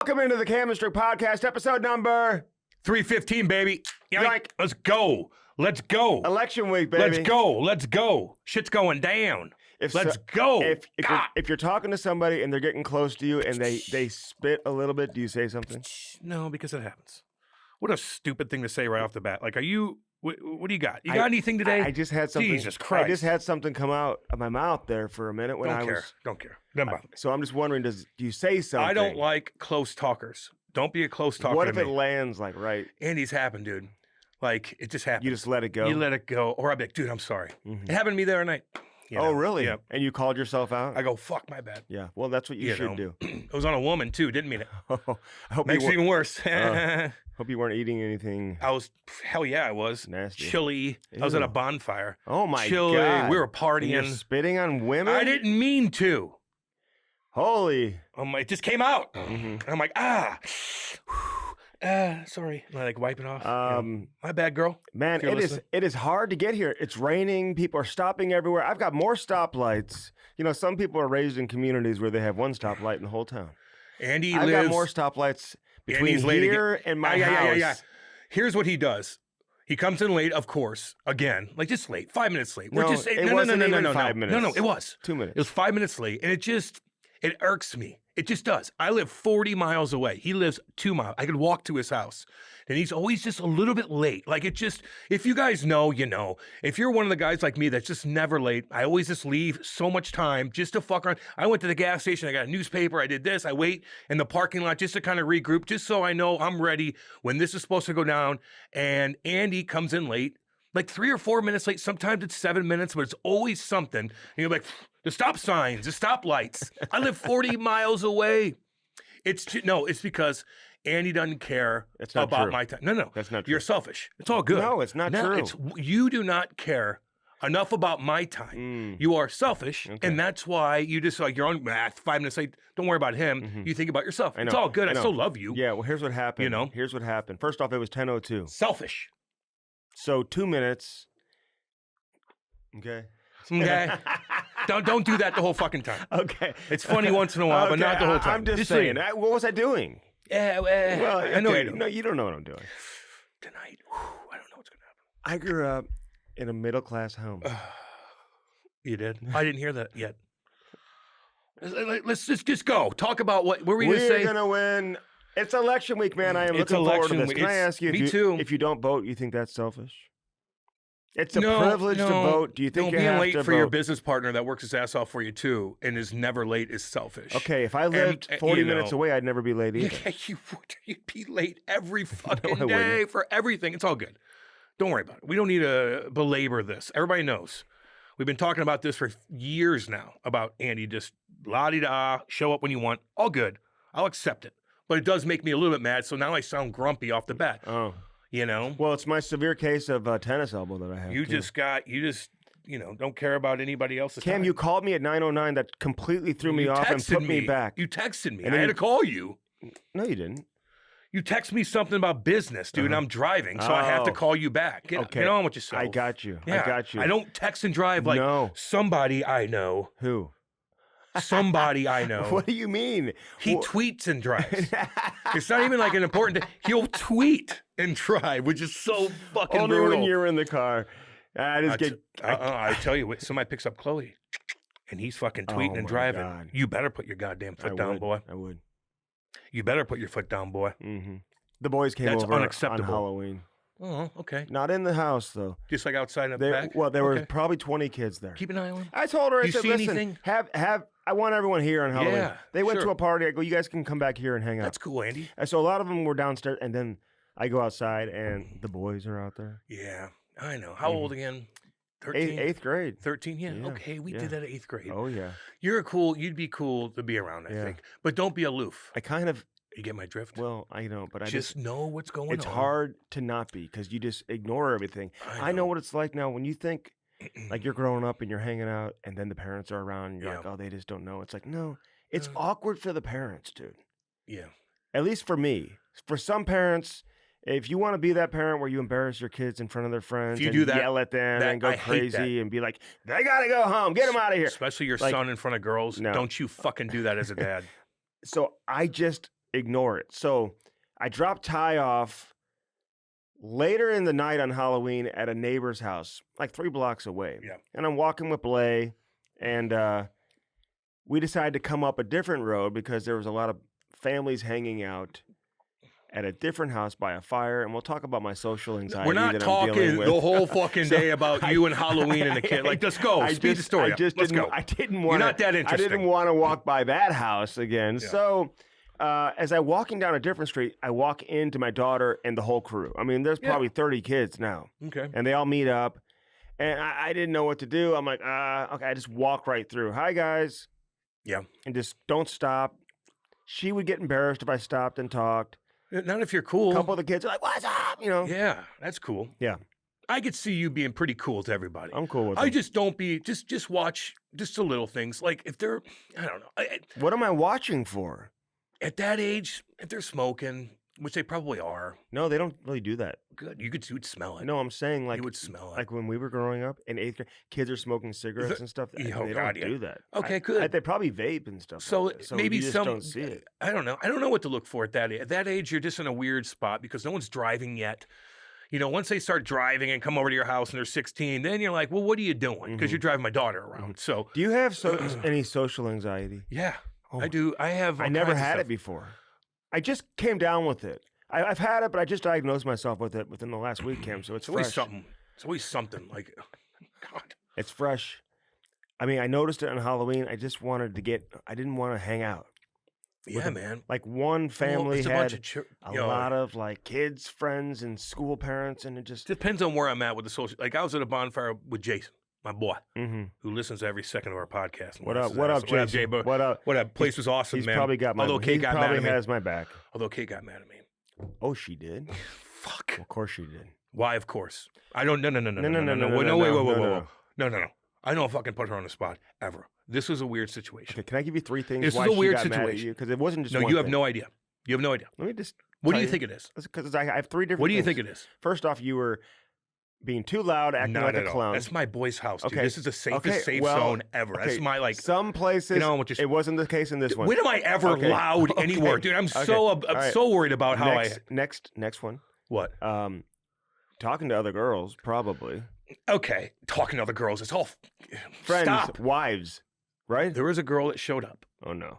Welcome into the Chemistry Podcast, episode number 315, baby. Yoink. Let's go. Let's go. Election week, baby. Let's go. Let's go. Shit's going down. Let's go. If you're talking to somebody and they're getting close to you and they spit a little bit, do you say something? No, because it happens. What a stupid thing to say right off the bat. Like, are you? What do you got? You got anything today? I just had something. Jesus Christ! I just had something come out of my mouth there for a minute when Don't care. Never mind. So I'm just wondering, do you say something? I don't like close talkers. Don't be a close talker. What if to it me. lands like right? Andy's happened, dude. Like, it just happened. You just let it go. You let it go, or I'd be like, dude, I'm sorry. Mm-hmm. It happened to me the other night. Oh, really? Yeah. And you called yourself out? I go, fuck, my bad. Yeah. Well, that's what you should do. It was on a woman too. Didn't mean it. I hope Makes it even worse. Hope you weren't eating anything. Hell yeah, I was. Nasty. Chilly. Ew. I was at a bonfire. Oh my Chilly. God. We were And partying. you're spitting on women? I didn't mean to. Holy. It just came out. Mm-hmm. And I'm like, sorry. And I like wipe it off. My bad, girl. Man, it is hard to get here. It's raining. People are stopping everywhere. I've got more stoplights. You know, some people are raised in communities where they have one stoplight in the whole town. I've got more stoplights between here and my house. Yeah. Here's what he does. He comes in late, of course, again, like just late, 5 minutes late. No, it wasn't even 5 minutes. No, it was. 2 minutes. It was 5 minutes late, and it irks me. It just does. I live 40 miles away. He lives 2 miles. I could walk to his house. And he's always just a little bit late. Like if you guys know, you know. If you're one of the guys like me that's just never late, I always just leave so much time just to fuck around. I went to the gas station. I got a newspaper. I did this. I wait in the parking lot just to kind of regroup, just so I know I'm ready when this is supposed to go down. And Andy comes in late, like 3 or 4 minutes late. Sometimes it's 7 minutes, but it's always something. And you're like, the stop signs, the stop lights. I live 40 miles away. It's because Andy doesn't care about my time. No. That's not true. You're selfish. It's all good. No, it's not true. You do not care enough about my time. You are selfish, and that's why you just like your own 5 minutes late. Don't worry about him. Mm-hmm. You think about yourself. It's all good. I still love you. Yeah, well, here's what happened. You know? Here's what happened. First off, it was 10:02. Selfish. So 2 minutes. Okay. Okay. Don't do that the whole fucking time. Okay. It's funny once in a while, but not the whole time. I'm just saying. What was I doing? Well, I know you. No, you don't know what I'm doing. Tonight, I don't know what's gonna happen. I grew up in a middle-class home. You did? I didn't hear that yet. Let's just go. Talk about what were we going to say? We're going to win. It's election week, man. I am looking forward to this. Can I ask you, if you don't vote, you think that's selfish? It's a privilege to vote. Do you think you have to vote? Being late for your business partner that works his ass off for you too and is never late is selfish. Okay, if I lived 40 minutes away, I'd never be late either. Yeah, you'd be late every fucking day for everything. It's all good. Don't worry about it. We don't need to belabor this. Everybody knows. We've been talking about this for years now, about Andy just la-di-da, show up when you want. All good. I'll accept it. But it does make me a little bit mad, so now I sound grumpy off the bat. Oh. You know? Well, it's my severe case of tennis elbow that I have. You just don't care about anybody else's Cam, time. you called me at 9:09. That completely threw me off and put me back. You texted me. And I had to call you. No, you didn't. You text me something about business, dude. I'm driving, so I have to call you back. Get on with yourself. I got you. Yeah, I got you. I don't text and drive like somebody I know. Who? Somebody I know. What do you mean? He tweets and drives. It's not even like an important thing. He'll tweet and drive, which is so fucking Only brutal. when you're in the car. I tell you what, somebody picks up Chloe, and he's fucking tweeting and driving. God. You better put your goddamn foot down, boy. I would. You better put your foot down, boy. Mm-hmm. The boys came over on Halloween. Oh, okay. Not in the house, though. Just like outside in the back? Well, there were probably 20 kids there. Keep an eye on them. I told her, I said, listen, anything? I want everyone here on Halloween. Yeah, they went to a party. I go, you guys can come back here and hang out. That's cool, Andy. And so a lot of them were downstairs, and then I go outside, and the boys are out there. Yeah, I know. How old again? 13? Eighth grade. 13, yeah. Okay, we did that at 8th grade. Oh, yeah. You'd be cool to be around, I think. But don't be aloof. You get my drift? Well, I know, but I just know what's going on. It's hard to not be because you just ignore everything. I know what it's like now when you think like you're growing up and you're hanging out and then the parents are around and you're like, oh, they just don't know. It's like, no, it's awkward for the parents, dude. Yeah. At least for me. For some parents, if you want to be that parent where you embarrass your kids in front of their friends and yell at them and go crazy and be like, they got to go home, get them out of here. Especially your son in front of girls. No. Don't you fucking do that as a dad. So I just ignore it. So I dropped Ty off later in the night on Halloween at a neighbor's house, like 3 blocks away. Yeah. And I'm walking with Blay, and we decided to come up a different road because there was a lot of families hanging out at a different house by a fire, and we'll talk about my social anxiety. We're not that talking I'm dealing with. the whole fucking day about you and Halloween and the kid. Like, let's go. Speed the story. Let's go. I didn't want. You're not that interesting. I didn't want to walk by that house again. Yeah. So, as I'm walking down a different street, I walk into my daughter and the whole crew. I mean, there's probably 30 kids now. Okay. And they all meet up, and I didn't know what to do. I'm like, okay, I just walk right through. Hi, guys. Yeah. And just don't stop. She would get embarrassed if I stopped and talked. Not if you're cool. A couple of the kids are like, what's up? You know? Yeah, that's cool. Yeah. I could see you being pretty cool to everybody. I'm cool with I them. just don't be, just watch just the little things. Like if they're, I don't know. What am I watching for? At that age, if they're smoking, which they probably are. No, they don't really do that. Good. You would smell it. No, I'm saying like you would smell it. Like when we were growing up in 8th grade, kids are smoking cigarettes and stuff. They don't do that. Okay, good. They probably vape and stuff. So, like that. So maybe you just some. don't see it. I don't know. I don't know what to look for at that age. At that age, you're just in a weird spot because no one's driving yet. You know, once they start driving and come over to your house and they're 16, then you're like, well, what are you doing? Because you're driving my daughter around. So, do you have any social anxiety? Yeah, I do. I have. I never had it before. I just came down with it. I've had it, but I just diagnosed myself with it within the last week, Cam. So it's always fresh. something. It's always something. Like, God, it's fresh. I mean, I noticed it on Halloween. I just wanted to I didn't want to hang out. Yeah, man. Like one family had a know, lot of like kids, friends, and school parents, and it just depends on where I'm at with the social. Like I was at a bonfire with Jason, my boy, who listens to every second of our podcast. What up, Jason? Jay? What up? What up? Place was awesome, he's man. Probably got my. Although Kate got mad at me. Has my back. Although Kate got mad at me. Oh, she did. Fuck. Of course she did. Why? Of course. I don't. No. No. I don't fucking put her on the spot ever. This was a weird situation. Okay, can I give you 3 things? This why is a weird she got situation. Mad at you? Because it wasn't just. No, you have no idea. You have no idea. Let me just. What do you think it is? Because I have 3 different. What do you things. think it is? First off, you were being too loud, acting like a clown. That's my boy's house, dude. Okay. This is the safest safe zone ever. That's my like. Some places, it wasn't the case in this one. When am I ever loud anywhere, dude? I'm so worried about how Next one. What? Talking to other girls, probably. Okay, talking to other girls. It's all friends, wives, right? There was a girl that showed up. Oh no.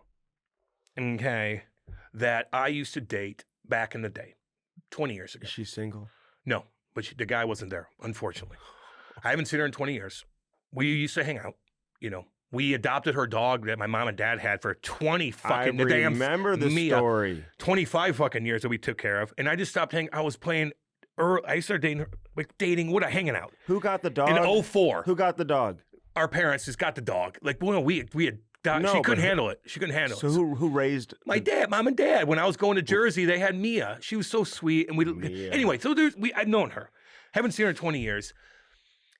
Okay, that I used to date back in the day, 20 years ago. Is she single? No, but the guy wasn't there, unfortunately. I haven't seen her in 20 years. We used to hang out, you know. We adopted her dog that my mom and dad had for 20 fucking... I remember the story. 25 fucking years that we took care of. And I just stopped hanging. I was playing... I started dating her, hanging out. Who got the dog? In 2004. Who got the dog? Our parents just got the dog. Like, well, we had... she couldn't handle it. She couldn't handle it. So who raised... My dad, mom and dad. When I was going to Jersey, they had Mia. She was so sweet. And anyway, so I've known her. Haven't seen her in 20 years.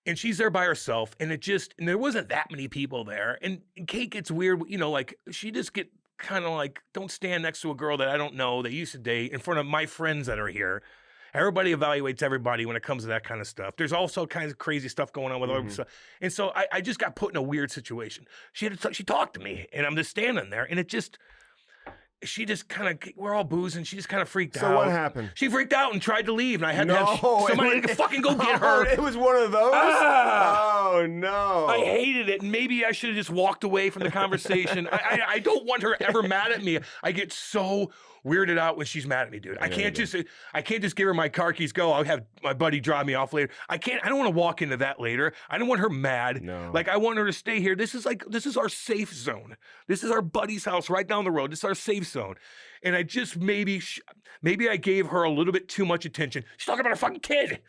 And she's there by herself. And there wasn't that many people there. And Kate gets weird, you know, like she just get kind of like, don't stand next to a girl that I don't know that used to date in front of my friends that are here. Everybody evaluates everybody when it comes to that kind of stuff. There's also kinds of crazy stuff going on with other stuff. And so I just got put in a weird situation. She talked to me, and I'm just standing there, and she just kind of, we're all boozing. She just kind of freaked out. So what happened? She freaked out and tried to leave, and I had to have somebody to fucking go get her. It was one of those? Oh, no. I hated it, and maybe I should have just walked away from the conversation. I don't want her ever mad at me. I get so weirded out when she's mad at me, dude. I can't just give her my car keys, go. I'll have my buddy drop me off later. I don't want to walk into that later. I don't want her mad. No. Like, I want her to stay here. This is our safe zone. This is our buddy's house right down the road. This is our safe zone. And I just maybe I gave her a little bit too much attention. She's talking about her fucking kid.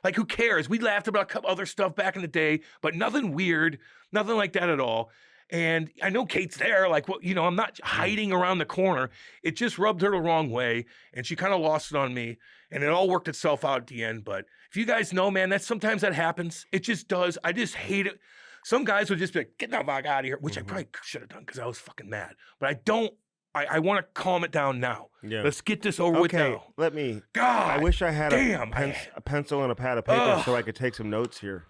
Like, who cares? We laughed about a couple other stuff back in the day, but nothing weird, nothing like that at all. And I know Kate's there, like, well, you know, I'm not hiding around the corner. It just rubbed her the wrong way, and she kind of lost it on me, and it all worked itself out at the end. But if you guys know, man, sometimes that happens. It just does. I just hate it. Some guys would just be like, get the fuck out of here, which I probably should have done because I was fucking mad. But I don't. I want to calm it down now. Yeah. Let's get this over with now. Let me. God, I wish I had a pencil and a pad of paper so I could take some notes here.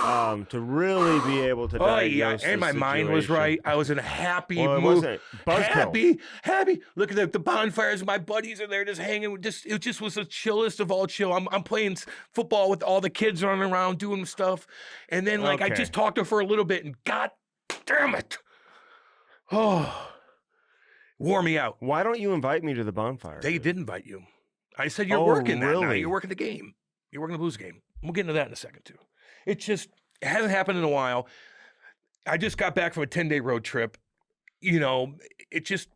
to really be able to diagnose and my mind was right. I was in a happy mood. It wasn't buzzkill. Happy. Look at the bonfires. My buddies are there just hanging. It just was the chillest of all chill. I'm playing football with all the kids running around doing stuff. And then I just talked to her for a little bit and God damn it. Oh, wore me out. Why don't you invite me to the bonfire? They did invite you. I said, you're working that night. You're working the game. You're working the Blues game. We'll get into that in a second, too. It hasn't happened in a while. I just got back from a 10-day road trip. It just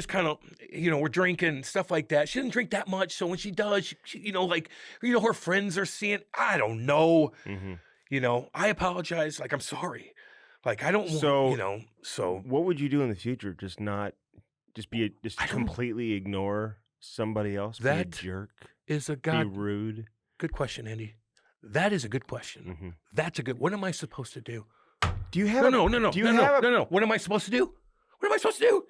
kind of, we're drinking, stuff like that. She doesn't drink that much. So when she does, she her friends are seeing, I don't know. Mm-hmm. I apologize. I'm sorry. I don't want, so. What would you do in the future? Just completely ignore somebody else? That be a jerk? Be rude? Good question, Andy. That is a good question. Mm-hmm. That's a good. What am I supposed to do? Do you have no? What am I supposed to do? What am I supposed to do?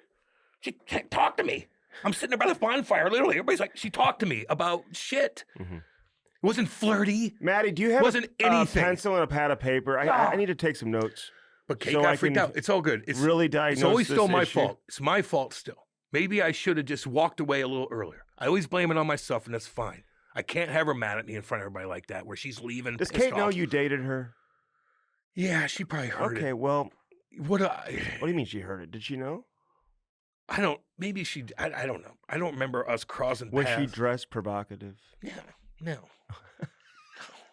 She can't talk to me. I'm sitting there by the bonfire, literally. Everybody's like, she talked to me about shit. Mm-hmm. It wasn't flirty. Maddie, do you have wasn't anything. A pencil and a pad of paper? I need to take some notes. But Kate got freaked out. It's all good. It's really diagnosed. It's always still my issue. fault. It's my fault still. Maybe I should have just walked away a little earlier. I always blame it on myself, and that's fine. I can't have her mad at me in front of everybody like that, where she's leaving. Does Kate know you dated her? Yeah, she probably heard it. Okay, well, what do you mean she heard it? Did she know? I don't. Maybe she. I don't know. I don't remember us crossing paths. Was she dressed provocative? Yeah. No.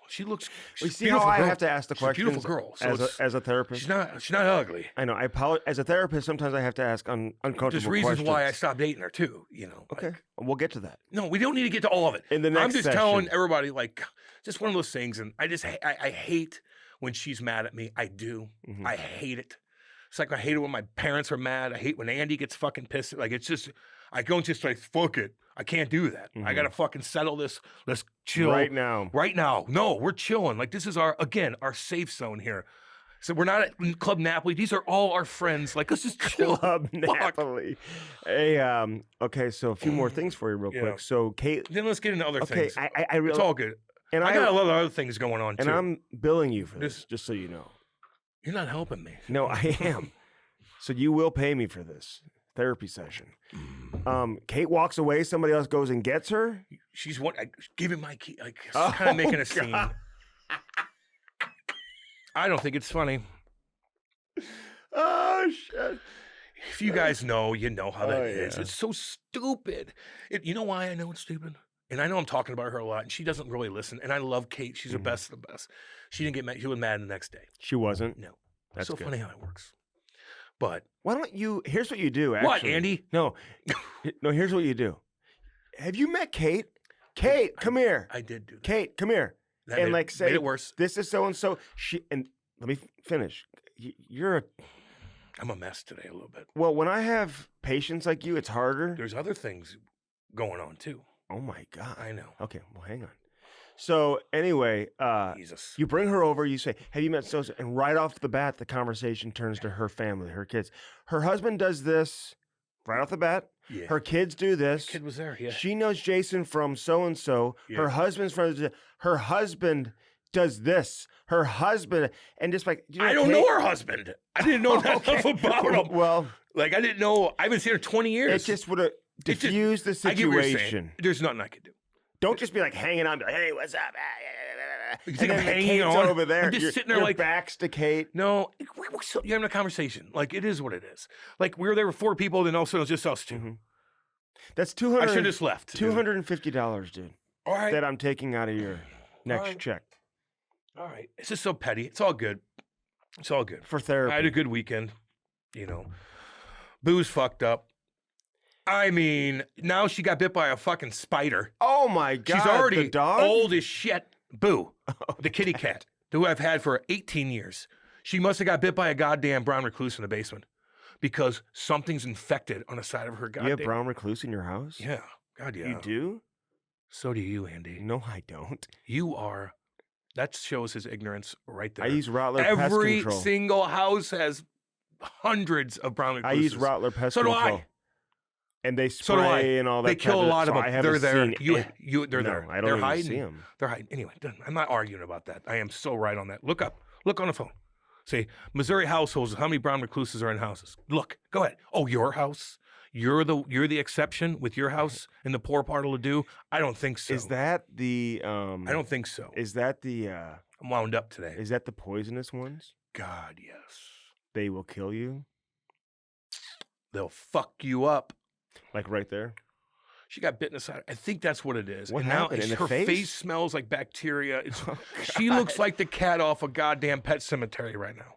She looks. We see how I have to ask the questions. Beautiful girl. So as a therapist. She's not ugly. I know. I apologize. As a therapist, sometimes I have to ask uncomfortable questions. There's reasons why I stopped dating her too. Okay, we'll get to that. No, we don't need to get to all of it. In the next I'm just session. telling everybody, just one of those things. And I hate when she's mad at me. I do. Mm-hmm. I hate it. It's I hate it when my parents are mad. I hate when Andy gets fucking pissed. It's just, I don't just fuck it. I can't do that. Mm-hmm. I got to fucking settle this. Let's chill. Right now. No, we're chilling. This is our safe zone here. So we're not at Club Napoli. These are all our friends. Let's just chill. Club Napoli. Hey, okay, so a few more things for you real quick. So Kate. Then let's get into other things. I really. It's all good. And I got a lot of other things going on too. And I'm billing you for this, just so you know. You're not helping me. No, I am. So you will pay me for this therapy session. Kate walks away. Somebody else goes and gets her. She's give him my key. Kind of making a scene. I don't think it's funny. Oh shit! If you guys know, you know how that is. It's so stupid. You know why I know it's stupid? And I know I'm talking about her a lot, and she doesn't really listen. And I love Kate. She's the best of the best. She didn't get mad. She was mad the next day. She wasn't? No. That's so good. Funny how it works. But why don't you? Here's what you do. Actually. What, Andy? No. Here's what you do. Have you met Kate? Kate, come here. I did do that. Kate, come here. That and say made it worse. This is so and so. And let me finish. I'm a mess today a little bit. Well, when I have patients like you, it's harder. There's other things going on too. Oh my God. I know. Okay, well, hang on. So anyway, Jesus. You bring her over, you say, have you met so-and-so? And right off the bat, the conversation turns to her family, her kids. Her husband does this right off the bat. Yeah. Her kids do this. The kid was there, yeah. She knows Jason from so-and-so. Yeah. Her husband's from, her husband does this. Her husband, and just I don't know her husband. I didn't know that stuff about him. Well. I didn't know. I've been seeing her 20 years. It just would have diffused the situation. There's nothing I could do. Don't just be hanging on, hey, what's up? You think I'm hanging on? Over there. I'm just sitting there your back's to Kate. No, you're having a conversation. It is what it is. We were there with 4 people, then also it was just us 2. Mm-hmm. That's $200. I should have just left. $250, dude. All right. That I'm taking out of your next check. All right. It's just so petty. It's all good. It's all good. For therapy. I had a good weekend. Boo's fucked up. I mean, now she got bit by a fucking spider. Oh my God. She's already the dog? old as shit. Boo. The kitty cat, who I've had for 18 years. She must have got bit by a goddamn brown recluse in the basement because something's infected on the side of her goddamn. You have brown recluse in your house? Yeah. God, yeah. You do? So do you, Andy. No, I don't. You are. That shows his ignorance right there. I use Rottler Pest Control. Every single house has hundreds of brown recluses. I use Rottler Pest Control. So do I. And they spray and all that. They kill a lot of them. They're there. They're there. I don't They're hiding. see them. They're hiding. Anyway, I'm not arguing about that. I am so right on that. Look up Look on the phone. Say, Missouri households, how many brown recluses are in houses? Look, go ahead. Oh, your house? You're the exception with your house in the poor part of Ladue? I don't think so. Is that the I don't think so. Is that the I'm wound up today. Is that the poisonous ones? God, yes. They will kill you? They'll fuck you up. Like right there? She got bitten aside. I think that's what it is. What and happened? Now In the her face? smells like bacteria. She looks like the cat off a goddamn Pet Cemetery right now.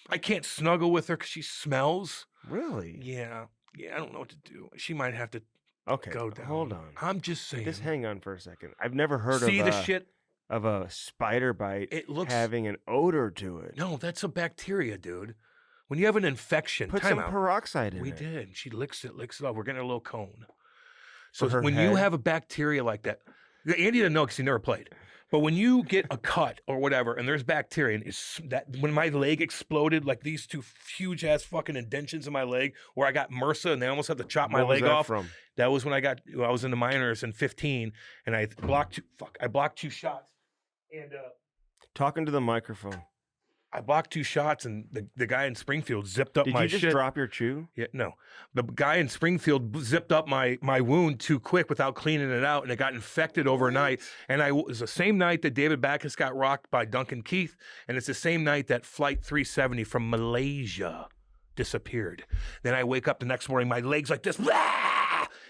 I can't snuggle with her because she smells. Really? Yeah. Yeah, I don't know what to do. She might have to go down. Hold on. I'm just saying. Just hang on for a second. I've never heard of a spider bite having an odor to it. No, that's a bacteria, dude. When you have an infection, put some peroxide in it. We did. She licks it off. We're getting a little cone. So when you have a bacteria like that, Andy didn't know because he never played. But when you get a cut or whatever, and there's bacteria, and when my leg exploded, like these two huge ass fucking indentions in my leg, where I got MRSA, and they almost had to chop my leg off. From? That was when I was in the minors in 15, and I blocked 2 shots, and talking to the microphone. I blocked 2 shots, and the guy in Springfield zipped up my shit. Did you just drop your chew? Yeah, no. The guy in Springfield zipped up my wound too quick without cleaning it out, and it got infected overnight. And it was the same night that David Backus got rocked by Duncan Keith, and it's the same night that Flight 370 from Malaysia disappeared. Then I wake up the next morning, my leg's like this.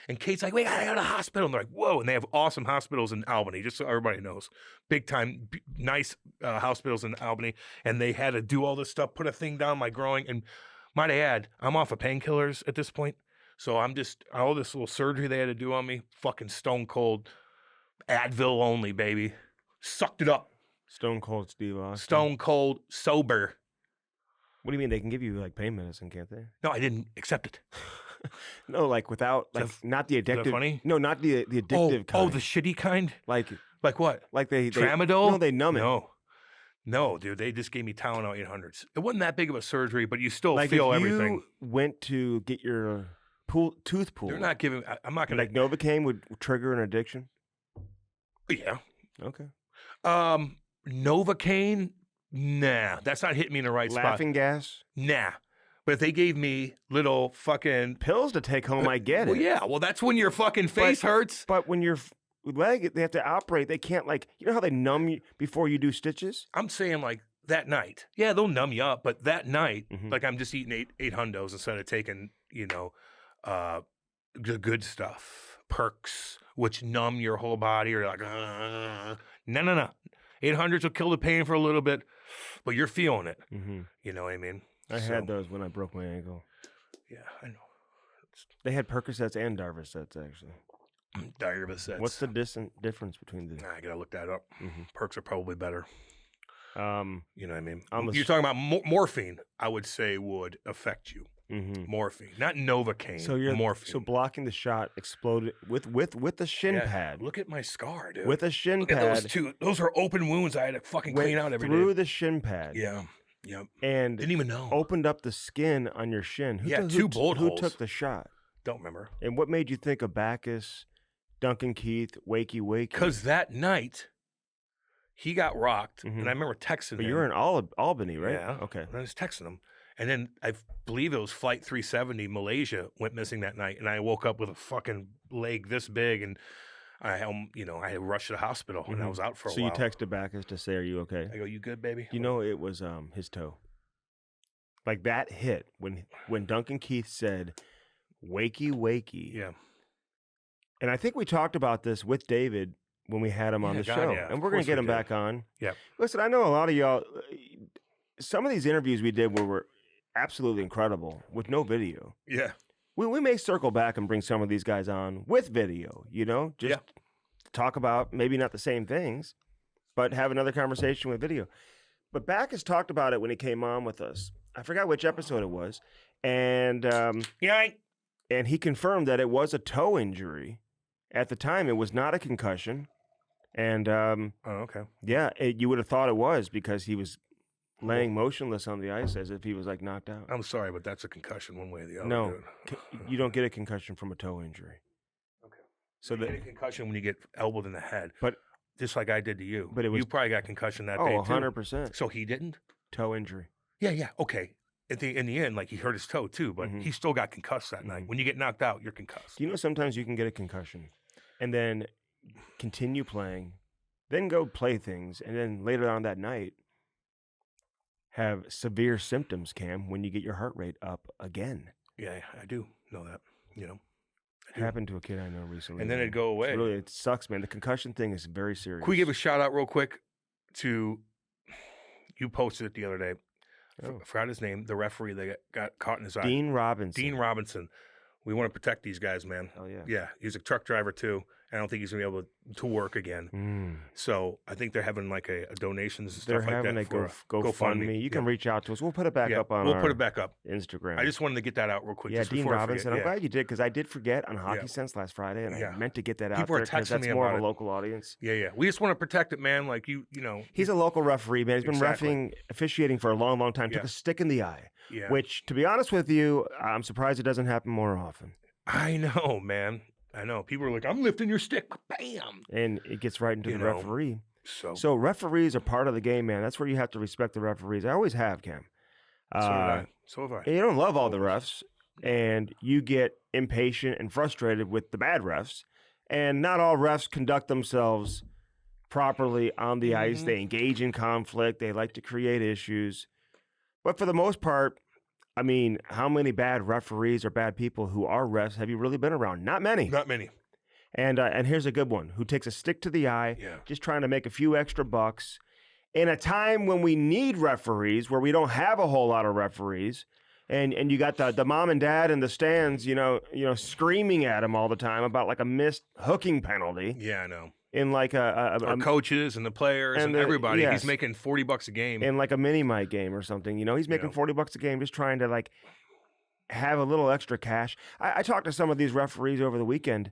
And Kate's like, we gotta go to the hospital. And they're like, whoa. And they have awesome hospitals in Albany, just so everybody knows. Big time, nice hospitals in Albany. And they had to do all this stuff, put a thing down my groin. And might I add, I'm off of painkillers at this point. So I'm just, all this little surgery they had to do on me, fucking stone cold. Advil only, baby. Sucked it up. Stone cold Steve Austin. Stone cold, sober. What do you mean? They can give you like pain medicine, can't they? No, I didn't accept it. No, like without, like not the addictive. Is that funny? No, not the addictive kind. Oh, the shitty kind? Like what? Like they Tramadol? No, they numb it. No, dude, they just gave me Tylenol 800s. It wasn't that big of a surgery, but you still like feel if everything. You went to get your tooth pulled. They're not giving. I'm not gonna. Like Novocaine would trigger an addiction. Yeah. Okay. Novocaine. Nah, that's not hitting me in the right spot. Laughing gas. Nah. But if they gave me little fucking pills to take home, I get it. Well, yeah. Well, that's when your fucking face hurts. But when your leg, they have to operate. They can't, like, you know how they numb you before you do stitches? I'm saying like that night. Yeah, they'll numb you up. But that night, like I'm just eating eight hundos instead of taking, the good stuff, perks, which numb your whole body. Or like, no. 800s will kill the pain for a little bit, but you're feeling it. You know what I mean? I had those when I broke my ankle. Yeah, I know. They had Percocets and Darvocets, actually. Darvocets. What's the difference between the? I gotta look that up. Perks are probably better. You know what I mean? You're talking about morphine. I would say would affect you. Morphine, not Novocaine. So you're morphine. So blocking the shot exploded with the shin pad. Look at my scar, dude. With a shin look pad. At those two. Those are open wounds. I had to fucking clean out every day. Through the shin pad. Yeah. Yep. And didn't even know. Opened up the skin on your shin. Two bullet holes. Who took the shot? Don't remember. And what made you think of Backus, Duncan Keith, Wakey? Because that night, he got rocked, and I remember texting him. But you were in Albany, right? Yeah. Okay. And I was texting him. And then I believe it was Flight 370, Malaysia, went missing that night. And I woke up with a fucking leg this big, and I had rushed to the hospital, and I was out for a while. So you texted Backus to say, "Are you okay?" I go, "You good, baby?" You know, it was his toe. Like that hit when Duncan Keith said, "Wakey." Yeah. And I think we talked about this with David when we had him on the show, and we're going to get him back on. Yeah. Listen, I know a lot of y'all. Some of these interviews we did were absolutely incredible with no video. Yeah. We may circle back and bring some of these guys on with video, just talk about maybe not the same things, but have another conversation with video. But Backus talked about it when he came on with us. I forgot which episode it was. And and he confirmed that it was a toe injury. At the time, it was not a concussion. And okay. Yeah, you would have thought it was because he was laying motionless on the ice as if he was like knocked out. I'm sorry, but that's a concussion one way or the other. No, you don't get a concussion from a toe injury. Okay. So you get a concussion when you get elbowed in the head. But just like I did to you. But you probably got concussion that day too. 100%. So he didn't? Toe injury. Yeah, okay. In the end, like he hurt his toe too, but he still got concussed that night. When you get knocked out, you're concussed. Do you know sometimes you can get a concussion and then continue playing, then go play things, and then later on that night have severe symptoms, Cam, when you get your heart rate up again? Yeah, I do know that, It happened to a kid I know recently. And then it'd go away. It sucks, man. The concussion thing is very serious. Can we give a shout out real quick to, you posted it the other day. I forgot his name, the referee that got caught in his eye. Dean Robinson. Dean Robinson. We want to protect these guys, man. Oh, yeah. Yeah, he's a truck driver, too. I don't think he's going to be able to work again. So I think they're having like a donations and stuff like that. They're having a GoFundMe. You can reach out to us. We'll put it back up on put it back up. Instagram. I just wanted to get that out real quick. Yeah, Dean Robinson. I'm glad you did, because I did forget on Hockey Sense last Friday, and I meant to get that out there because that's more of a local audience. Yeah. We just want to protect it, man. Like, you know. He's a local referee, man. He's been officiating for a long, long time. Took a stick in the eye, which, to be honest with you, I'm surprised it doesn't happen more often. I know, man. I know. People are like, I'm lifting your stick. Bam. And it gets right into the referee. So referees are part of the game, man. That's where you have to respect the referees. I always have, Cam. So have I. You don't love all the refs, and you get impatient and frustrated with the bad refs. And not all refs conduct themselves properly on the ice. They engage in conflict. They like to create issues. But for the most part, I mean, how many bad referees or bad people who are refs have you really been around? Not many. Not many. And here's a good one, who takes a stick to the eye, just trying to make a few extra bucks. In a time when we need referees, where we don't have a whole lot of referees, and you got the mom and dad in the stands, screaming at him all the time about like a missed hooking penalty. Yeah, I know. In like our coaches and the players and everybody. Yes. He's making $40 a game. In like a mini mite game or something. He's making $40 a game just trying to like have a little extra cash. I talked to some of these referees over the weekend.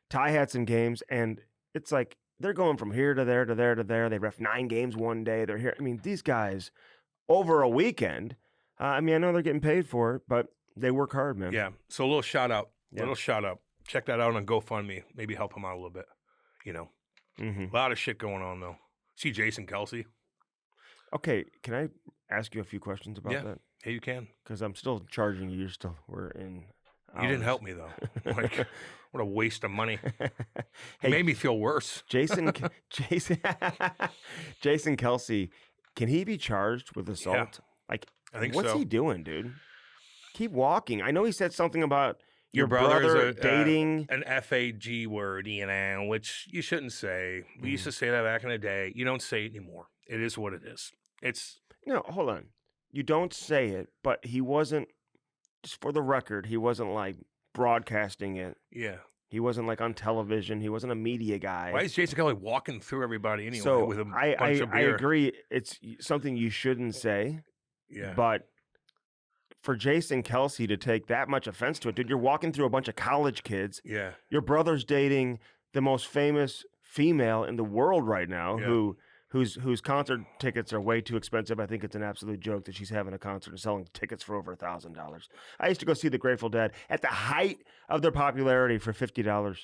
Ty had some games, and it's like they're going from here to there to there to there. They ref 9 games one day. They're here. I mean, these guys over a weekend, I know they're getting paid for it, but they work hard, man. Yeah. So a little shout out. Check that out on GoFundMe. Maybe help him out a little bit, A lot of shit going on, though. See Jason Kelce. Okay, can I ask you a few questions about that? Yeah, you can. Because I'm still charging you. We're in hours. You didn't help me, though. Like, what a waste of money. It made me feel worse. Jason Kelce, can he be charged with assault? Yeah, like, I think what's so. he doing, dude? Keep walking. I know he said something about your brother dating an FAG word, which you shouldn't say. We used to say that back in the day. You don't say it anymore. It is what it is. No, hold on. You don't say it, but he wasn't. Just for the record, he wasn't like broadcasting it. Yeah. He wasn't like on television. He wasn't a media guy. Why is Jason Kelce walking through everybody anyway with a bunch of beer? I agree. It's something you shouldn't say. Yeah. But for Jason Kelce to take that much offense to it, dude, you're walking through a bunch of college kids. Yeah. Your brother's dating the most famous female in the world right now, whose concert tickets are way too expensive. I think it's an absolute joke that she's having a concert and selling tickets for over $1,000. I used to go see the Grateful Dead at the height of their popularity for $50.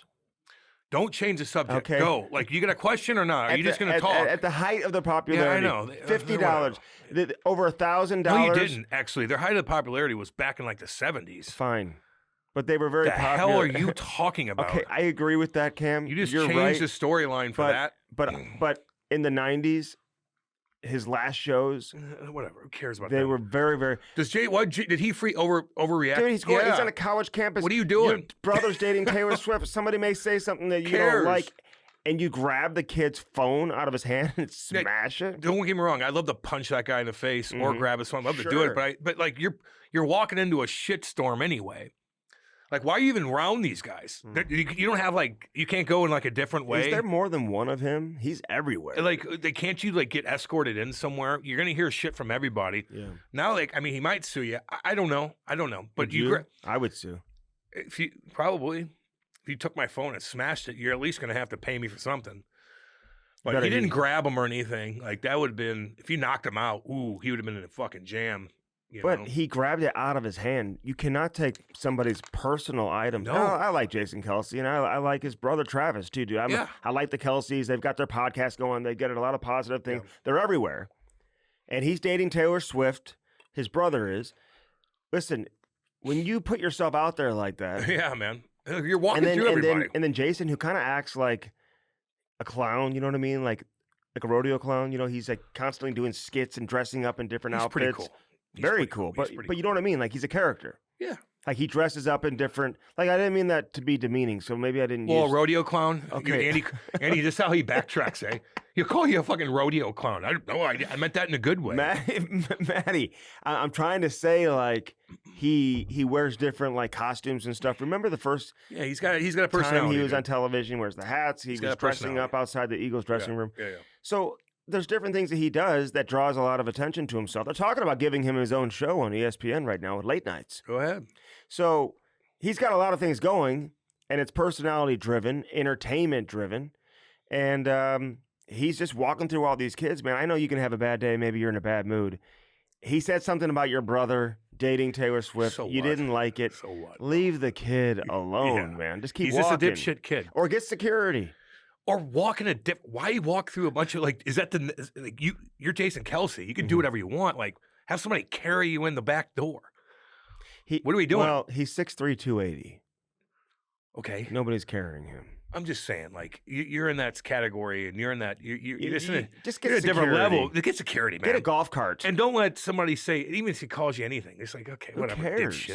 Don't change the subject. Okay. Go. Like, you got a question or not? Are you just going to talk? At the height of the popularity. Yeah, I know. $50. Over $1,000. No, you didn't, actually. Their height of the popularity was back in like the 70s. Fine. But they were very popular. The hell are you talking about? Okay, I agree with that, Cam. You just changed the storyline for that. But in the 90s, his last shows, whatever. Who cares about they were very, very. Did he overreact? Dude, he's on a college campus. What are you doing? Your brother's dating Taylor Swift. Somebody may say something that you don't like, and you grab the kid's phone out of his hand and smash it. Don't get me wrong. I'd love to punch that guy in the face or grab his phone. I'd love to do it, but like you're walking into a shitstorm anyway. Like, why are you even around these guys? You don't have, like, you can't go in, like, a different way. Is there more than one of him? He's everywhere. Like, can't you, like, get escorted in somewhere? You're going to hear shit from everybody. Yeah. Now, like, I mean, he might sue you. I don't know. But I would sue. If you took my phone and smashed it, you're at least going to have to pay me for something. But he didn't grab him or anything. Like, that would have been, if you knocked him out, he would have been in a fucking jam. But he grabbed it out of his hand. You cannot take somebody's personal items. No. I like Jason Kelce, and I like his brother Travis, too, dude. I like the Kelces. They've got their podcast going. They get a lot of positive things. Yeah. They're everywhere. And he's dating Taylor Swift. His brother is. Listen, when you put yourself out there like that. Yeah, man. You're walking through everybody. And then Jason, who kind of acts like a clown, you know what I mean? Like a rodeo clown. You know, he's like constantly doing skits and dressing up in different outfits. Pretty cool. Very cool. But you know what I mean? Like, he's a character. Yeah. Like, he dresses up in different... Like, I didn't mean that to be demeaning, so maybe I didn't use... rodeo clown? Okay. Andy, this is how he backtracks, eh? He'll call you a fucking rodeo clown. I meant that in a good way. Maddie, I'm trying to say, like, he wears different, like, costumes and stuff. Remember the first... Yeah, he's got a personality. Time he was on television, wears the hats. He was dressing up outside the Eagles dressing room. Yeah. So... There's different things that he does that draws a lot of attention to himself. They're talking about giving him his own show on ESPN right now with late nights. Go ahead. So he's got a lot of things going, and it's personality-driven, entertainment-driven, and he's just walking through all these kids, man. I know you can have a bad day. Maybe you're in a bad mood. He said something about your brother dating Taylor Swift. So you didn't like it. So what? Leave the kid alone, man. Just keep walking. He's just a dipshit kid. Or get security. Or walk in why walk through a bunch of, like, is that you're Jason Kelce. You can do whatever you want. Like, have somebody carry you in the back door. What are we doing? Well, he's 6'3", 280. Okay. Nobody's carrying him. I'm just saying, like, you're in that category, and you're in that, you're just get a different level. Get security, man. Get a golf cart. And don't let somebody say, even if he calls you anything, it's like, okay, Who whatever, cares?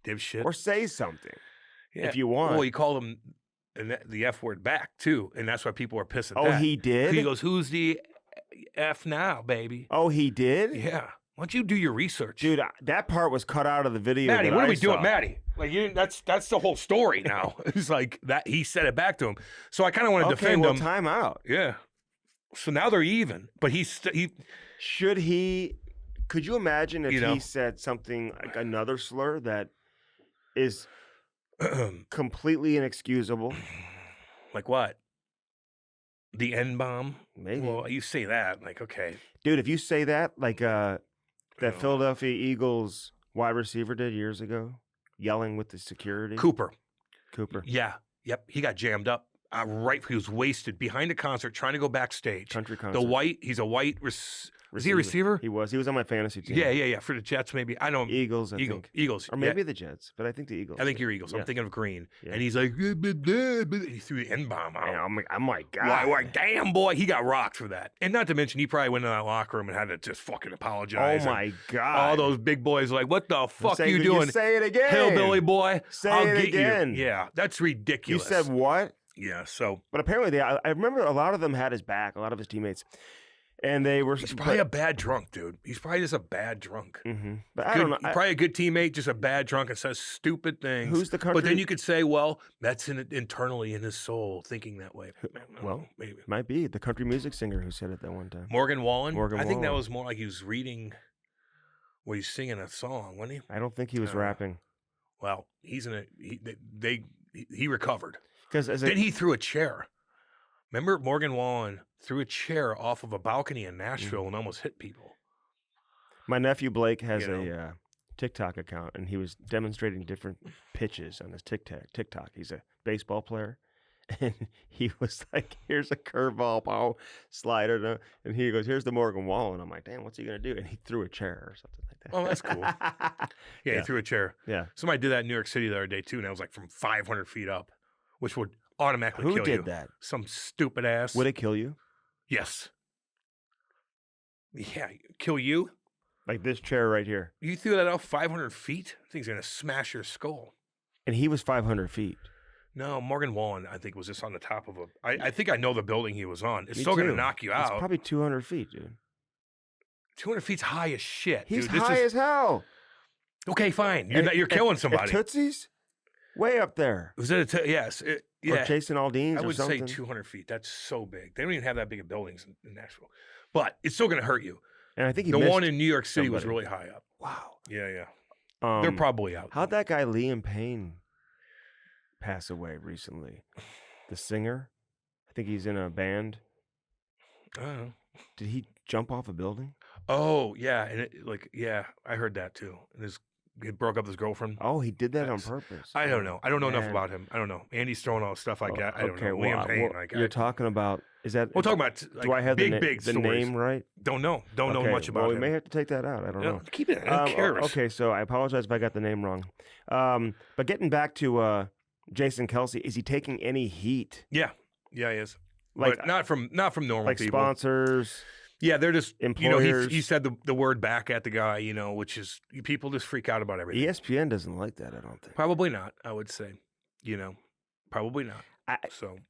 Dipshit. Or say something if you want. Well, you call him the F word back, too, and that's why people are pissed at that. Oh, he did? He goes, who's the F now, baby? Oh, he did? Yeah. Why don't you do your research? Dude, that part was cut out of the video. Maddie, what are we doing, Maddie? Like, that's the whole story now. It's like that he said it back to him. So I kind of want to defend him. Time out. Yeah. So now they're even, but he should he? Could you imagine if he said something like another slur that is completely inexcusable? Like what? The N-bomb? Maybe. Well, you say that, like, okay. Dude, if you say that, like that Philadelphia Eagles wide receiver did years ago, yelling with the security. Cooper. Yeah. Yep. He got jammed up. He was wasted behind a concert trying to go backstage. Country concert. He's a white Is he a receiver? He was. He was on my fantasy team. Yeah. For the Jets, maybe. I don't. Eagles, I think. Eagles. Or maybe the Jets, but I think the Eagles. I think you're Eagles. Yeah. I'm thinking of Green. Yeah. And he's like, he threw the N-bomb out. Man, I'm like, God. Like, damn, boy, he got rocked for that. And not to mention, he probably went in that locker room and had to just fucking apologize. Oh, my God. All those big boys like, what the fuck are you doing? Say it again. Hillbilly boy. I'll get again. You. Yeah, that's ridiculous. You said what? Yeah, so. But apparently, I remember a lot of them had his back, a lot of his teammates. And they were. He's probably a bad drunk, dude. He's probably just a bad drunk. Mm-hmm. But I don't know. Probably a good teammate, just a bad drunk and says stupid things. Who's the country? But then you could say, well, that's internally in his soul, thinking that way. Well, maybe. Might be the country music singer who said it that one time. Morgan Wallen? I think that was more like he was reading what he's singing a song, wasn't he? I don't think he was rapping. Well, he recovered. Then he threw a chair. Remember, Morgan Wallen threw a chair off of a balcony in Nashville and almost hit people. My nephew Blake has a TikTok account, and he was demonstrating different pitches on his TikTok. He's a baseball player, and he was like, "Here's a curveball, ball slider," and he goes, "Here's the Morgan Wallen." I'm like, "Damn, what's he gonna do?" And he threw a chair or something like that. Oh, that's cool. Yeah, he threw a chair. Yeah, somebody did that in New York City the other day too, and I was like from 500 feet up, which would automatically kill you. Who did that? Some stupid ass. Would it kill you? Yes. Yeah, kill you? Like this chair right here. You threw that out 500 feet? I think it's going to smash your skull. And he was 500 feet. No, Morgan Wallen, I think, was just on the top of I think I know the building he was on. It's still going to knock you out. It's probably 200 feet, dude. 200 feet's high as shit. He's dude. high as hell. Okay, fine. You're killing somebody. Tootsie's? Way up there. Was it yes. Yeah. Or Jason Aldean's I would say 200 feet. That's so big. They don't even have that big of buildings in Nashville. But it's still going to hurt you. And I think the one in New York City was really high up. Wow. Yeah. They're probably out. How'd that guy Liam Payne pass away recently? The singer? I think he's in a band. I don't know. Did he jump off a building? Oh yeah, and I heard that too. And he broke up with his girlfriend. Oh, he did that on purpose. I don't know. I don't know enough about him. I don't know. Andy's throwing all stuff like that. I don't know. Liam Payne. You're talking about, is that? We're talking about. Do I have big the name right? Don't know. Don't know much about him. Well, we may have to take that out. I don't know. Keep it. I don't care. Okay, so I apologize if I got the name wrong. But getting back to Jason Kelce, is he taking any heat? Yeah, he is. Like but not from normal like people. Sponsors. Yeah, they're just employers. He said the word back at the guy, which is people just freak out about everything. ESPN doesn't like that, I don't think. Probably not. I would say, probably not.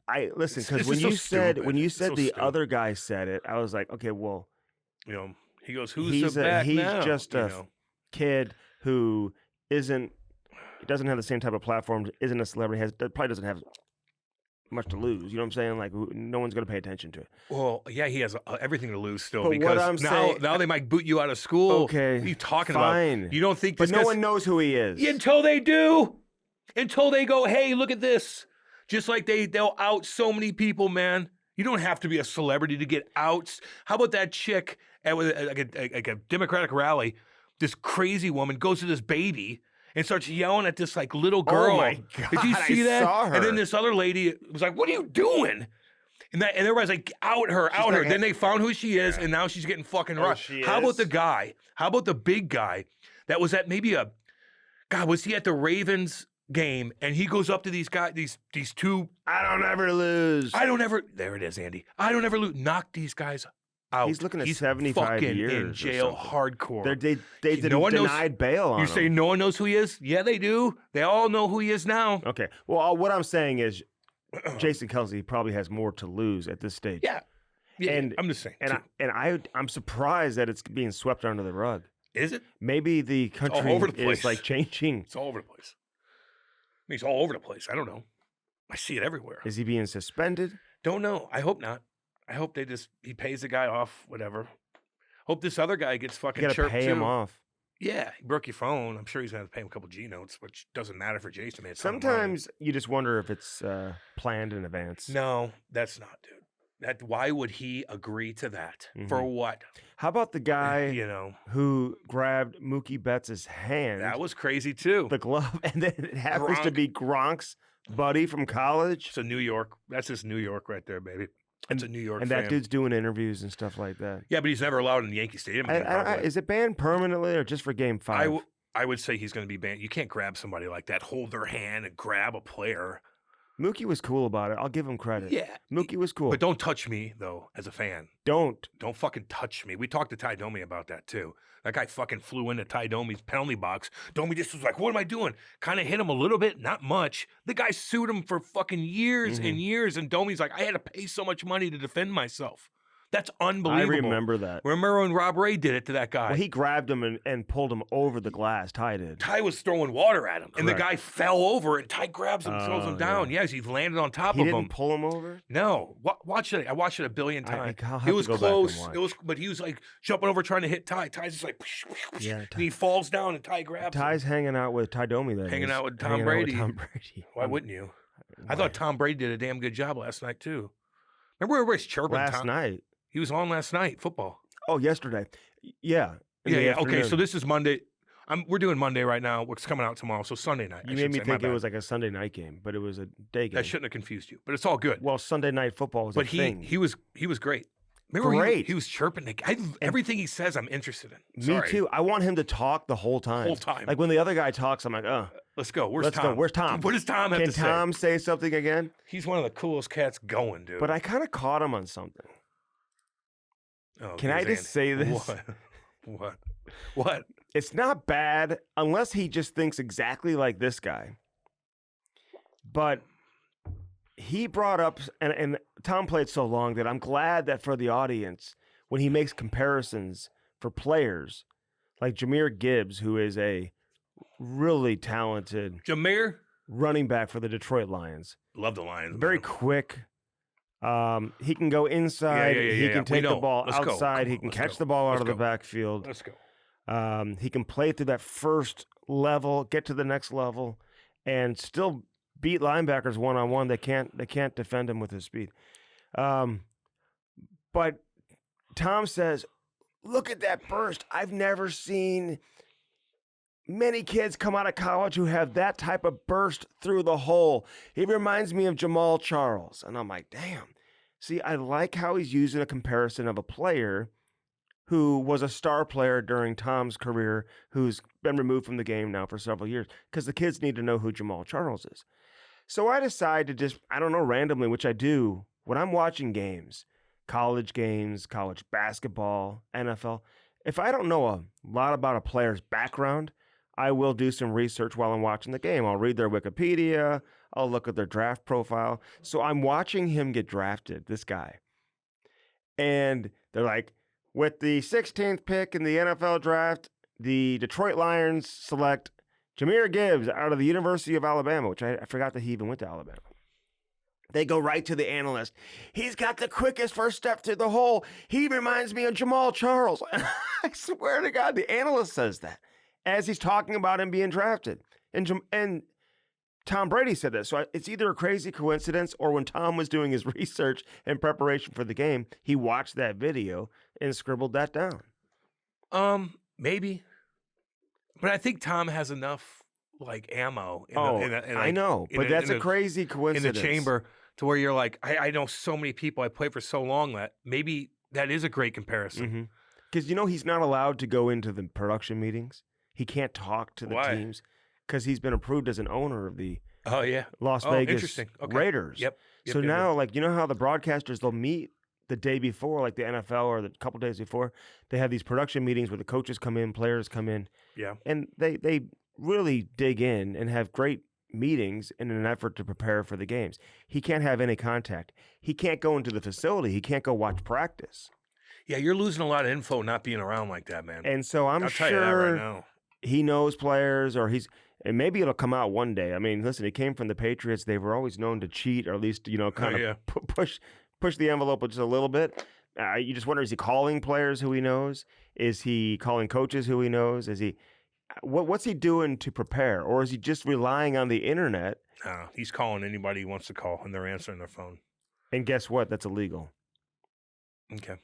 I listen because when you said the other guy said it, I was like, okay, well, he goes, who's the back now? He's just a kid who doesn't have the same type of platform, isn't a celebrity, probably doesn't have much to lose. You know what I'm saying? Like, no one's going to pay attention to it. Well, yeah, he has everything to lose still. But because now they might boot you out of school. Okay, what are you talking fine. about? You don't think? But no one knows who he is until they do. Until they go, hey, look at this. Just like they'll out so many people, man. You don't have to be a celebrity to get outs. How about that chick at like a Democratic rally? This crazy woman goes to this baby and starts yelling at this like little girl. Oh my God, did you see that? Saw her. And then this other lady was like, "What are you doing?" And everybody's like, "Out her." Then they found who she is, and now she's getting fucking rushed. How about the guy? How about the big guy that was at was he at the Ravens game? And he goes up to these guys, these two. I don't ever lose. There it is, Andy. I don't ever lose. Knock these guys out. He's looking at 75 years in jail, hardcore. They denied bail on him. You say no one knows who he is? Yeah, they do. They all know who he is now. Okay. Well, what I'm saying is, Jason Kelce probably has more to lose at this stage. Yeah. And I'm just saying. I'm surprised that it's being swept under the rug. Is it? Maybe the country is like changing. It's all over the place. I mean, it's all over the place. I don't know. I see it everywhere. Is he being suspended? Don't know. I hope not. I hope he pays the guy off, whatever. Hope this other guy gets fucking chirped too. You gotta pay him off. Yeah, he broke your phone. I'm sure he's gonna have to pay him a couple G notes, which doesn't matter for Jason. Sometimes you just wonder if it's planned in advance. No, that's not, dude. Why would he agree to that? Mm-hmm. For what? How about the guy who grabbed Mookie Betts' hand? That was crazy too. The glove, and then it happens to be Gronk's buddy from college. It's a New York. That's just New York right there, baby. It's a New York and fan. That dude's doing interviews and stuff like that. Yeah, but he's never allowed in Yankee Stadium. Is it banned permanently or just for Game 5? I would say he's going to be banned. You can't grab somebody like that, hold their hand and grab a player. Mookie was cool about it. I'll give him credit. Yeah. Mookie was cool. But don't touch me, though, as a fan. Don't fucking touch me. We talked to Ty Domi about that, too. That guy fucking flew into Ty Domi's penalty box. Domi just was like, what am I doing? Kind of hit him a little bit, not much. The guy sued him for fucking years and years, and Domi's like, I had to pay so much money to defend myself. That's unbelievable. I remember that. Remember when Rob Ray did it to that guy? Well, he grabbed him and pulled him over the glass. Ty did. Ty was throwing water at him, and the guy fell over, and Ty grabs him, throws him down. Yeah, he landed on top of him. He didn't pull him over? No. Watch it. I watched it a billion times. It was close. But he was like jumping over trying to hit Ty. Ty's just like, and he falls down, and Ty grabs him. Ty's hanging out with Ty Domi. Hanging out with Tom Brady. Why wouldn't you? I thought Tom Brady did a damn good job last night, too. Remember everybody's chirping last night? He was on last night, football. Oh, yesterday. Yeah. Yeah. Okay, so this is Monday. We're doing Monday right now. It's coming out tomorrow, so Sunday night. You made me think it was like a Sunday night game, but it was a day game. That shouldn't have confused you, but it's all good. Well, Sunday night football was a thing. He was great. Remember great. He was chirping. Everything he says, I'm interested in. Sorry. Me too. I want him to talk the whole time. Like when the other guy talks, I'm like, let's go. Where's Tom? Where's Tom? What does Tom have to say? Can Tom say something again? He's one of the coolest cats going, dude. But I kind of caught him on something. Oh, can I just say this? What? It's not bad unless he just thinks exactly like this guy. But he brought up, and Tom played so long that I'm glad that for the audience, when he makes comparisons for players, like Jahmyr Gibbs, who is a really talented running back for the Detroit Lions. Love the Lions. Very quick. He can go inside. He can take the ball outside. He can catch the ball out of the backfield. Let's go. He can play through that first level, get to the next level, and still beat linebackers one-on-one. They can't defend him with his speed. But Tom says, look at that burst. I've never seen many kids come out of college who have that type of burst through the hole. He reminds me of Jamal Charles. And I'm like, damn. See, I like how he's using a comparison of a player who was a star player during Tom's career, who's been removed from the game now for several years, because the kids need to know who Jamal Charles is. So I decide to just, I don't know, randomly, which I do, when I'm watching games, college basketball, NFL, if I don't know a lot about a player's background, I will do some research while I'm watching the game. I'll read their Wikipedia. I'll look at their draft profile. So I'm watching him get drafted, this guy. And they're like, with the 16th pick in the NFL draft, the Detroit Lions select Jahmyr Gibbs out of the University of Alabama, which I forgot that he even went to Alabama. They go right to the analyst. He's got the quickest first step through the hole. He reminds me of Jamal Charles. I swear to God, the analyst says that as he's talking about him being drafted. And Tom Brady said that. So it's either a crazy coincidence or when Tom was doing his research in preparation for the game, he watched that video and scribbled that down. Maybe. But I think Tom has enough ammo. I know, but that's a crazy coincidence. In the chamber to where you're like, I know so many people. I played for so long that maybe that is a great comparison. Because, he's not allowed to go into the production meetings. He can't talk to the teams because he's been approved as an owner of the Las Vegas Raiders. Yep. So now, how the broadcasters, they'll meet the day before, like the NFL, or the couple days before, they have these production meetings where the coaches come in, players come in. Yeah. And they really dig in and have great meetings in an effort to prepare for the games. He can't have any contact. He can't go into the facility. He can't go watch practice. Yeah, you're losing a lot of info not being around like that, man. And so I'm I'll tell you that right now. He knows players, and maybe it'll come out one day. I mean, listen, he came from the Patriots. They were always known to cheat, or at least, push the envelope just a little bit. You just wonder, is he calling players who he knows? Is he calling coaches who he knows? Is he, what's he doing to prepare? Or is he just relying on the internet? He's calling anybody he wants to call, and they're answering their phone. And guess what? That's illegal. Okay.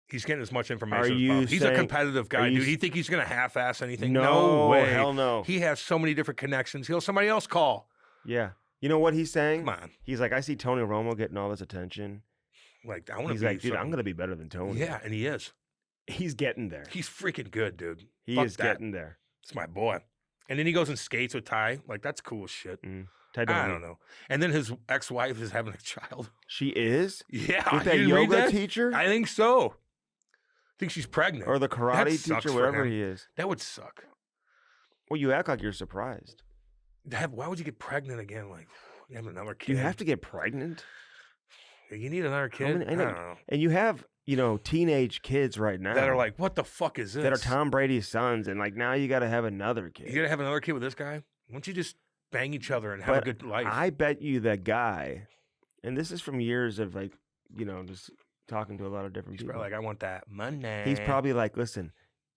He's getting as much information as possible. He's a competitive guy, dude. You think he's going to half-ass anything? No way. Hell no. He has so many different connections. He'll somebody else call. Yeah. You know what he's saying? Come on. He's like, I see Tony Romo getting all this attention. I want to be. He's like, dude, I'm going to be better than Tony. Yeah, and he is. He's getting there. He's freaking good, dude. He is getting there. It's my boy. And then he goes and skates with Ty. That's cool as shit. I don't know. And then his ex-wife is having a child. She is? Yeah. With that yoga teacher? I think so. I think she's pregnant. Or the karate teacher, whatever he is. That would suck. Well, you act like you're surprised. Why would you get pregnant again? You have another kid. You have to get pregnant? You need another kid? I don't know. And you have, teenage kids right now. That are like, what the fuck is this? That are Tom Brady's sons. And now you got to have another kid. You got to have another kid with this guy? Why don't you just bang each other and have a good life? I bet you that guy, and this is from years of just talking to a lot of different people. He's probably like, I want that money. He's probably like, listen,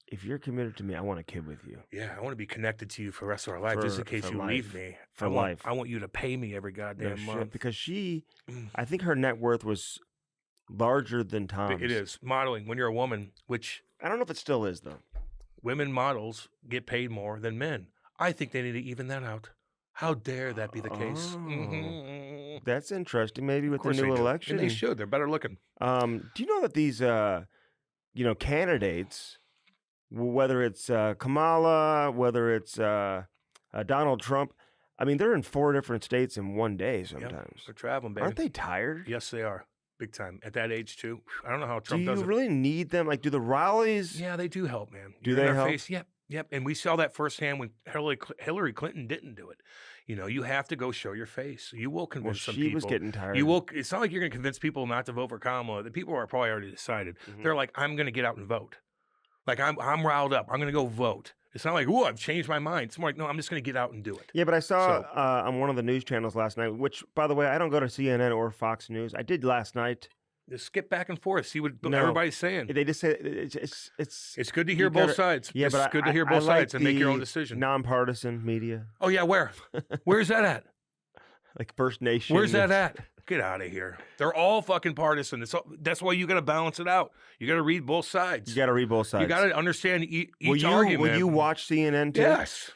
if you're committed to me, I want a kid with you. Yeah, I want to be connected to you for the rest of our life, just in case you leave me. For life. I want you to pay me every goddamn month. Because I think her net worth was larger than Tom's. It is. Modeling, when you're a woman, which... I don't know if it still is, though. Women models get paid more than men. I think they need to even that out. How dare that be the case? That's interesting. Maybe with the new election. And they should. They're better looking. Do you know that these, candidates, whether it's Kamala, whether it's Donald Trump, they're in 4 different states in one day sometimes. Yep. They're traveling, baby. Aren't they tired? Yes, they are. Big time. At that age, too. I don't know how Trump does it. Do you really need them? Do the rallies? Yeah, they do help, man. Do they help? Yep. And we saw that firsthand when Hillary Clinton didn't do it. You have to go show your face. You will convince some people. She was getting tired. You will. It's not like you're going to convince people not to vote for Kamala. The people are probably already decided. They're like, I'm going to get out and vote. I'm riled up. I'm going to go vote. It's not like, I've changed my mind. It's more like, no, I'm just going to get out and do it. Yeah, but I saw on one of the news channels last night, which, by the way, I don't go to CNN or Fox News. I did last night. Just skip back and forth, see what everybody's saying. They just say it's good to hear both sides. Yeah, it's good to hear both sides and make your own decision. Nonpartisan media. Oh yeah, where? Where's that at? Like First Nation. Where's that at? Get out of here. They're all fucking partisan. That's why you got to balance it out. You got to read both sides. You got to read both sides. You got to understand each argument. Will you watch CNN too? Yes.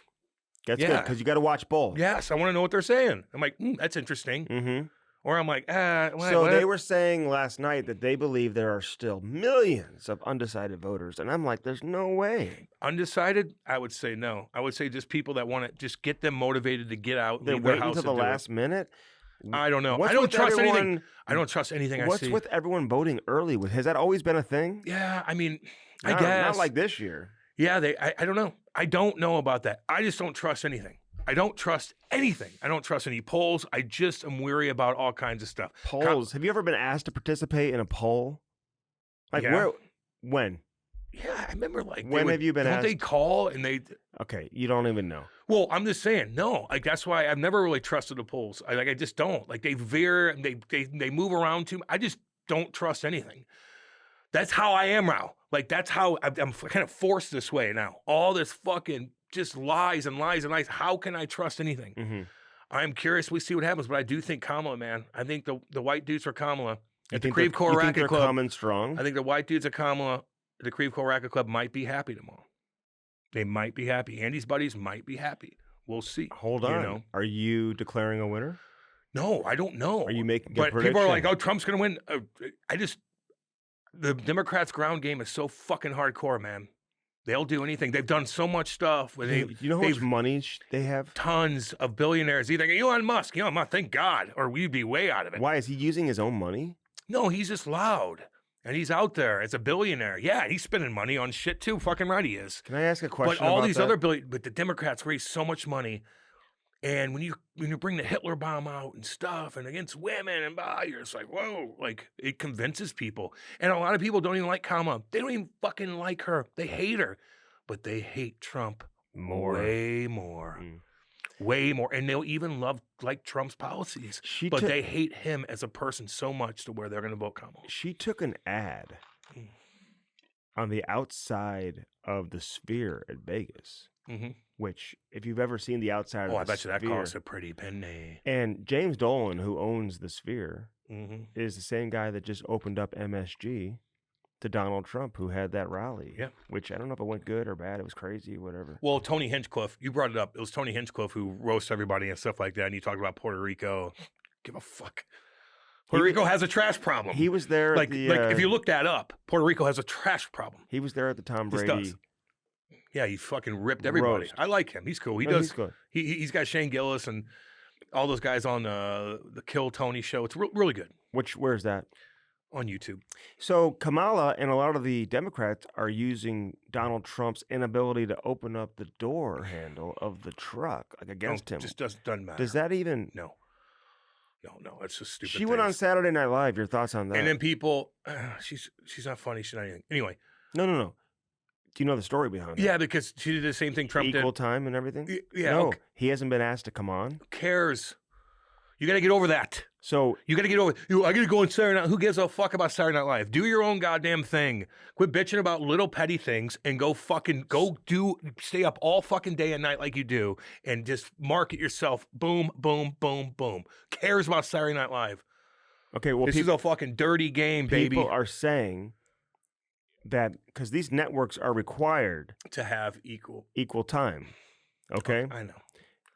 That's good, because you got to watch both. Yes, I want to know what they're saying. I'm like, that's interesting. Mm-hmm. Or I'm like, So they were saying last night that they believe there are still millions of undecided voters. And I'm like, there's no way. Undecided? I would say no. I would say just people that want to just get them motivated to get out and They're leave their waiting house until the last minute? I don't know. I don't trust anything. I don't trust anything I see. What's with everyone voting early? Has that always been a thing? Yeah, I mean, I guess. Not like this year. Yeah, I don't know. I don't know about that. I just don't trust anything. I don't trust anything. I don't trust any polls. I just am weary about all kinds of stuff. Polls. Have you ever been asked to participate in a poll? Like where? When? Yeah, I remember when have you been asked? Don't they call and they... Okay, you don't even know. Well, I'm just saying, no. Like, that's why I've never really trusted the polls. I just don't. Like, they veer and they move around too much. I just don't trust anything. That's how I am now. Like, that's how I'm kind of forced this way now. All this fucking just lies and lies and lies. How can I trust anything? Mm-hmm. I'm curious. We see what happens, but I do think Kamala, man. I think the white dudes are Kamala. At the Creve Coeur Racket Club. Coming strong? I think the white dudes are Kamala. The Creve Coeur Racket Club might be happy tomorrow. They might be happy. Andy's buddies might be happy. We'll see. Hold on. You know? Are you declaring a winner? No, I don't know. Are you making a prediction? People are like, oh, Trump's going to win. The Democrats' ground game is so fucking hardcore, man. They'll do anything. They've done so much stuff. You know how much money they have? Tons of billionaires. Either Elon Musk, thank God, or we'd be way out of it. Why? Is he using his own money? No, he's just loud. And he's out there as a billionaire. Yeah, he's spending money on shit too. Fucking right he is. Can I ask a question But all about these that? but the Democrats raise so much money. And when you bring the Hitler bomb out and stuff and against women and you're just like, whoa, like it convinces people. And a lot of people don't even like Kamala. They don't even fucking like her. They hate her. But they hate Trump way more. Way more. And they'll even like Trump's policies. But they hate him as a person so much to where they're going to vote Kamala. She took an ad on the outside of the Sphere at Vegas. Mm-hmm. Which, if you've ever seen the outside of the Sphere... Oh, I bet you that costs a pretty penny. And James Dolan, who owns the Sphere, is the same guy that just opened up MSG to Donald Trump, who had that rally. Yeah. Which, I don't know if it went good or bad. It was crazy, whatever. Well, Tony Hinchcliffe, you brought it up. It was Tony Hinchcliffe who roasts everybody and stuff like that, and you talked about Puerto Rico. Give a fuck. Puerto Rico has a trash problem. He was there like if you look that up, Puerto Rico has a trash problem. He was there at the Tom Brady... Yeah, he fucking ripped everybody. I like him. He's cool. He's good. He's got Shane Gillis and all those guys on the Kill Tony show. It's really good. Where's that? On YouTube. So Kamala and a lot of the Democrats are using Donald Trump's inability to open up the door handle of the truck against him. It just doesn't matter. Does that even... No, it's just stupid. She went on Saturday Night Live. Your thoughts on that? And then people, she's not funny. She's not anything. Anyway. No. Do you know the story behind it? Yeah, because she did the same thing Trump did. Equal time and everything? Yeah. No, he hasn't been asked to come on. Who cares? You got to get over that. So you got to get over I got to go on Saturday Night. Who gives a fuck about Saturday Night Live? Do your own goddamn thing. Quit bitching about little petty things and stay up all fucking day and night like you do and just market yourself. Boom, boom, boom, boom. Cares about Saturday Night Live? Okay, well, this is a fucking dirty game, baby. People are saying that because these networks are required to have equal time. Okay, I know.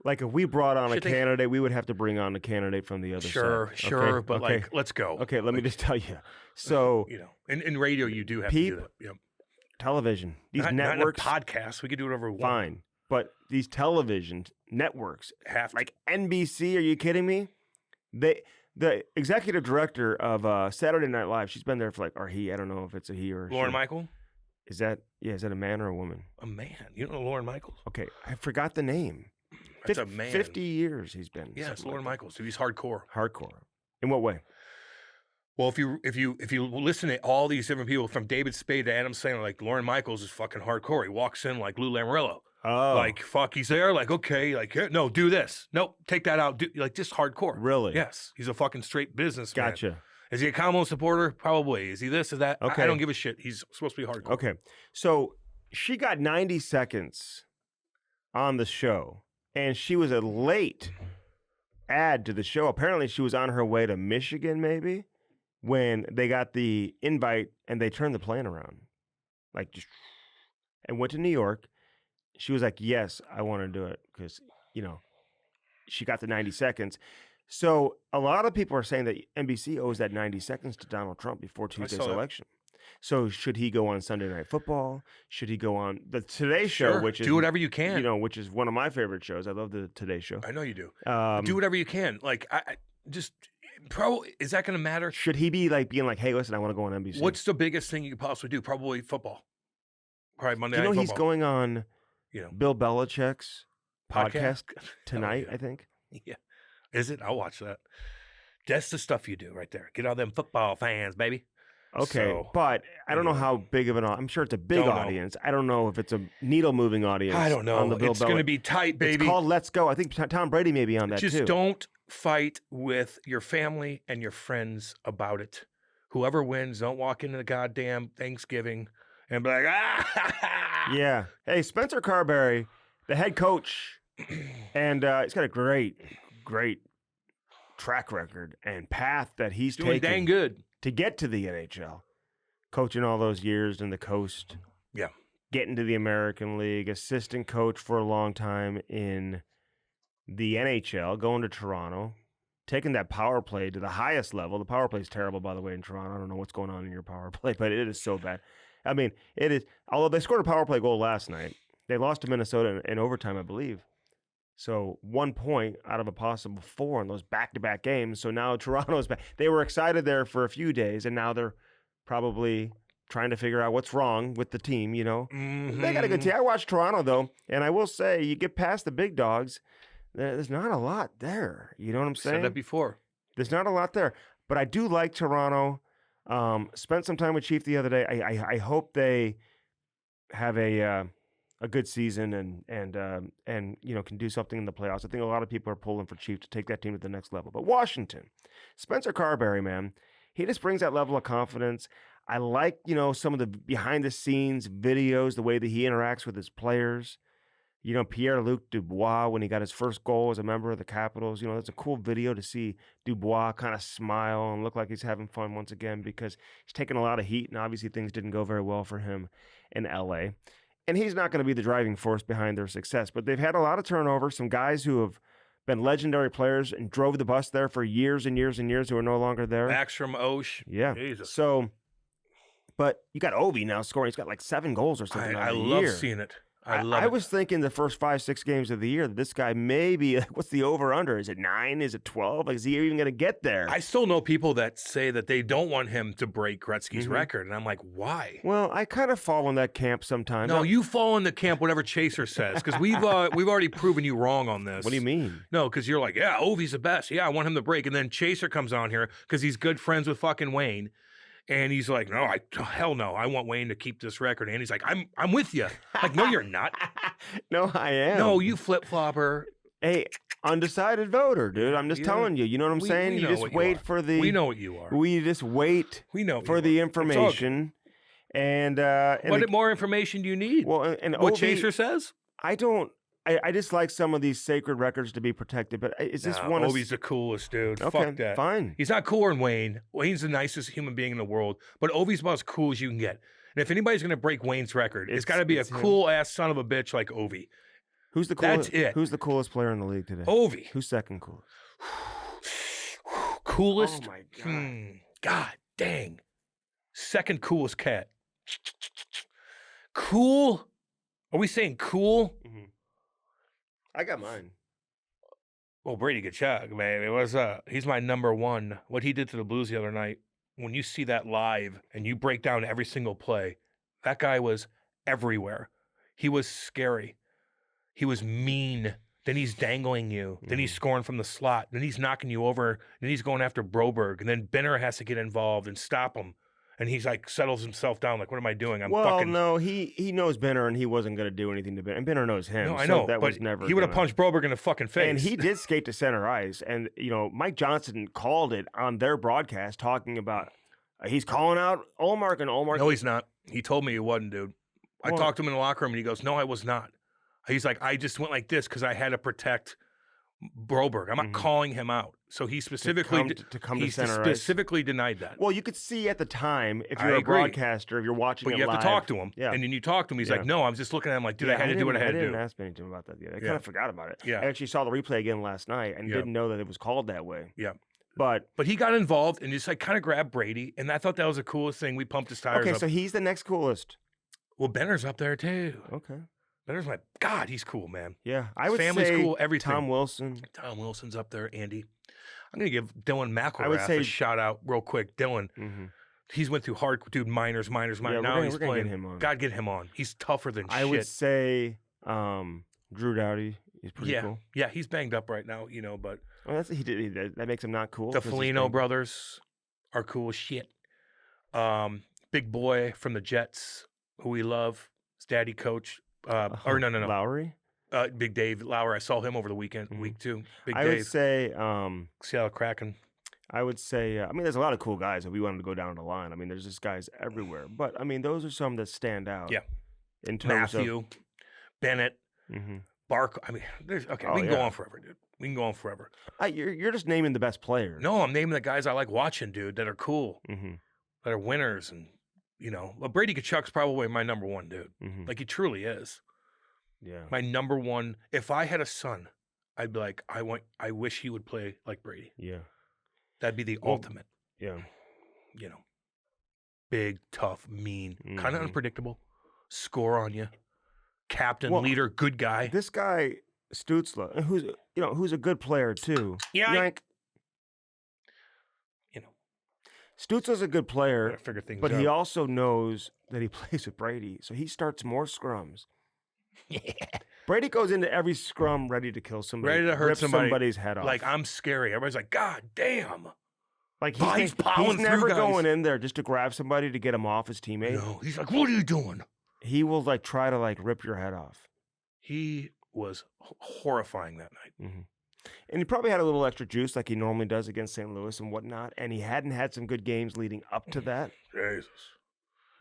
Like if we brought on a candidate, we would have to bring on a candidate from the other side. Sure, but like, let's go. Okay, let me just tell you. So in radio, you do have to do that. Yep. Television, these networks, not in a podcast. We could do whatever we want. Fine, but these television networks have to. Like NBC. Are you kidding me? The executive director of Saturday Night Live, she's been there for I don't know if it's a he or a Lauren she. Michael? Is that a man or a woman? A man. You don't know Lauren Michaels? Okay, I forgot the name. That's a man. 50 years he's been. Yeah, it's Lauren Michaels. Dude, he's hardcore. Hardcore. In what way? Well, if you listen to all these different people from David Spade to Adam Sandler, like Lauren Michaels is fucking hardcore. He walks in like Lou Lamoriello. Oh. Like, fuck, he's there. Like, okay, like, no, do this. Nope, take that out. Just hardcore. Really? Yes. He's a fucking straight businessman. Gotcha. Is he a Kamala supporter? Probably. Is he this? Is that? Okay. I don't give a shit. He's supposed to be hardcore. Okay. So she got 90 seconds on the show, and she was late add to the show. Apparently, she was on her way to Michigan, maybe, when they got the invite and they turned the plane around, like just, and went to New York. She was like, "Yes, I want to do it," because she got the 90 seconds. So a lot of people are saying that NBC owes that 90 seconds to Donald Trump before Tuesday's election. So should he go on Sunday Night Football? Should he go on the Today Show, which is do whatever you can, which is one of my favorite shows. I love the Today Show. I know you do. Do whatever you can. Like, I just probably, is that going to matter? Should he be like being like, "Hey, listen, I want to go on NBC"? What's the biggest thing you could possibly do? Probably football. Probably Monday Night Football. He's going on, Bill Belichick's podcast tonight. I think. Yeah, is it? I'll watch that. That's the stuff you do right there. Get all them football fans, baby. Okay, but I don't know how big of an audience. I'm sure it's a big audience. I don't know if it's a needle-moving audience. I don't know. On the Bill it's going to be tight, baby. It's called Let's Go. I think Tom Brady may be on that, Just too. don't fight with your family and your friends about it. Whoever wins, don't walk into the goddamn Thanksgiving and be like, ah! Yeah. Hey, Spencer Carberry, the head coach, and he's got a great track record and path that he's doing taken. Dang good. To get to the NHL, coaching all those years in the coast, getting to the American League, assistant coach for a long time in the NHL, going to Toronto, taking that power play to the highest level. The power play is terrible, by the way, in Toronto. I don't know what's going on in your power play, but it is so bad. I mean, it is. Although they scored a power play goal last night, they lost to Minnesota in overtime, I believe. So 1 point out of a possible 4 in those back-to-back games. So now Toronto's back. They were excited there for a few days, and now they're probably trying to figure out what's wrong with the team, Mm-hmm. They got a good team. I watched Toronto, though, and I will say, you get past the big dogs, there's not a lot there. You know what I'm saying? Said that before. There's not a lot there. But I do like Toronto. Spent some time with Chief the other day. I hope they have a good season and can do something in the playoffs. I think a lot of people are pulling for Chief to take that team to the next level. But Washington, Spencer Carberry, man, he just brings that level of confidence. I like, some of the behind the scenes videos, the way that he interacts with his players. Pierre-Luc Dubois, when he got his first goal as a member of the Capitals, that's a cool video to see Dubois kind of smile and look like he's having fun once again, because he's taking a lot of heat and obviously things didn't go very well for him in LA. And he's not going to be the driving force behind their success, but they've had a lot of turnover. Some guys who have been legendary players and drove the bus there for years and years and years who are no longer there. Max from Osh. Yeah. Jesus. So, but you got Ovi now scoring. He's got like 7 goals or something. I love seeing it. I was thinking the first 5-6 games of the year that this guy maybe, what's the over-under? Is it 9? Is it 12? Like, is he even going to get there? I still know people that say that they don't want him to break Gretzky's record, and I'm like, why? Well, I kind of fall in that camp sometimes. No, you fall in the camp whatever Chaser says, because we've already proven you wrong on this. What do you mean? No, because you're like, yeah, Ovi's the best. Yeah, I want him to break. And then Chaser comes on here because he's good friends with fucking Wayne. And he's like, no, hell no. I want Wayne to keep this record. And he's like, I'm with you. Like, no, you're not. No, I am. No, you flip-flopper. Hey, undecided voter, dude. I'm just telling you. You know what I'm saying? You just wait for the... We know what you are. We just wait for the information. And what more information do you need? Well, and what Ovi, Chaser says? I just like some of these sacred records to be protected, but is this one? Ovi's the coolest dude. Okay, fuck that. Fine. He's not cooler than Wayne. Wayne's the nicest human being in the world, but Ovi's about as cool as you can get. And if anybody's going to break Wayne's record, it's got to be a cool-ass son of a bitch like Ovi. Who's the coolest? That's it. Who's the coolest player in the league today? Ovi. Who's second coolest? Coolest? Oh, my God. God dang. Second coolest cat. Cool? Are we saying cool? Mm-hmm. I got mine. Well, Brady Tkachuk, man. It was he's my number one. What he did to the Blues the other night, when you see that live and you break down every single play, that guy was everywhere. He was scary. He was mean. Then he's dangling you. Then he's scoring from the slot. Then he's knocking you over. Then he's going after Broberg. And then Benner has to get involved and stop him. And he's like, settles himself down. Like, what am I doing? No, he knows Benner, and he wasn't going to do anything to Benner. And Benner knows him. No, I know. That but was never. He would have punched Broberg in the fucking face. And he did skate to center ice. And, Mike Johnson called it on their broadcast, talking about he's calling out Ullmark and Ullmark. No, he's not. He told me he wasn't, dude. I talked to him in the locker room, and he goes, no, I was not. He's like, I just went like this because I had to protect Broberg. I'm not calling him out. So he specifically specifically denied that. Well, you could see at the time if you're a broadcaster, if you're watching, but you have live, to talk to him. Yeah. And then you talk to him. He's like, "No, I'm just looking at him like, dude, I had to do what I had to do." I didn't ask anything about that yet. I kind of forgot about it. Yeah. I actually saw the replay again last night and didn't know that it was called that way. Yeah. But he got involved and just like kind of grabbed Brady, and I thought that was the coolest thing. We pumped his tires up. Okay, so he's the next coolest. Well, Benner's up there too. Okay. Benner's like, God, he's cool, man. Yeah, I his would family's say cool. Everything. Tom Wilson. Tom Wilson's up there. Andy. I'm gonna give Dylan McElrath a shout out real quick. Dylan. He's went through hard, dude. Minors. Yeah, now he's playing. Get him on. God, get him on. He's tougher than shit. I would say Drew Doughty. He's pretty cool. Yeah, he's banged up right now, but that makes him not cool. The Foligno brothers are cool as shit. Big boy from the Jets, who we love, his daddy coach. No. Lowry? Big Dave Lauer. I saw him over the weekend, week 2. Big Dave. I would say Seattle Kraken. I would say, there's a lot of cool guys if we wanted to go down the line. there's just guys everywhere. But, those are some that stand out. Yeah. In terms Matthew, Bennett, Bark. We can go on forever, dude. We can go on forever. You're just naming the best players. No, I'm naming the guys I like watching, dude, that are cool, that are winners. And, well, Brady Tkachuk's probably my number one, dude. Like, he truly is. Yeah. My number one. If I had a son, I'd be like, I wish he would play like Brady. Yeah. That'd be the ultimate. Yeah. Big, tough, mean, kind of unpredictable, score on you, captain, leader, good guy. This guy Stützle, who's a good player too. Yeah. Stützle's a good player, but out. He also knows that he plays with Brady, so he starts more scrums. Yeah. Brady goes into every scrum ready to kill somebody, ready to hurt somebody's head off. Like, I'm scary. Everybody's like, God damn. Like, he's never going in there just to grab somebody to get him off his teammate. No, he's like, what are you doing? He will try to rip your head off. He was horrifying that night. And he probably had a little extra juice like he normally does against St. Louis and whatnot. And he hadn't had some good games leading up to that. Jesus.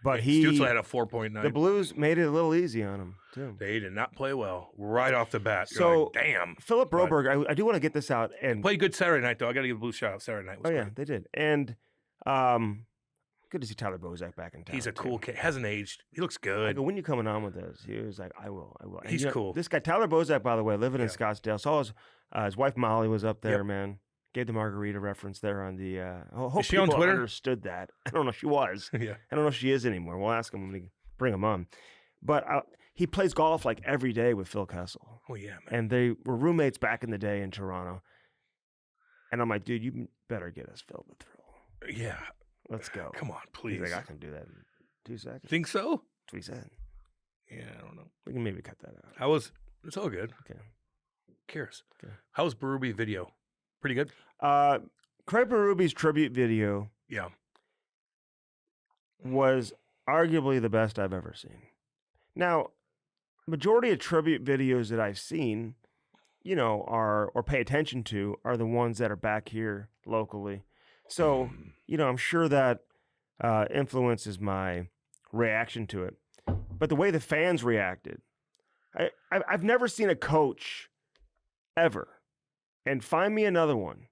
But Stützle had a 4.9. The Blues made it a little easy on him, too. They did not play well right off the bat. So, damn. Philip Broberg, I do want to get this out. And played good Saturday night, though. I got to give a Blues shout out. Saturday night was great. Yeah, they did. And good to see Tyler Bozak back in town. He's a cool kid. Hasn't aged. He looks good. I go, when you coming on with this? He was like, I will. And he's cool. This guy, Tyler Bozak, by the way, living in Scottsdale. Saw his wife Molly was up there, man. Gave the margarita reference there on the. Hope is she on Twitter? Understood that. I don't know if she was. Yeah. I don't know if she is anymore. We'll ask him when we bring him on. But he plays golf like every day with Phil Kessel. Oh yeah, man. And they were roommates back in the day in Toronto. And I'm like, dude, you better get us Phil the Thrill. Yeah. Let's go. Come on, please. He's like, I can do that in 2 seconds. Think so? That's what he said. Yeah, I don't know. We can maybe cut that out. It's all good. Okay. Cares. Okay. How was Berube video? Pretty good? Craig Berube's tribute video was arguably the best I've ever seen. Now, majority of tribute videos that I've seen, or pay attention to are the ones that are back here locally. So, I'm sure that influences my reaction to it. But the way the fans reacted, I've never seen a coach ever, and find me another one,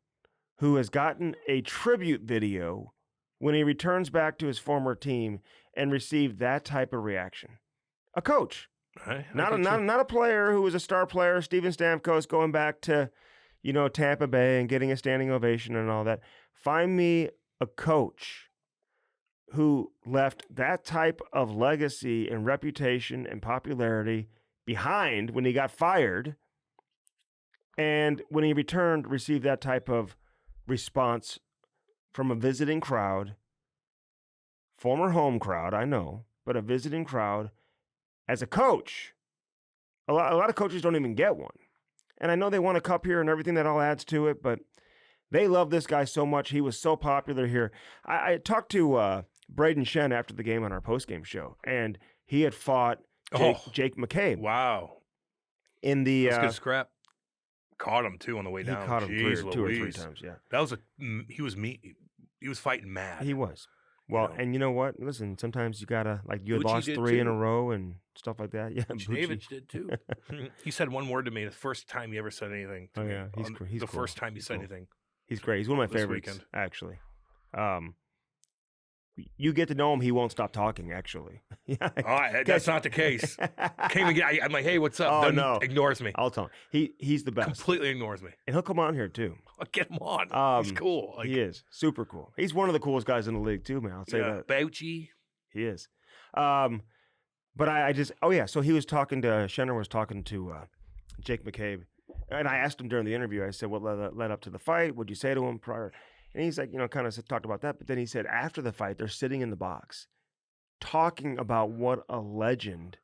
who has gotten a tribute video when he returns back to his former team and received that type of reaction. A coach, not a player who was a star player. Steven Stamkos going back to, Tampa Bay and getting a standing ovation and all that. Find me a coach who left that type of legacy and reputation and popularity behind when he got fired, and when he returned, received that type of response from a visiting crowd, former home crowd, I know, but a visiting crowd as a coach. A lot of coaches don't even get one. And I know they won a cup here and everything that all adds to it, but they love this guy so much. He was so popular here. I talked to Braden Shen after the game on our postgame show, and he had fought Jake McCabe. Wow. In the that's good scrap. Caught him too on the way down. He caught him two or three times. Yeah, that was he was fighting mad. He was Well, and you know what? Listen, sometimes you gotta you had lost 3 in a row and stuff like that. Yeah, Buchnevich did too. He said one word to me the first time he ever said anything to me. Yeah, he's the cool. first time he said anything. He's great. He's one of my favorites, actually. You get to know him, he won't stop talking, actually. That's not the case. Can't even get, I'm like, hey, what's up? No. Ignores me. I'll tell him. He's the best. Completely ignores me. And he'll come on here, too. I'll get him on. He's cool. He is. Super cool. He's one of the coolest guys in the league, too, man. I'll say that. Bouchy. He is. But I just, so he was talking to, Shenner was talking to Jake McCabe. And I asked him during the interview, I said, what led up to the fight? What'd you say to him prior? And he's like, kind of talked about that. But then he said after the fight, they're sitting in the box talking about what a legend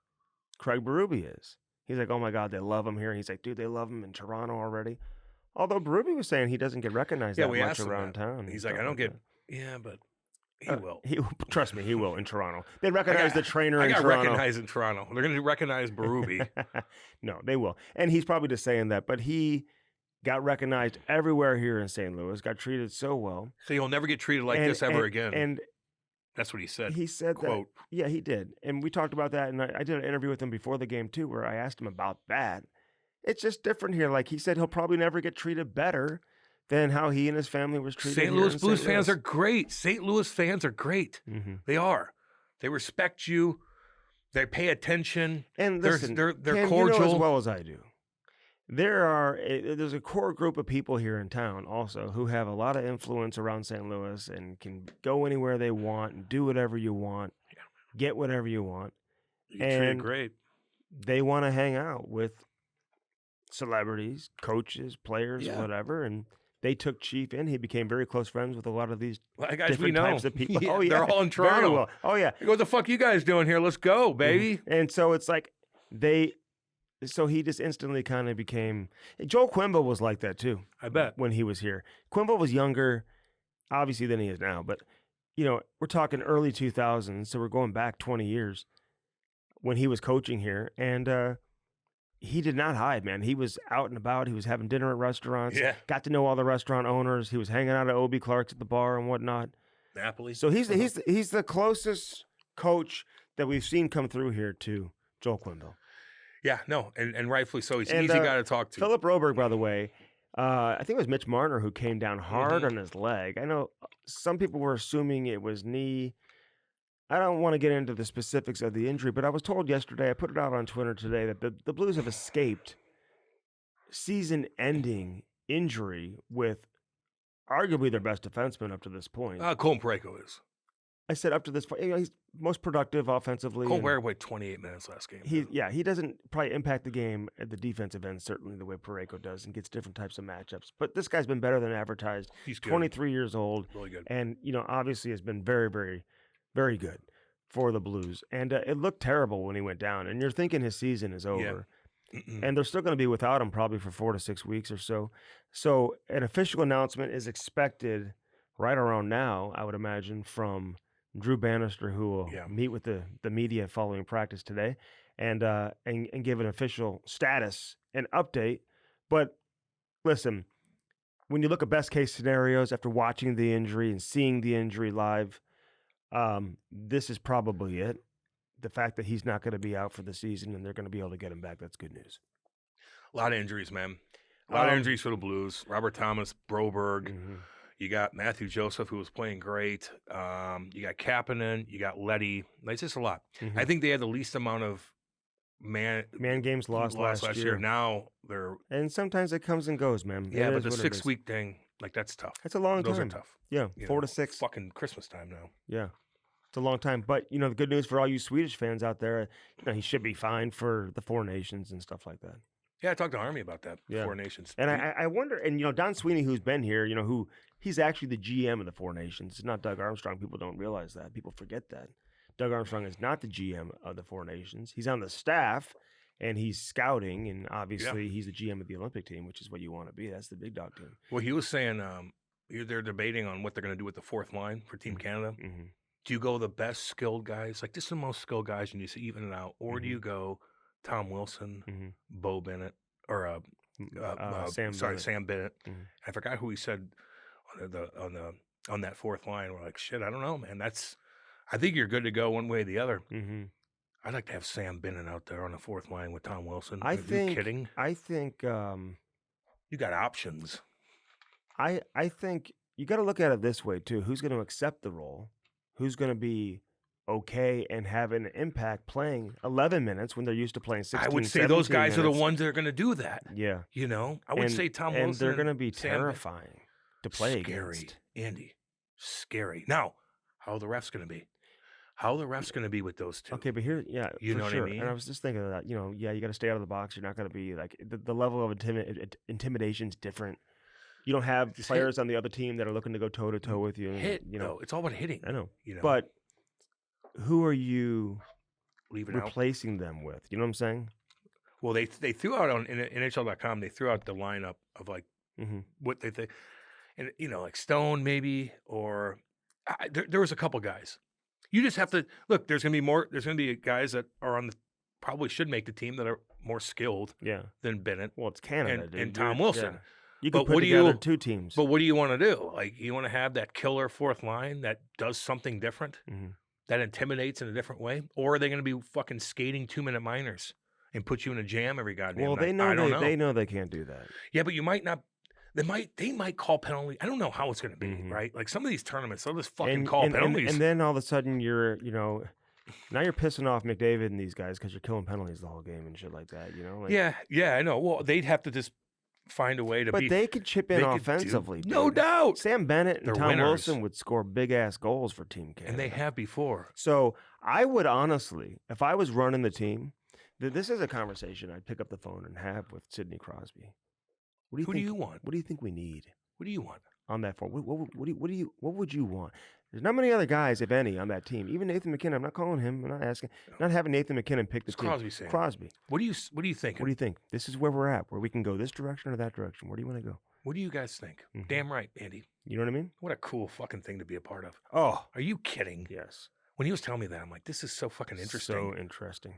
Craig Berube is. He's like, oh, my God, they love him here. He's like, dude, they love him in Toronto already. Although Berube was saying he doesn't get recognized that much around town. He's like, I don't get but he will. Trust me, he will in Toronto. They recognize the trainer in Toronto. I got recognized in Toronto. They're going to recognize Berube. No, they will. And he's probably just saying that. But he got recognized everywhere here in St. Louis, got treated so well. So you'll never get treated like this ever again. And that's what he said. He said quote. That. Yeah, he did. And we talked about that. And I did an interview with him before the game, too, where I asked him about that. It's just different here. Like he said, he'll probably never get treated better than how he and his family was treated. St. Louis Blues fans are great. St. Louis fans are great. Mm-hmm. They are. They respect you. They pay attention. And listen, they're Ken, cordial. You know as well as I do. There's a core group of people here in town also who have a lot of influence around St. Louis and can go anywhere they want and do whatever you want, get whatever you want. You treat great. They want to hang out with celebrities, coaches, players, whatever, and they took Chief in. He became very close friends with a lot of these different types of people. Yeah, they're all in Toronto. Very well. Oh, yeah. What the fuck you guys doing here? Let's go, baby. Mm-hmm. And so it's like so he just instantly kind of became – Joel Quenneville was like that too. I bet. When he was here. Quenneville was younger, obviously, than he is now. But, we're talking early 2000s, so we're going back 20 years when he was coaching here. And he did not hide, man. He was out and about. He was having dinner at restaurants. Yeah. Got to know all the restaurant owners. He was hanging out at Obie Clark's at the bar and whatnot. Napoli. So he's the closest coach that we've seen come through here to Joel Quenneville. Yeah, no, and rightfully so. He's an easy guy to talk to. Philip Broberg, by the way, I think it was Mitch Marner who came down hard on his leg. I know some people were assuming it was knee. I don't want to get into the specifics of the injury, but I was told yesterday, I put it out on Twitter today, that the Blues have escaped season-ending injury with arguably their best defenseman up to this point. Colin Parayko is. I said up to this point, he's most productive offensively. Colin Parayko played 28 minutes last game. He doesn't probably impact the game at the defensive end, certainly the way Parayko does, and gets different types of matchups. But this guy's been better than advertised. He's good. 23 years old. Really good. And, obviously has been very, very, very good for the Blues. And it looked terrible when he went down. And you're thinking his season is over. Yeah. And they're still going to be without him probably for 4 to 6 weeks or so. So an official announcement is expected right around now, I would imagine, from Drew Bannister, who will meet with the media following practice today and give an official status and update. But listen, when you look at best case scenarios after watching the injury and seeing the injury live, this is probably it. The fact that he's not going to be out for the season and they're going to be able to get him back, that's good news. A lot of injuries, man. A lot of injuries for the Blues. Robert Thomas, Broberg. Mm-hmm. You got Matthew Joseph, who was playing great. You got Kapanen. You got Leddy. It's just a lot. Mm-hmm. I think they had the least amount of man games lost last year. Now they're... And sometimes it comes and goes, man. Yeah, but the 6-week thing, that's tough. It's a long time. Those are tough. Yeah, 4 to 6. Fucking Christmas time now. Yeah. It's a long time. But, the good news for all you Swedish fans out there, he should be fine for the Four Nations and stuff like that. Yeah, I talked to Army about that, Four Nations. And I wonder, and, Don Sweeney, who's been here, he's actually the GM of the Four Nations. It's not Doug Armstrong. People don't realize that. People forget that. Doug Armstrong is not the GM of the Four Nations. He's on the staff, and he's scouting, and obviously he's the GM of the Olympic team, which is what you want to be. That's the big dog team. Well, he was saying they're debating on what they're going to do with the fourth line for Team Canada. Mm-hmm. Do you go the best skilled guys? This is the most skilled guys, and you see even it out. Or do you go Tom Wilson, Bo Bennett, or Sam Bennett? Mm-hmm. I forgot who he said on that fourth line. We're like, shit, I don't know, man. That's I think you're good to go one way or the other. Mm-hmm. I'd like to have Sam Bennett out there on the fourth line with Tom Wilson. Are you kidding? I think you got options. I think you got to look at it this way too. Who's going to accept the role? Who's going to be okay and have an impact playing 11 minutes when they're used to playing 16, I would say those guys minutes. are the ones that are going to do that. Yeah. I would say Tom Wilson. And they're going to be terrifying to play scary, against. Andy. Scary. Now, how are the refs going to be? How are the refs going to be with those two? Okay, but here, you know sure. what I mean? And I was just thinking of that. You got to stay out of the box. You're not going to be like the level of intimidation's different. You don't have players on the other team that are looking to go toe to toe with you. It's all about hitting. I know. But who are you replacing out? Them with? You know what I'm saying? Well, they threw out on NHL.com. They threw out the lineup of like what they think, and like Stone maybe, or there was a couple guys. You just have to look. There's going to be more. There's going to be guys that are on the probably should make the team that are more skilled. Than Bennett. Well, it's Canada and Tom Wilson. Yeah. You could put together two teams. But what do you want to do? Like, you want to have that killer fourth line that does something different, that intimidates in a different way? Or are they going to be fucking skating 2-minute minors and put you in a jam every goddamn night? Well, they know they know they can't do that. Yeah, but you might not. They might call penalty. I don't know how it's going to be, right? Like some of these tournaments, they'll just fucking call penalties. And then all of a sudden now you're pissing off McDavid and these guys because you're killing penalties the whole game and shit like that. Yeah, I know. Well, they'd have to just find a way to But they could chip in offensively. No doubt. Sam Bennett and Tom Wilson would score big-ass goals for Team Canada. And they have before. So I would honestly, if I was running the team, this is a conversation I'd pick up the phone and have with Sidney Crosby. Who do you want? What do you think we need? What do you want? On that forward? What would you want? There's not many other guys, if any, on that team. Even Nathan McKinnon. I'm not calling him. I'm not asking. Not having Nathan McKinnon pick the team. Crosby saying? Crosby. What do you think? What do you think? This is where we're at, where we can go this direction or that direction. Where do you want to go? What do you guys think? Damn right, Andy. You know what I mean? What a cool fucking thing to be a part of. Oh, are you kidding? Yes. When he was telling me that, I'm like, this is so fucking interesting. So interesting.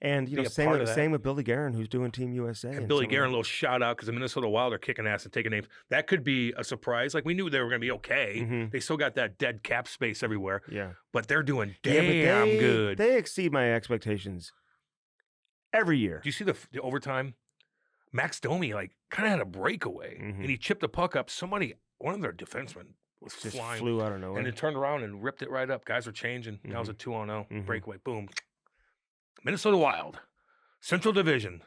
And same with Billy Guerin, who's doing Team USA. And Billy Guerin, a little shout out because the Minnesota Wild are kicking ass and taking names. That could be a surprise. Like we knew they were going to be okay. They still got that dead cap space everywhere. Yeah, but they're doing damn good. They exceed my expectations every year. Do you see the overtime? Max Domi kind of had a breakaway and he chipped the puck up. One of their defensemen was just flying, flew out of nowhere, and it turned around and ripped it right up. Guys were changing. That was a 2-on-0 breakaway. Boom. Minnesota Wild, Central Division.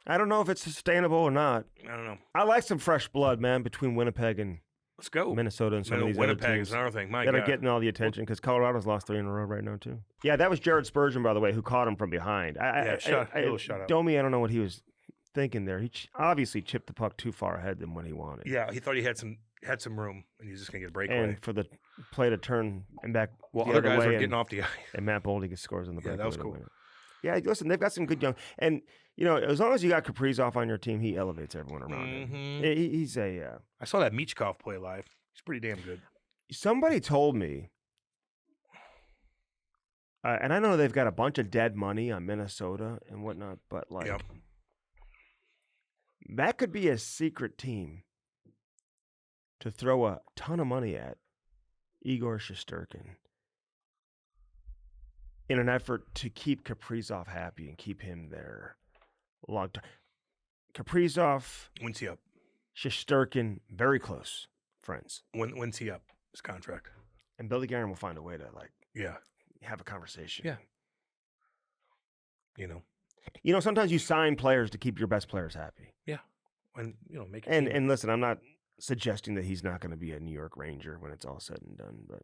I don't know if it's sustainable or not. I don't know. I like some fresh blood, man, between Winnipeg and let's go Minnesota and some of these Winnipeg other teams is another thing. My that God. are getting all the attention because Colorado's lost 3 in a row right now too. Yeah, that was Jared Spurgeon, by the way, who caught him from behind. A little shut up. Domi, I don't know what he was thinking there. He obviously chipped the puck too far ahead than what he wanted. Yeah, he thought he had some room, and he was just gonna get a breakaway. And for the play to turn and back, well, other guys were getting off the ice, and Matt Boldy scores on the breakaway. Yeah, that was cool. Yeah, listen, they've got some good young, and as long as you got Kaprizov on your team, he elevates everyone around him. He's a. I saw that Michkov play live. He's pretty damn good. Somebody told me, and I know they've got a bunch of dead money on Minnesota and whatnot, but that could be a secret team to throw a ton of money at Igor Shesterkin in an effort to keep Kaprizov happy and keep him there long time. Kaprizov, when's he up? Shesterkin, very close friends. When's he up? His contract. And Billy Guerin will find a way to have a conversation. Yeah. Sometimes you sign players to keep your best players happy. Yeah. And make it. And listen, I'm not suggesting that he's not going to be a New York Ranger when it's all said and done, but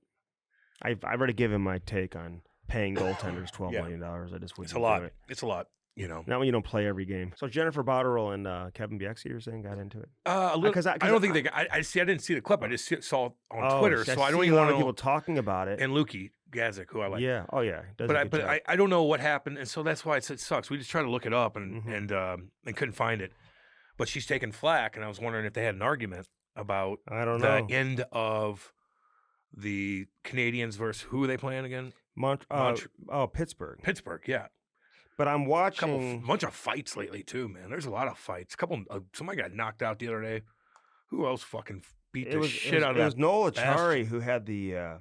I've already given my take on paying goaltenders $12 million. I just wouldn't. It's a lot. It's a lot. Not when you don't play every game. So Jennifer Botterill and Kevin Bieksa, you're saying, got into it? A little. Because I don't think they got. I didn't see the clip. I just saw it on Twitter. So I don't even want people talking about it. And Lukey Gazik, who I like. Yeah. Oh yeah. But I don't know what happened, and so that's why it sucks. We just tried to look it up and couldn't find it. But she's taking flack, and I was wondering if they had an argument about the end of the Canadians versus who are they playing again? Pittsburgh. Pittsburgh, yeah. But I'm watching a bunch of fights lately too, man. There's a lot of fights. Somebody got knocked out the other day. Who else fucking beat the shit out of that? It was Noel Acciari who had the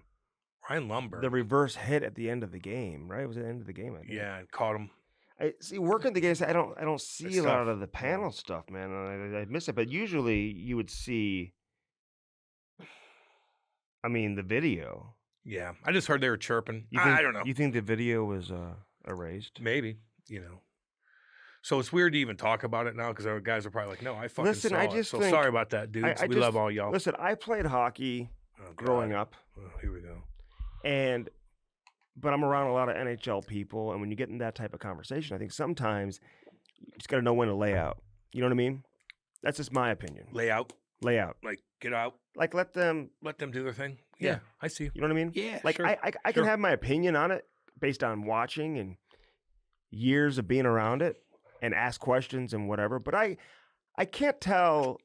Ryan Lumberg. the reverse hit at the end of the game, right? It was at the end of the game, I think. Yeah, and caught him. I see working the games. I don't see It's a lot tough. of the panel stuff, man. And I miss it. But usually you would see. I mean, the video. Yeah, I just heard they were chirping. You think, I don't know. You think the video was erased? Maybe, So it's weird to even talk about it now because our guys are probably like, "No, I fucking Listen, saw I it." just So think- sorry about that, dudes. We love all y'all. Listen, I played hockey growing up, Oh, here we go. but I'm around a lot of NHL people, and when you get in that type of conversation, I think sometimes you just got to know when to lay out. You know what I mean? That's just my opinion. Lay out, Like get out, let them. let them do their thing. Yeah. Yeah, I see. You know what I mean? Yeah, Like sure. I can Sure. have my opinion on it based on watching and years of being around it and ask questions and whatever. But I can't tell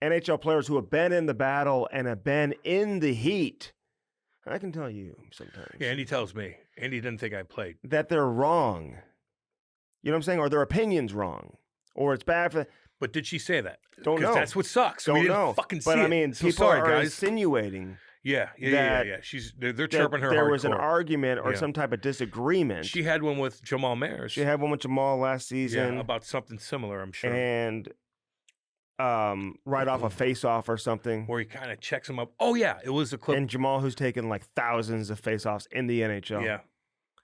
NHL players who have been in the battle and have been in the heat. I can tell you sometimes Yeah, Andy tells me. Andy didn't think I played. that they're wrong. You know what I'm saying? Or their opinion's wrong. Or it's bad for. But did she say that? Don't 'Cause know. That's what sucks. Don't we didn't know. fucking see But I it. mean, So people sorry, are guys. insinuating Yeah. They're chirping her. there was an hardcore. argument or Yeah. some type of disagreement. She had one with Jamal Mayers. She had one with Jamal last season. Yeah, about something similar, I'm sure. And right off a face-off or something. Where he kind of checks him up. Oh yeah, it was a clip. And Jamal, who's taken like thousands of face-offs in the NHL, Yeah,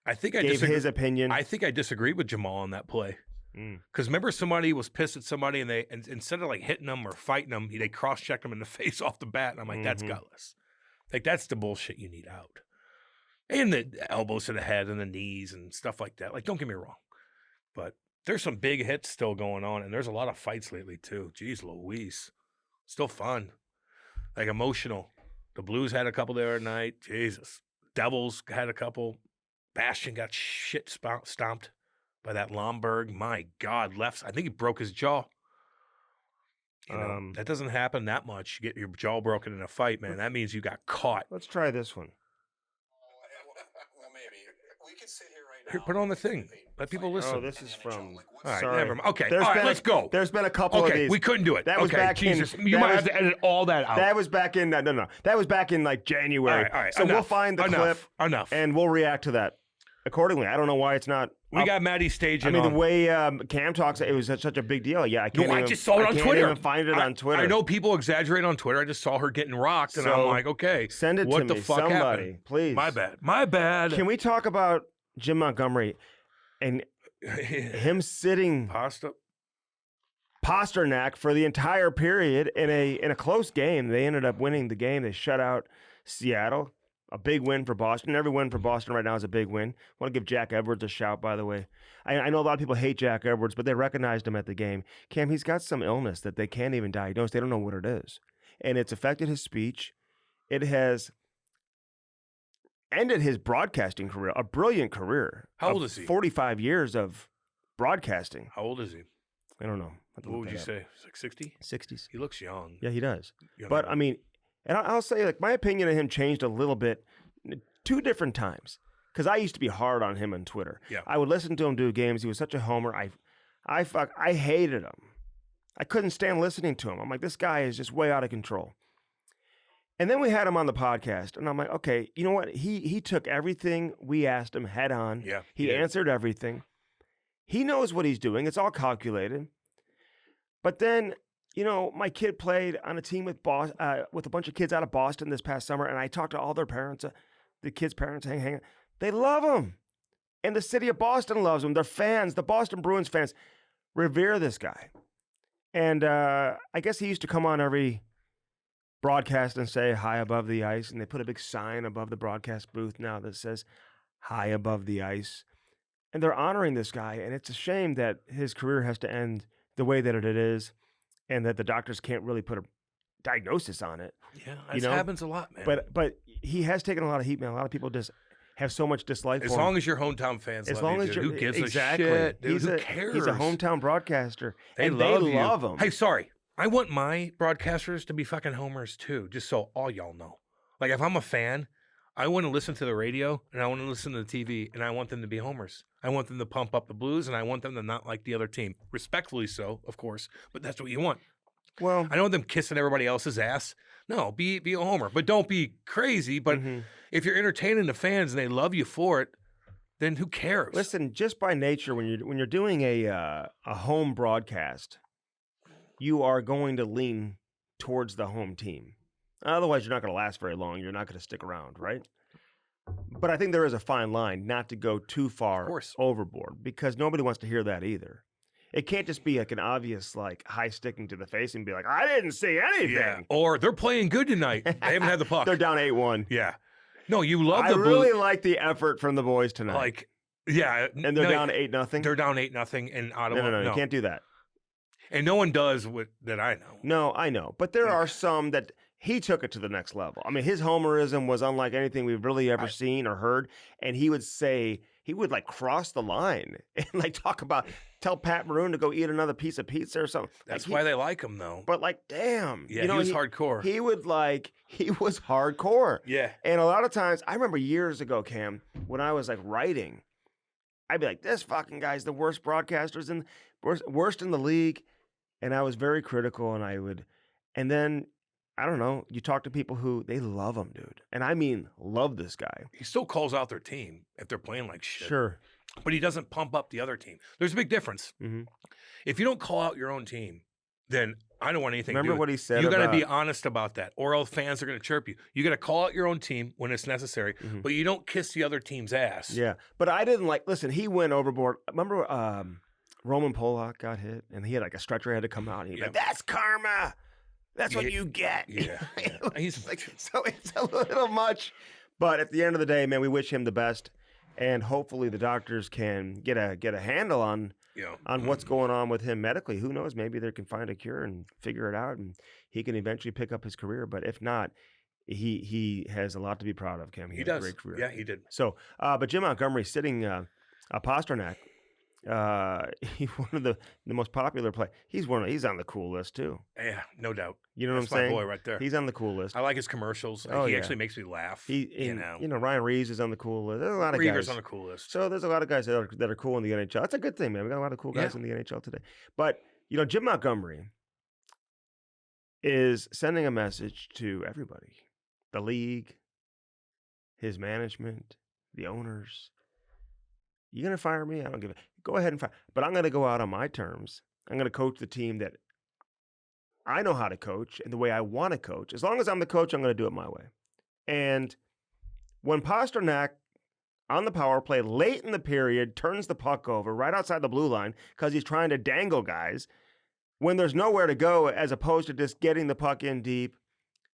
I think I gave disagree. his opinion. I think I disagreed with Jamal on that play. Because remember, somebody was pissed at somebody, and instead of like hitting them or fighting them, they cross-checked them in the face off the bat, and I'm like, that's gutless. Like that's the bullshit you need out. And the elbows to the head and the knees and stuff like that. Like, don't get me wrong, but there's some big hits still going on, and there's a lot of fights lately too. Jeez Louise, still fun, like emotional. The Blues had a couple the other night. Jesus, Devils had a couple. Bastion got shit stomped by that Lomberg. My God, I think he broke his jaw. That doesn't happen that much. You get your jaw broken in a fight, man. That means you got caught. Let's try this one. Well, maybe we could sit here right now. Here, put on the thing. Let people listen. Oh, this is from. All right, sorry. never mind. Okay, There's all right, been let's go. There's been a couple of Okay, these. we couldn't do it. That was okay, back in- Jesus. You that might was- have to edit all that out. That was back in no. That was back in like January. All right, so we'll enough, find the clip Enough. and we'll react to that accordingly. I don't know why it's not. We up. got Maddie staging. I mean, on. the way Cam talks, it was such a big deal. Yeah, I can't. No, even, I just saw it on I can't Twitter. Even find it on Twitter. I know people exaggerate on Twitter. I just saw her getting rocked, and I'm So, like, okay, Send it what to the me, fuck somebody, happened? please. My bad. My bad. Can we talk about Jim Montgomery and him sitting Pasta. Pasternak for the entire period in a close game? They ended up winning the game. They shut out Seattle. A big win for Boston. Every win for Boston right now is a big win. I want to give Jack Edwards a shout, by the way. I know a lot of people hate Jack Edwards, but they recognized him at the game. Cam, he's got some illness that they can't even diagnose. They don't know what it is. And it's affected his speech. It has ended his broadcasting career, a brilliant career. How of old is he? 45 years of broadcasting. How old is he? I don't know. What would you say? He's like 60? 60s. He looks young. Yeah, he does. Younger But, than- I mean, and I'll say, like, my opinion of him changed a little bit 2 different times. Because I used to be hard on him on Twitter. Yeah. I would listen to him do games. He was such a homer. I hated him. I couldn't stand listening to him. I'm like, this guy is just way out of control. And then we had him on the podcast, and I'm like, okay, you know what? He took everything we asked him head on. Yeah, He he did. answered everything. He knows what he's doing. It's all calculated. But then, you know, my kid played on a team with a bunch of kids out of Boston this past summer, and I talked to all their parents, the kids' parents, hang. They love him. And the city of Boston loves him. They're fans. The Boston Bruins fans revere this guy. And I guess he used to come on every broadcast and say high above the ice, and they put a big sign above the broadcast booth now that says high above the ice. And they're honoring this guy, and it's a shame that his career has to end the way that it is, and that the doctors can't really put a diagnosis on it. Yeah, you that know? happens a lot, man. But he has taken a lot of heat, man. A lot of people just have so much dislike as for him. long as your hometown fans As love long you, as dude, you're who gives exactly. a shit? Dude, He's who a cares? he's a hometown broadcaster, and love they you. love him. Hey, sorry. I want my broadcasters to be fucking homers too, just so all y'all know. Like, if I'm a fan, I want to listen to the radio, and I want to listen to the TV, and I want them to be homers. I want them to pump up the Blues, and I want them to not like the other team. Respectfully so, of course, but that's what you want. Well, I don't want them kissing everybody else's ass. No, be a homer, but don't be crazy. But If you're entertaining the fans and they love you for it, then who cares? Listen, just by nature, when you're doing a home broadcast, you are going to lean towards the home team. Otherwise, you're not going to last very long. You're not going to stick around, right? But I think there is a fine line not to go too far overboard, because nobody wants to hear that either. It can't just be like an obvious like high sticking to the face and be like, I didn't see anything. Yeah. Or they're playing good tonight. They haven't had the puck. They're down 8-1. Yeah. No, you love the I really like the effort from the boys tonight. Like, yeah. And they're down 8-0. They're down 8-0 in Ottawa. No, you can't do that. And no one does that I know. No, I know. But there are some that he took it to the next level. I mean, his homerism was unlike anything we've really ever seen or heard. And he would say, he would like cross the line and like tell Pat Maroon to go eat another piece of pizza or something. That's why they like him, though. But like, damn. Yeah, he was hardcore. He was hardcore. Yeah. And a lot of times, I remember years ago, Cam, when I was like writing, I'd be like, this fucking guy's the worst broadcasters worst in the league. And I was very critical, and then, I don't know, you talk to people who, they love him, dude. And I mean, love this guy. He still calls out their team if they're playing like shit. Sure. But he doesn't pump up the other team. There's a big difference. Mm-hmm. If you don't call out your own team, then I don't want anything to do with it. Remember what he said You got to be honest about that, or else fans are going to chirp you. You got to call out your own team when it's necessary, but you don't kiss the other team's ass. Yeah, but I didn't listen, he went overboard. Remember Roman Polak got hit, and he had like a stretcher had to come out, and he's like, that's karma. That's what you get. Yeah. He's like, so it's a little much. But at the end of the day, man, we wish him the best. And hopefully the doctors can get a handle on what's going on with him medically. Who knows? Maybe they can find a cure and figure it out, and he can eventually pick up his career. But if not, he has a lot to be proud of, Cam. He does. A great career. Yeah, he did. So, but Jim Montgomery sitting Pasternak, he's one of the most popular play. He's on the cool list too. Yeah, no doubt. You know That's what I'm saying? my boy right there. He's on the cool list. I like his commercials. He actually makes me laugh. Ryan Reeves is on the cool list. There's a lot of guys on the cool list. So there's a lot of guys that are cool in the NHL. That's a good thing, man. We got a lot of cool guys in the NHL today. But Jim Montgomery is sending a message to everybody, the league, his management, the owners. You gonna fire me? I don't give a. Go ahead and fire. But I'm gonna go out on my terms. I'm gonna coach the team that I know how to coach and the way I want to coach. As long as I'm the coach, I'm gonna do it my way. And when Pasternak on the power play late in the period turns the puck over right outside the blue line because he's trying to dangle guys when there's nowhere to go, as opposed to just getting the puck in deep,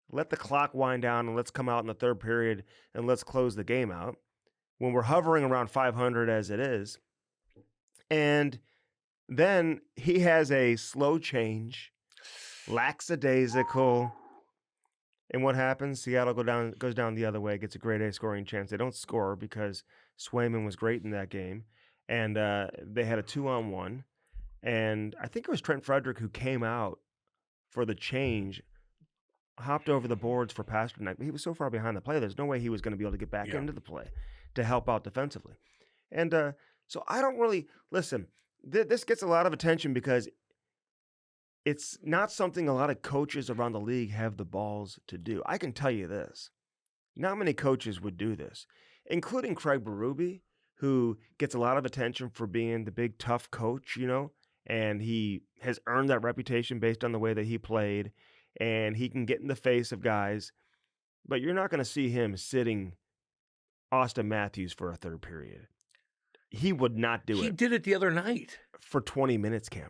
let the clock wind down and let's come out in the third period and let's close the game out. When we're hovering around 500 as it is. And then he has a slow change, lackadaisical. And what happens? Seattle goes down the other way, gets a grade A scoring chance. They don't score because Swayman was great in that game. And they had a 2-on-1. And I think it was Trent Fredrik who came out for the change, hopped over the boards for Pasternak. But he was so far behind the play, there's no way he was going to be able to get back into the play to help out defensively. And so I don't really, listen, this gets a lot of attention because it's not something a lot of coaches around the league have the balls to do. I can tell you this. Not many coaches would do this, including Craig Berube, who gets a lot of attention for being the big tough coach, and he has earned that reputation based on the way that he played, and he can get in the face of guys, but you're not going to see him sitting Austin Matthews for a third period. He would not do it. He did it the other night. For 20 minutes, Cam.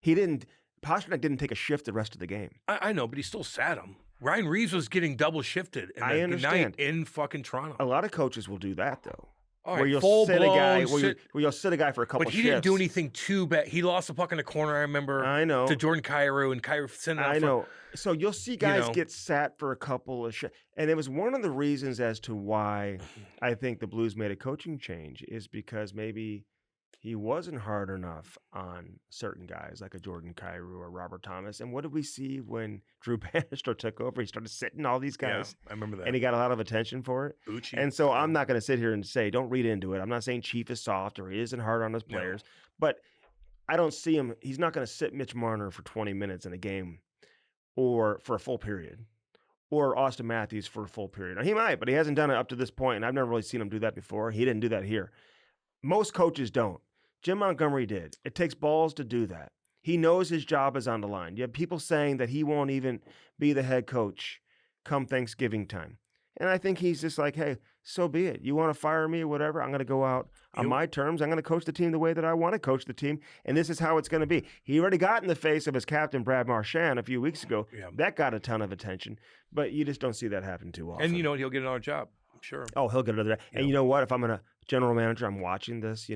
Pasternak didn't take a shift the rest of the game. I know, but he still sat him. Ryan Reeves was getting double shifted night in fucking Toronto. A lot of coaches will do that, though. Where you'll sit a guy, where you'll sit a guy for a couple of shifts. But he didn't do anything too bad. He lost the puck in the corner, I remember. I know. To Jordan Kyrou, and Kyrou sent it out. I know. So you'll see guys get sat for a couple of shifts. And it was one of the reasons as to why I think the Blues made a coaching change is because maybe he wasn't hard enough on certain guys like a Jordan Kyrou or Robert Thomas. And what did we see when Drew Bannister took over? He started sitting all these guys. Yeah, I remember that. And he got a lot of attention for it. Bucci. And so I'm not going to sit here and say, don't read into it. I'm not saying Chief is soft or he isn't hard on his players. No. But I don't see him. He's not going to sit Mitch Marner for 20 minutes in a game or for a full period or Austin Matthews for a full period. Now, he might, but he hasn't done it up to this point, and I've never really seen him do that before. He didn't do that here. Most coaches don't. Jim Montgomery did. It takes balls to do that. He knows his job is on the line. You have people saying that he won't even be the head coach come Thanksgiving time. And I think he's just like, hey, so be it. You want to fire me or whatever? I'm going to go out on my terms. I'm going to coach the team the way that I want to coach the team, and this is how it's going to be. He already got in the face of his captain, Brad Marchand, a few weeks ago. Yeah. That got a ton of attention, but you just don't see that happen too often. And you know what? He'll get another job. I'm sure. Oh, he'll get another job. And you know what? If I'm a general manager, I'm watching this,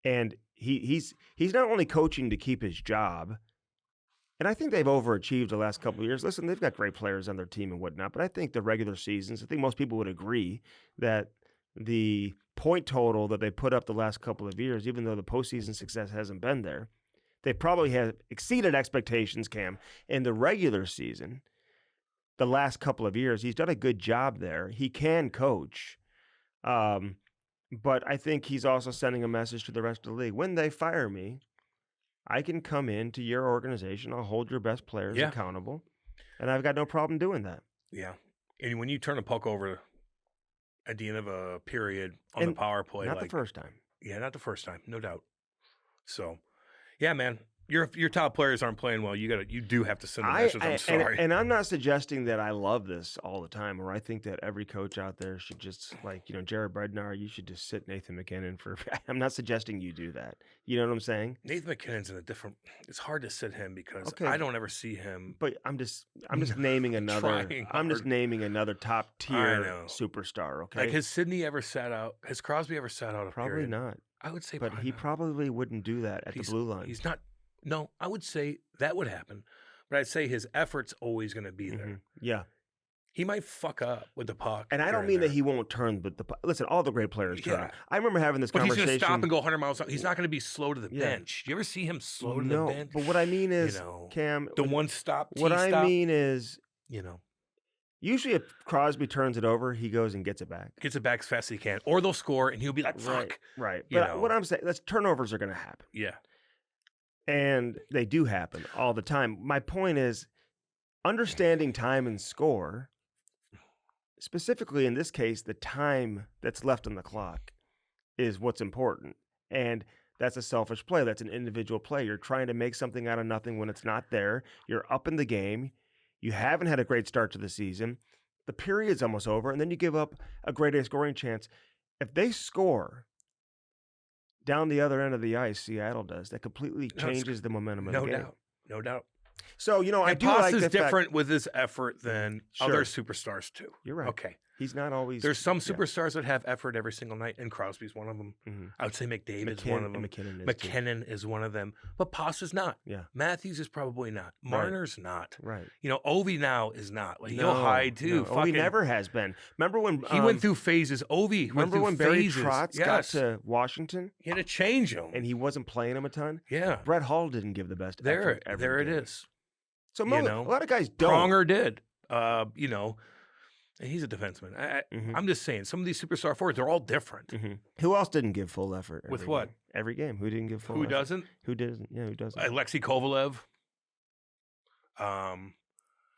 and he's not only coaching to keep his job, and I think they've overachieved the last couple of years. Listen, they've got great players on their team and whatnot, but I think the regular seasons, I think most people would agree that the point total that they put up the last couple of years, even though the postseason success hasn't been there, they probably have exceeded expectations, Cam, in the regular season. The last couple of years, he's done a good job there. He can coach. But I think he's also sending a message to the rest of the league. When they fire me, I can come into your organization. I'll hold your best players accountable. And I've got no problem doing that. Yeah. And when you turn a puck over at the end of a period on the power play. Not the first time. Yeah, not the first time. No doubt. So, yeah, man. Your top players aren't playing well. You do have to send a message. I'm sorry. And I'm not suggesting that I love this all the time, or I think that every coach out there should just Jared Bednar, you should just sit Nathan MacKinnon for. I'm not suggesting you do that. You know what I'm saying? Nathan MacKinnon's in a different. It's hard to sit him because I don't ever see him. But I'm just naming another. I'm just naming another top tier superstar. Okay. Like has Crosby ever sat out a Probably period? not. I would say, but he not. Probably wouldn't do that at the blue line. He's not. No, I would say that would happen, but I'd say his effort's always going to be there. Mm-hmm. Yeah. He might fuck up with the puck. And I don't mean that he won't turn, but listen, all the great players turn. I remember having this conversation. But he's going to stop and go 100 miles an hour. He's not going to be slow to the bench. Do you ever see him slow to the bench? But what I mean is, Cam. The one stop, What I mean is, usually if Crosby turns it over, he goes and gets it back. Gets it back as fast as he can. Or they'll score, and he'll be like, fuck. Right. But what I'm saying, turnovers are going to happen. Yeah. And they do happen all the time. My point is, understanding time and score, specifically in this case, the time that's left on the clock is what's important. And that's a selfish play. That's an individual play. You're trying to make something out of nothing when it's not there. You're up in the game. You haven't had a great start to the season. The period's almost over, and then you give up a great scoring chance. If they score down the other end of the ice, Seattle does, that completely changes the momentum of the game. No doubt. So, I do Pass like is the different with his effort than other superstars, too. You're right. Okay. He's not always. There's some superstars that have effort every single night, and Crosby's one of them. Mm-hmm. I would say McDavid's one of them. McKinnon is one of them. But Pass is not. Yeah. Matthews is probably not. Marner's not. Right. Ovi now is not. He'll hide too. Ovi never has been. Remember when he went through phases? Ovi. Remember when Barry Trotz got to Washington? He had to change him, and he wasn't playing him a ton. Yeah. Brett Hall didn't give the best effort ever. There it is. So a lot of guys don't. Pronger did. And he's a defenseman. I'm just saying, some of these superstar forwards, they're all different. Mm-hmm. Who else didn't give full effort? With what? Every game. Who didn't give full effort? Who doesn't? Who doesn't? Yeah, who doesn't? Alexei Kovalev.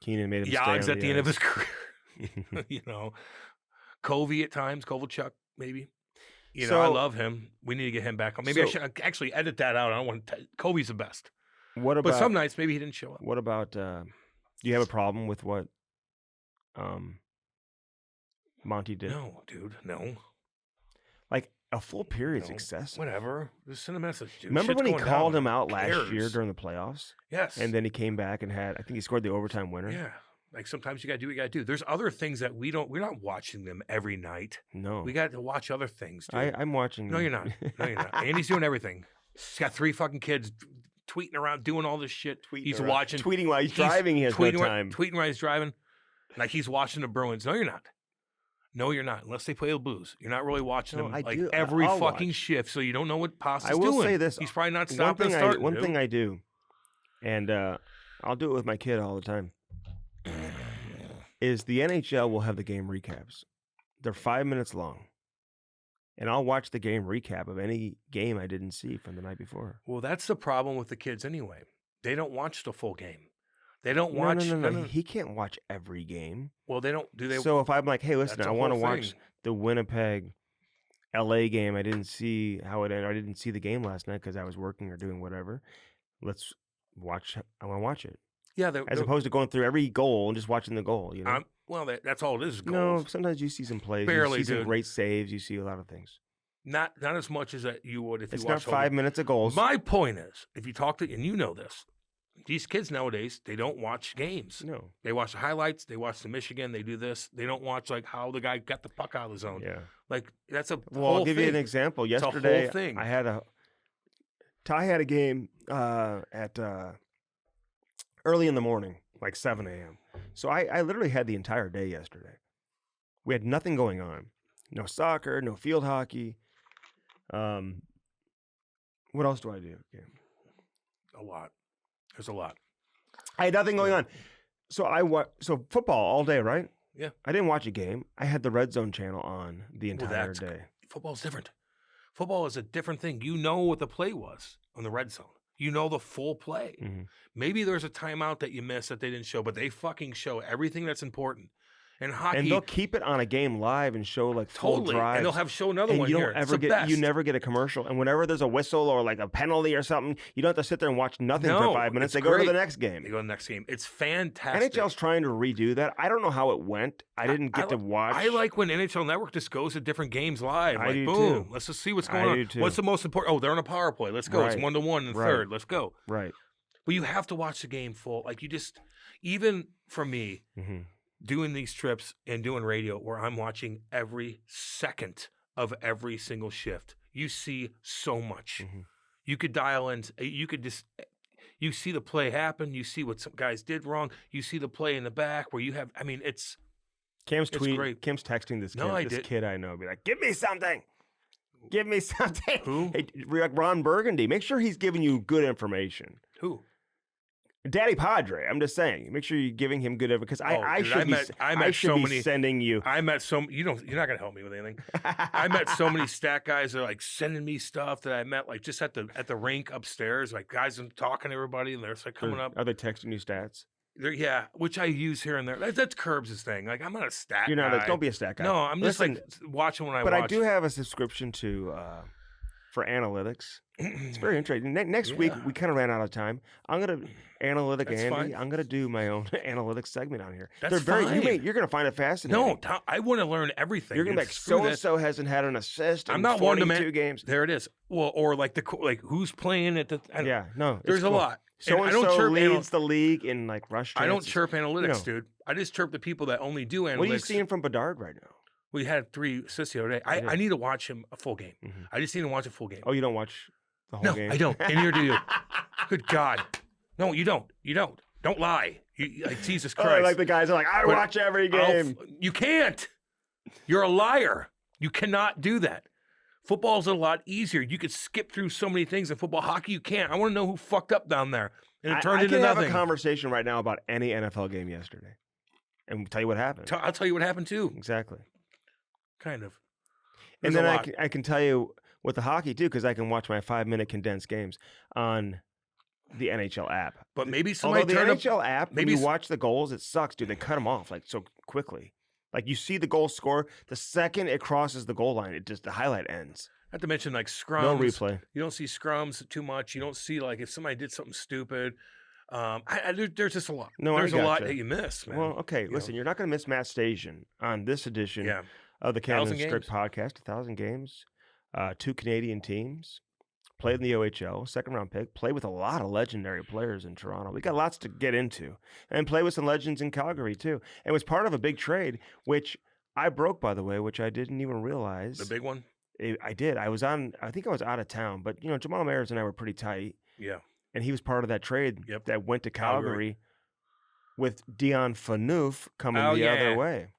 Keenan made him Yags at the end of his career. Covey at times, Kovalchuk, maybe. I love him. We need to get him back on. Maybe I should actually edit that out. I don't want to. Kobe's the best. What about? But some nights, maybe he didn't show up. What about, do you have a problem with what Monty did? No, dude, no. Like a full period's excessive. Whatever. Just send a message, dude. Remember when he called him out last year during the playoffs? Yes. And then he came back and I think he scored the overtime winner. Yeah. Like sometimes you got to do what you got to do. There's other things that we're not watching them every night. No. We got to watch other things, dude. I'm watching. No, you're not. Andy's doing everything. He's got 3 fucking kids tweeting around, doing all this shit. He's watching. Tweeting while he's driving. He has no time. Tweeting while he's driving. Like he's watching the Bruins. No, you're not. No, you're not. Unless they play the Blues. You're not really watching them every fucking shift, so you don't know what Pass is doing. I will say this. He's probably not stopping and starting. One thing I do, and I'll do it with my kid all the time, is the NHL will have the game recaps. They're 5 minutes long. And I'll watch the game recap of any game I didn't see from the night before. Well, that's the problem with the kids anyway. They don't watch the full game. They don't watch. No. He can't watch every game. Well, they don't. Do they? So if I'm like, hey, listen, That's I a want to whole watch thing. the Winnipeg LA game. I didn't see how it ended. I didn't see the game last night because I was working or doing whatever. Let's watch. I want to watch it. Yeah, as opposed to going through every goal and just watching the goal. You know. Well, that's all it is. Goals. No, sometimes you see some plays. Barely, you see some dude. great saves. You see a lot of things. Not as much as that you would if it's you watch. It's not 5 minutes of goals. My point is, if you talk to, and you know this, these kids nowadays, they don't watch games. No. They watch the highlights. They watch the Michigan. They do this. They don't watch, like, how the guy got the puck out of the zone. Yeah. Like, that's a Well, whole I'll give thing. you an example. It's Yesterday, a whole thing. Ty had a game at early in the morning, like 7 a.m. So I literally had the entire day yesterday. We had nothing going on. No soccer, no field hockey. What else do I do? Yeah. A lot. There's a lot. I had nothing going on. So so football all day, right? Yeah. I didn't watch a game. I had the Red Zone channel on the entire day. Football's different. Football is a different thing. You know what the play was on the Red Zone. You know the full play. Mm-hmm. Maybe there's a timeout that you missed that they didn't show, but they fucking show everything that's important. And hockey, and they'll keep it on a game live and show like full drives. And they'll show another and one you here. don't ever get, you never get a commercial. And whenever there's a whistle or like a penalty or something, you don't have to sit there and watch nothing for 5 minutes. They go to the next game. They go to the next game. It's fantastic. NHL's trying to redo that. I don't know how it went. I didn't get to watch. I like when NHL Network just goes to different games live. I like, do boom, too. let's just see what's going on. do too. What's the most important? Oh, they're on a power play. Let's go. Right. It's 1-1 in the Right. third. Let's go. Right. But you have to watch the game full. Like, you just, even for me, Mm-hmm. doing these trips and doing radio where I'm watching every second of every single shift, you see so much. Mm-hmm. You could dial in. You could just, you see the play happen. You see what some guys did wrong. You see the play in the back where you have, I mean, it's great. Cam's texting this kid I know. Be like, give me something. Give me something. Who? Hey, Ron Burgundy. Make sure he's giving you good information. Who? Daddy Padre. I'm just saying. Make sure you're giving him good information because I should be sending you. I met some. You're not gonna help me with anything. I met so many stat guys that are like sending me stuff that I met like just at the rink upstairs. Like guys are talking to everybody and they're just like coming up. Are they texting you stats? Yeah, which I use here and there. That's Curbs' thing. Like I'm not a stat. You're not. guy. Don't be a stat guy. No, I'm just like watching when I watch. But I do have a subscription to for analytics. It's very interesting. Next week we kind of ran out of time. I'm gonna analytic That's Andy. fine. I'm gonna do my own analytics segment on here. That's They're fine. You're gonna find it fascinating. No, Tom, I want to learn everything. You're gonna be like so and so hasn't had an assist. I'm in not one to 42 games. There it is. Well, or like who's playing at the. No. There's a lot. So and so leads the league in like rush chances. I don't chirp analytics, dude. I just chirp the people that only do analytics. What are you seeing from Bedard right now? We had 3 assists the other day. I need to watch him a full game. Mm-hmm. I just need to watch a full game. Oh, you don't watch the whole game? No, I don't. And neither do you. Good God. No, you don't. You don't. Don't lie. Like Jesus Christ. Like the guys are like, I watch every game. You can't. You're a liar. You cannot do that. Football's a lot easier. You could skip through so many things in football. Hockey, you can't. I want to know who fucked up down there. And it turned into nothing. I can have a conversation right now about any NFL game yesterday. And tell you what happened. I'll tell you what happened too. Exactly. Kind of. And then I can tell you with the hockey too, because I can watch my 5-minute condensed games on the NHL app. But maybe somebody the NHL app, maybe when you watch the goals, it sucks, dude. They cut them off like so quickly. Like you see the goal score, the second it crosses the goal line, the highlight ends. Not to mention like scrums. No replay. You don't see scrums too much. You don't see like if somebody did something stupid. There's just a lot. There's a lot that you miss, man. Well, okay, listen, you're not going to miss Matt Stajan on this edition of the Canada Strict Podcast. 1,000 games, 2 Canadian teams, played in the OHL, second-round pick, played with a lot of legendary players in Toronto. We got lots to get into, and played with some legends in Calgary too. And was part of a big trade, which I broke, by the way, which I didn't even realize. The big one? I did. I think I was out of town, but Jamal Mayers and I were pretty tight. Yeah. And he was part of that trade that went to Calgary with Dion Phaneuf coming the other way.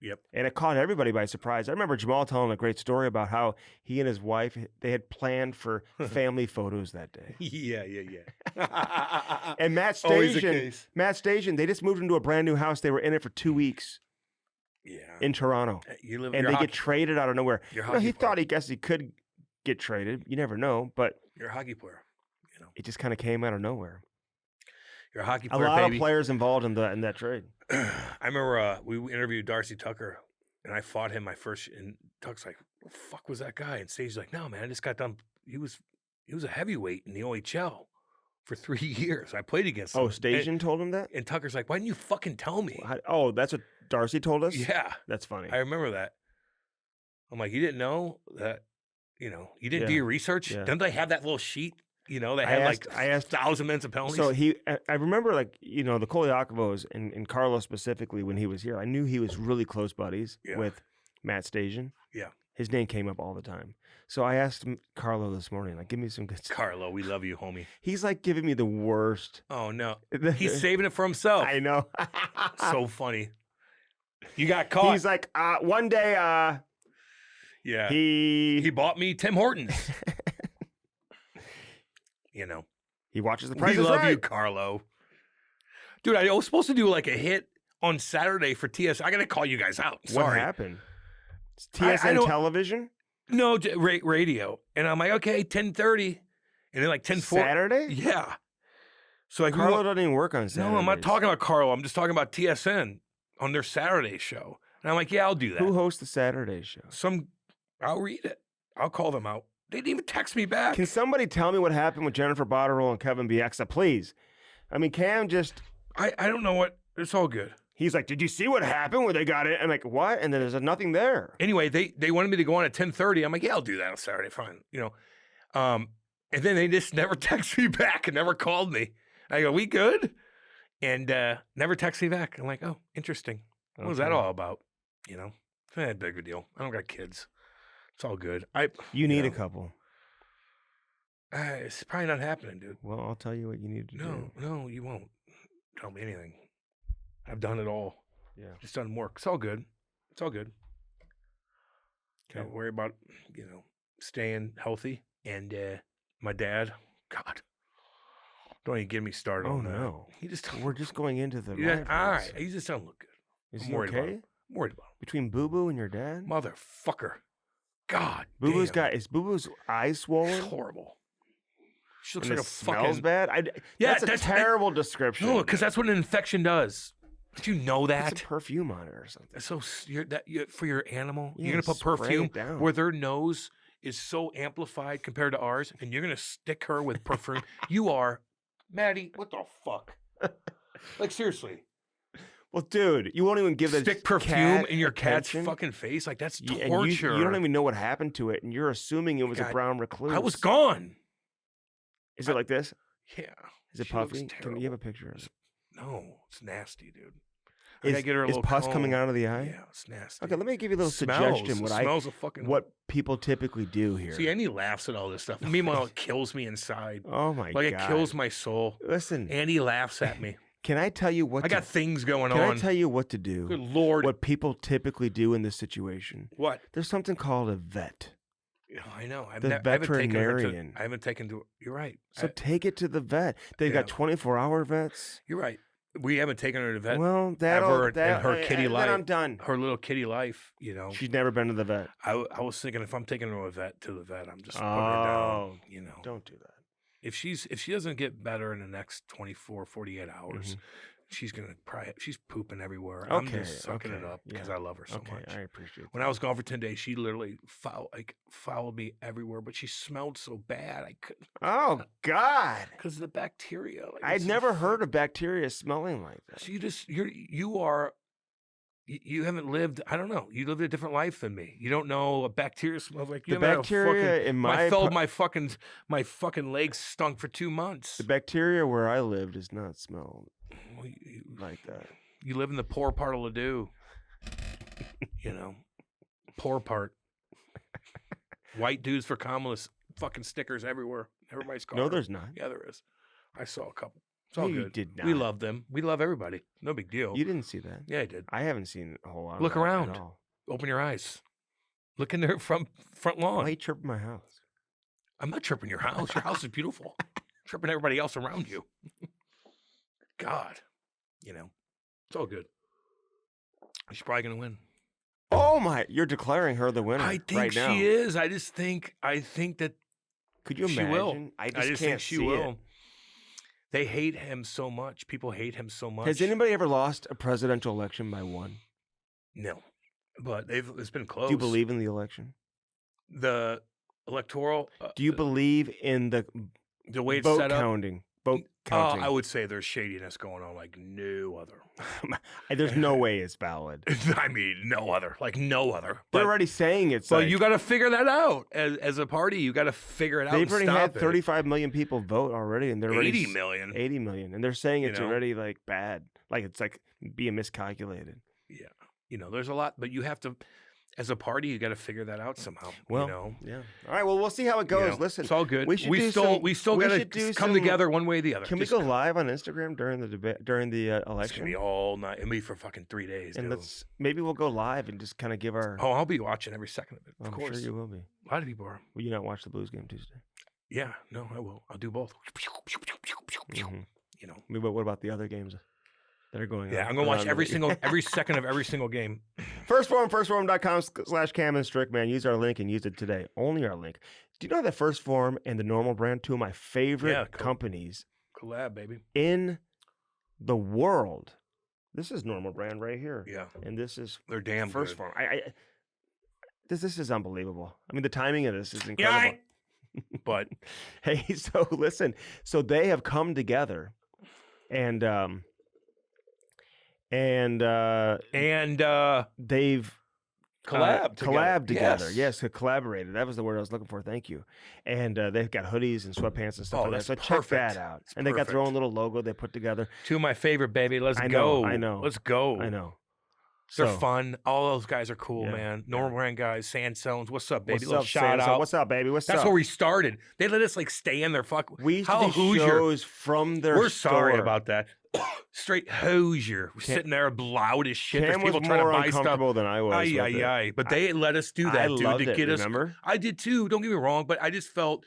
Yep. And it caught everybody by surprise. I remember Jamal telling a great story about how he and his wife, they had planned for family photos that day. Yeah. And Matt Stajan, they just moved into a brand new house. They were in it for 2 weeks. Yeah. In Toronto. And they get traded out of nowhere. He thought he could get traded. You never know, but you're a hockey player. It just kind of came out of nowhere. You're a hockey A player, lot baby. of players involved in that trade. I remember we interviewed Darcy Tucker, and I fought him my first. And Tuck's like, "What the fuck was that guy?" And Stage's like, "No, man, I just got done. He was a heavyweight in the OHL for 3 years. I played against him." Oh, Stajan told him that? And Tucker's like, "Why didn't you fucking tell me?" Oh, that's what Darcy told us? Yeah. That's funny. I remember that. I'm like, you didn't know that, you didn't do your research? Yeah. Didn't they have that little sheet? They had I asked 1,000 minutes of penalties. So I remember the Koliakovos and Carlos specifically when he was here. I knew he was really close buddies with Matt Stajan. Yeah. His name came up all the time. So I asked him, Carlo this morning, like, give me some good stuff. Carlo, we love you, homie. He's like giving me the worst. Oh, no. He's saving it for himself. I know. So funny. You got caught. He's like, one day, yeah. He bought me Tim Hortons. He watches The Price is Right. We love you, Right. Carlo. Dude, I was supposed to do like a hit on Saturday for TS. I got to call you guys out. Sorry. What happened? It's TSN television? No, radio. And I'm like, okay, 10:30. And then like 10:40. Saturday? Yeah. So like Carlo doesn't even work on Saturday. No, I'm not talking about Carlo. I'm just talking about TSN on their Saturday show. And I'm like, yeah, I'll do that. Who hosts the Saturday show? I'll read it. I'll call them out. They didn't even text me back. Can somebody tell me what happened with Jennifer Botterill and Kevin Bieksa, please? I mean, Cam just... I don't know what... It's all good. He's like, did you see what happened where they got it? I'm like, what? And then there's nothing there. Anyway, they wanted me to go on at 10:30. I'm like, yeah, I'll do that on Saturday. Fine. And then they just never text me back and never called me. I go, we good? And never text me back. I'm like, oh, interesting. What was that all about? It's not a big deal. I don't got kids. It's all good. You need a couple. It's probably not happening, dude. Well, I'll tell you what you need to do. No, you won't tell me anything. I've done it all. Yeah. Just done work. It's all good. It's all good. Okay. Don't worry about, staying healthy. And my dad, God, don't even get me started on that. No. We're just going into the all right. He just doesn't look good. Is I'm he worried okay? about him. I'm worried about him. Between Boo Boo and your dad? Motherfucker. God Boo-Boo's damn. is Boo Boo's eyes swollen? It's horrible. She looks And like it a smells fucking... bad? Yeah, that's a terrible description. No, because that's what an infection does. Did you know that? It's a perfume on it or something. So for your animal, Yeah, you're gonna put spray it perfume down. where their nose is so amplified compared to ours, and you're gonna stick her with perfume. You are, Maddie. What the fuck? Like seriously, Well, dude, you won't even give the stick perfume cat in your cat's attention? fucking face. Like that's And torture. you don't even know what happened to it, and you're assuming it was a God, brown recluse. I was gone. Is it like this? Yeah. Is it She looks puffy? Can you have a picture of it? No, it's nasty, dude. I gotta Is, get her a is little pus comb. coming out of the eye? Yeah, it's nasty. Okay, let me give you a little Smells. suggestion. Smells of fucking. What people typically do here. See, Andy laughs at all this stuff. Meanwhile, it kills me inside. Oh my Like god! it kills my soul. Listen, Andy laughs at me. can I tell you what? I got things going Can on. I tell you what to do? Good Lord. What people typically do in this situation? What? There's something called a vet. I know. The veterinarian. I haven't taken to. You're right. So take it to the vet. They've got 24-hour vets. You're right. We haven't taken her to the vet. Well, ever in her kitty life. Then I'm done. Her little kitty life. She's never been to the vet. I was thinking if I'm taking her to the vet, I'm just putting her down. Don't do that. If she doesn't get better in the next 24, 48 hours, she's gonna she's pooping everywhere. I'm just sucking it up because I love her so much. I appreciate When I was gone for 10 days, she literally followed me everywhere, but she smelled so bad I couldn't. Oh God! Because of the bacteria. I'd never heard of bacteria smelling like that. So you haven't lived. I don't know. You lived a different life than me. You don't know a bacteria smells like. The bacteria in my my fucking legs stunk for 2 months. The bacteria where I live does not smell like that. You live in the poor part of Ladue. Poor part. White dudes for Kamala's fucking stickers everywhere. Everybody's car. No, there's not. Yeah, there is. I saw a couple. It's all You good. did not. We love them. We love everybody. No big deal. You didn't see that. Yeah, I did. I haven't seen a whole lot. Look of that around. At all. Open your eyes. Look in their front lawn. Why are you chirping my house? I'm not tripping your house. Your house is beautiful. Tripping everybody else around you. God. It's all good. She's probably going to win. Oh my! You're declaring her the winner. I think right now. she is. I think that Could you she imagine? will. I just can't think she see will. it. They hate him so much. People hate him so much. Has anybody ever lost a presidential election by one? No, but it's been close. Do you believe in the election? The electoral? Do you believe in the way it's vote set up? counting? Vote counting. I would say there's shadiness going on like no other. There's no way it's valid. I mean, no other. Like no other. They're already saying it's But like, you got to figure that out. As a party, you got to figure it out. They've already had it. 35 million people vote already, and they're 80 million. 80 million, and they're saying it's You know? already like bad, like it's like being miscalculated. Yeah, there's a lot, but you have to, as a party, you got to figure that out somehow. Well, yeah. All right. Well, we'll see how it goes. Listen, it's all good. We still got to come together one way or the other. Can we go live on Instagram during the debate during the election? It's gonna be all night. It'll be for fucking 3 days. And dude. maybe we'll go live and just kind of give our. Oh, I'll be watching every second of it. Of I'm course, sure you will be. A lot of people are. Will you not watch the Blues game Tuesday? Yeah, no, I will. I'll do both. Mm-hmm. What about the other games that are going on? Yeah, I'm gonna watch every second of every single game. firstform.com/Cam and Strick, man. Use our link and use it today. Only our link. Do you know that First Form and the Normal Brand, two of my favorite companies collab, baby, in the world? This is Normal Brand right here. Yeah, and this is they're damn First good. Form. This is unbelievable. I mean, the timing of this is incredible. But hey, so listen. So they have come together, and they've collabed together. Yes, collaborated. That was the word I was looking for. Thank you. And they've got hoodies and sweatpants and stuff like that. So check that out. And they got their own little logo they put together. Two of my favorite, baby. Let's go. I know. Let's go. I know. They're fun. All those guys are cool, man. Normal Brand guys, Sandstones. What's up, baby? What's up, shout out. What's up, baby? What's up? That's where we started. They let us like stay in their We used to do shows from their We're store. sorry about that. Straight Hoosier. We're sitting there loud as shit. Cam There's people was trying more to buy uncomfortable stuff. than I was. But they let us do that, I dude, loved to get it, us. remember? I did too. Don't get me wrong, but I just felt.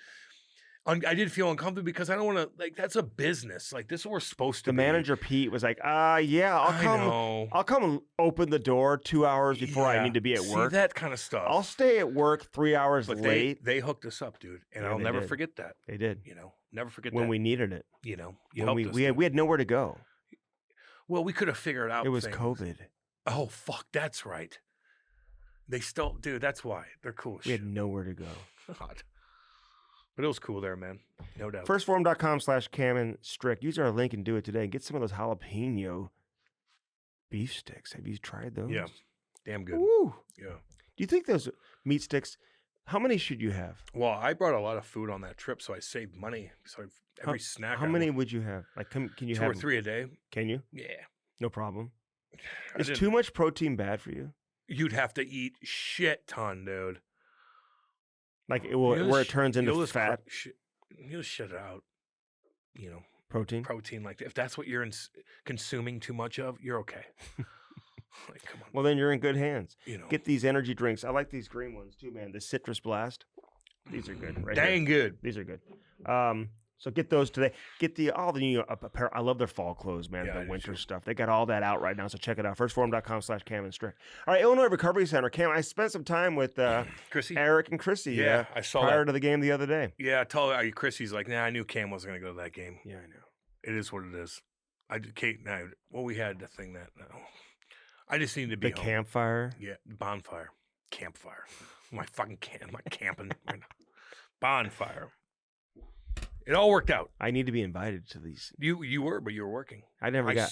I did feel uncomfortable because I don't want to, like, that's a business. Like, this is what we're supposed to be. The manager, Pete, was like, yeah, I'll come open the door 2 hours before I need to be at work. That kind of stuff. I'll stay at work 3 hours late. They hooked us up, dude. And I'll never forget that. They did. Never forget when that. we needed it. You helped us. We had nowhere to go. Well, we could have figured out It was COVID. Oh, fuck, that's right. They still, dude, that's why. They're cool. We had nowhere to go. God. But it was cool there, man. No doubt. Firstform.com/Cam and Strick. Use our link and do it today. And get some of those jalapeno beef sticks. Have you tried those? Yeah. Damn good. Woo. Yeah. Do you think those meat sticks, how many should you have? Well, I brought a lot of food on that trip, so I saved money. So every snack. How many would you have? Like, can you have 2 or 3 a day? Can you? Yeah. No problem. Is too much protein bad for you? You'd have to eat shit ton, dude. Like where it turns into fat. You'll shit it out. Protein. Like if that's what you're consuming too much of, you're okay. Like, come on. Well, then you're in good hands. Get these energy drinks. I like these green ones too, man. The Citrus Blast. These are good. Right Dang good. These are good. So get those today. Get all the new apparel. I love their fall clothes, man. The winter stuff. They got all that out right now. So check it out. Firstform.com/Cam and Strick. All right, Illinois Recovery Center. Cam, I spent some time with Eric and Chrissy. Yeah, I saw prior to the game the other day. Yeah, I told Chrissy's like, nah, I knew Cam wasn't going to go to that game. Yeah, I know. It is what it is. Kate and I, we had the thing that, I just needed to be the home. Campfire? Yeah, bonfire. Campfire. My fucking I'm not camping right now. Bonfire. It all worked out. I need to be invited to these. You were, but you were working. I never even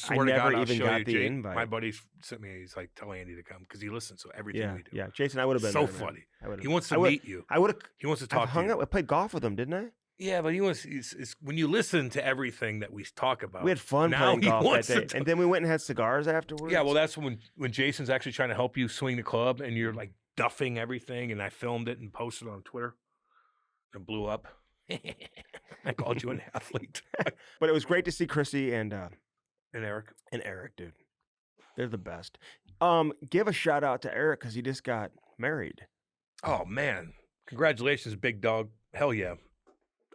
got the invite. My buddy sent me. He's like, tell Andy to come because he listens to everything we do. Yeah, Jason, I would have been so there, funny. Man. He wants to meet you. I would have. He wants to talk. I played golf with him, didn't I? Yeah, but he wants. When you listen to everything that we talk about, we had fun playing golf that day, and then we went and had cigars afterwards. Yeah, well, that's when Jason's actually trying to help you swing the club, and you're like duffing everything, and I filmed it and posted it on Twitter. It blew up. I called you an athlete. But it was great to see Chrissy and Eric. And Eric, dude. They're the best. Give a shout out to Eric because he just got married. Oh, man. Congratulations, big dog. Hell yeah.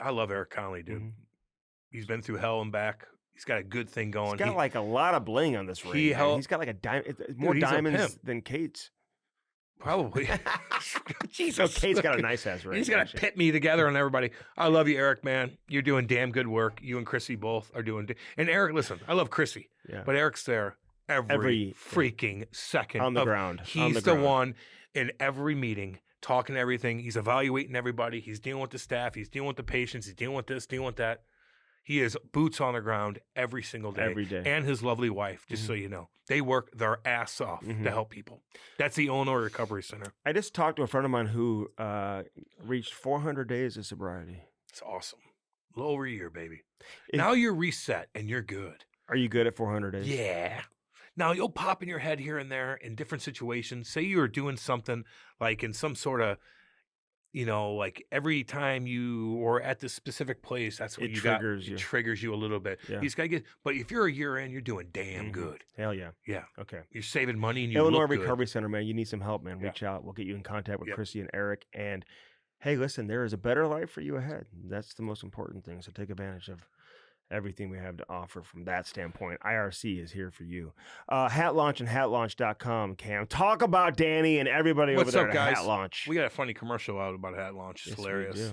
I love Eric Conley, dude. Mm-hmm. He's been through hell and back. He's got a good thing going. He's got like a lot of bling on this ring. He's got like a diamond. More diamonds than Kate's. Probably. Jesus. So Kate's got a nice ass ring. He's got to pit me together on everybody. I love you, Eric, man. You're doing damn good work. You and Chrissy both are doing. And Eric, listen, I love Chrissy, but Eric's there every freaking second. On the ground. He's the one in every meeting, talking everything. He's evaluating everybody. He's dealing with the staff. He's dealing with the patients. He's dealing with this, dealing with that. He is boots on the ground every single day. Every day. And his lovely wife, just so you know. They work their ass off to help people. That's the Illinois Recovery Center. I just talked to a friend of mine who reached 400 days of sobriety. It's awesome. A little over a year, baby. Now you're reset and you're good. Are you good at 400 days? Yeah. Now you'll pop in your head here and there in different situations. Say you were doing something like in some sort of, like every time you were at this specific place, that's what you got. It triggers you a little bit. Yeah. You just got to get, but if you're a year in, you're doing damn good. Hell yeah. Yeah. Okay. You're saving money and you Illinois look Recovery good. Center, man. You need some help, man. Reach out. We'll get you in contact with Chrissy and Eric. And hey, listen, there is a better life for you ahead. That's the most important thing. So take advantage of everything we have to offer from that standpoint. IRC is here for you. Hat Launch and hatlaunch.com, Cam. Talk about Danny and everybody over there at Hat Launch. We got a funny commercial out about Hat Launch. It's hilarious.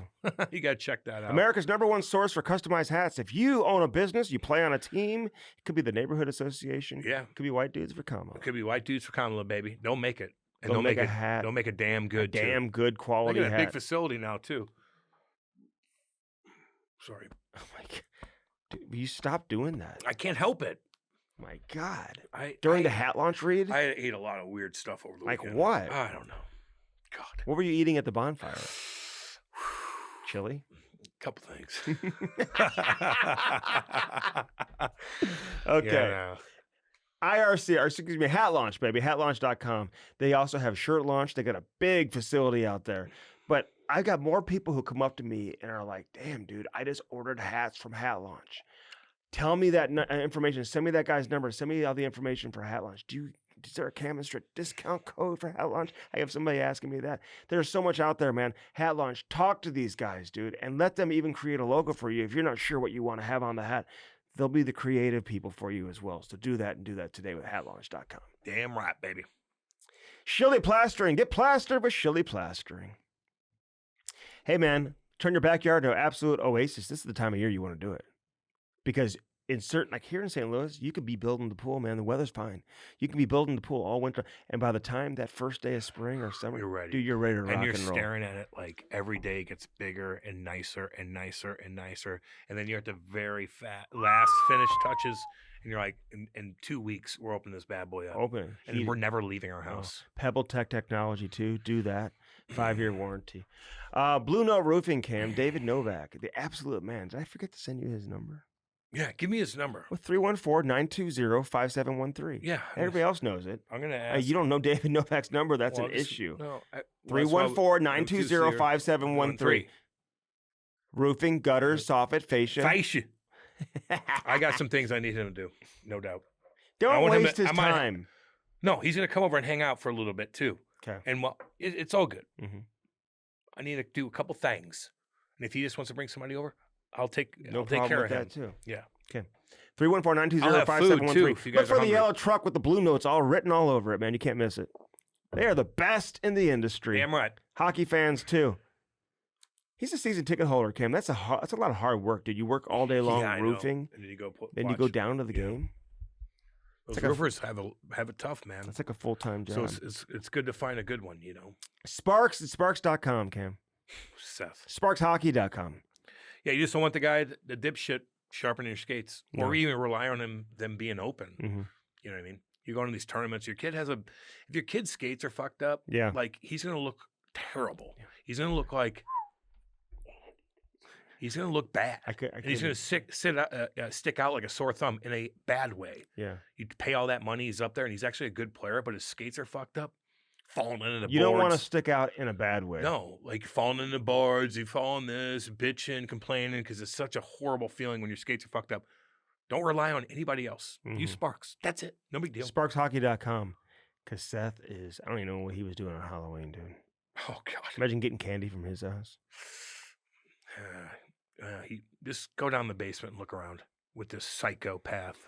You got to check that out. America's #1 source for customized hats. If you own a business, you play on a team, it could be the neighborhood association. Yeah. It could be White Dudes for Kamala. It could be White Dudes for Kamala, baby. Don't make it. And don't make a hat. Don't make a damn good good quality hat. Look at that big facility now, too. Sorry. Oh, my God. Dude, you stop doing that. I can't help it. My God. During the Hat Launch read? I ate a lot of weird stuff over the weekend. Like what? I don't know. God. What were you eating at the bonfire? Chili? A couple things. Okay. Yeah, IRC, or excuse me, Hat Launch, baby. Hatlaunch.com. They also have Shirt Launch. They got a big facility out there. But I got more people who come up to me and are like, damn, dude, I just ordered hats from Hat Launch. Tell me that information. Send me that guy's number. Send me all the information for Hat Launch. Is there a Cam and Strick discount code for Hat Launch? I have somebody asking me that. There's so much out there, man. Hat Launch, talk to these guys, dude, and let them even create a logo for you. If you're not sure what you want to have on the hat, they'll be the creative people for you as well. So do that and do that today with hatlaunch.com. Damn right, baby. Shilly Plastering. Get plastered with Shilly Plastering. Hey, man, turn your backyard into an absolute oasis. This is the time of year you want to do it. Because in certain, like here in St. Louis, you could be building the pool, man. The weather's fine. You can be building the pool all winter. And by the time that first day of spring or summer, you're ready. Dude, you're ready to rock and roll. And you're staring at it like every day gets bigger and nicer and nicer and nicer. And then you're at the very last finish touches. And you're like, in 2 weeks, we're opening this bad boy up. Open. And we're never leaving our house. Pebble Tech Technology, too. Do that. 5-year warranty. Blue Note Roofing, Cam. David Novak, the absolute man. Did I forget to send you his number? Yeah, give me his number. Well, 314-920-5713. Yeah. Everybody else knows it. I'm going to ask. You don't know David Novak's number. That's an issue. No. 314-920-5713. Roofing, gutters, soffit, fascia. Fascia. I got some things I need him to do, no doubt. Don't waste his time. No, he's going to come over and hang out for a little bit, too. Okay. And it's all good. Mm-hmm. I need to do a couple things. And if he just wants to bring somebody over, I'll take care of that too. Yeah. Okay. 314-920-5713. Look for the yellow truck with the blue notes all written all over it, man. You can't miss it. They are the best in the industry. Damn right. Hockey fans too. He's a season ticket holder, Kim. That's a lot of hard work, dude. You work all day long roofing. And then you go down to the game. Those roofers have it tough, man. It's like a full-time job. So it's good to find a good one, you know. Sparks at sparks.com, Cam. Seth. Sparkshockey.com. Yeah, you just don't want the guy, the dipshit, sharpening your skates. Or even rely on them being open. Mm-hmm. You know what I mean? You go into these tournaments, if your kid's skates are fucked up, like he's going to look terrible. Yeah. He's going to look like, he's going to look bad. And he's going to stick out like a sore thumb in a bad way. Yeah. You pay all that money, he's up there, and he's actually a good player, but his skates are fucked up. Falling into the boards. You don't want to stick out in a bad way. No, like falling in the boards, you fall in this, bitching, complaining, because it's such a horrible feeling when your skates are fucked up. Don't rely on anybody else. Mm-hmm. Use Sparks. That's it. No big deal. Sparkshockey.com. Because Seth is, I don't even know what he was doing on Halloween, dude. Oh, God. Imagine getting candy from his house. Just go down the basement and look around with this psychopath.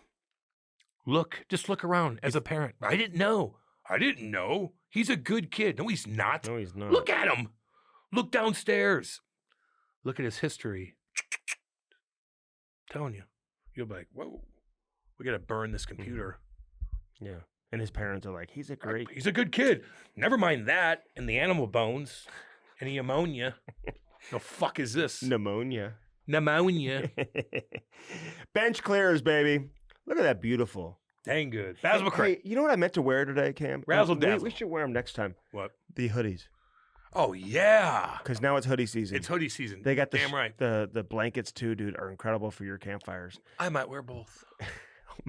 Just look around as a parent. I didn't know. I didn't know. He's a good kid. No, he's not. No, he's not. Look at him. Look downstairs. Look at his history. I'm telling you. You'll be like, whoa, we got to burn this computer. Yeah. And his parents are like, he's a good kid. Never mind that and the animal bones and the ammonia. The fuck is this? Pneumonia. Bench clears, baby. Look at that beautiful. Dang good. Basil McCray. Hey, you know what I meant to wear today, Cam? Razzle dazzle. We should wear them next time. What? The hoodies. Oh, yeah. Because now it's hoodie season. It's hoodie season. They got Damn right. The blankets, too, dude, are incredible for your campfires. I might wear both.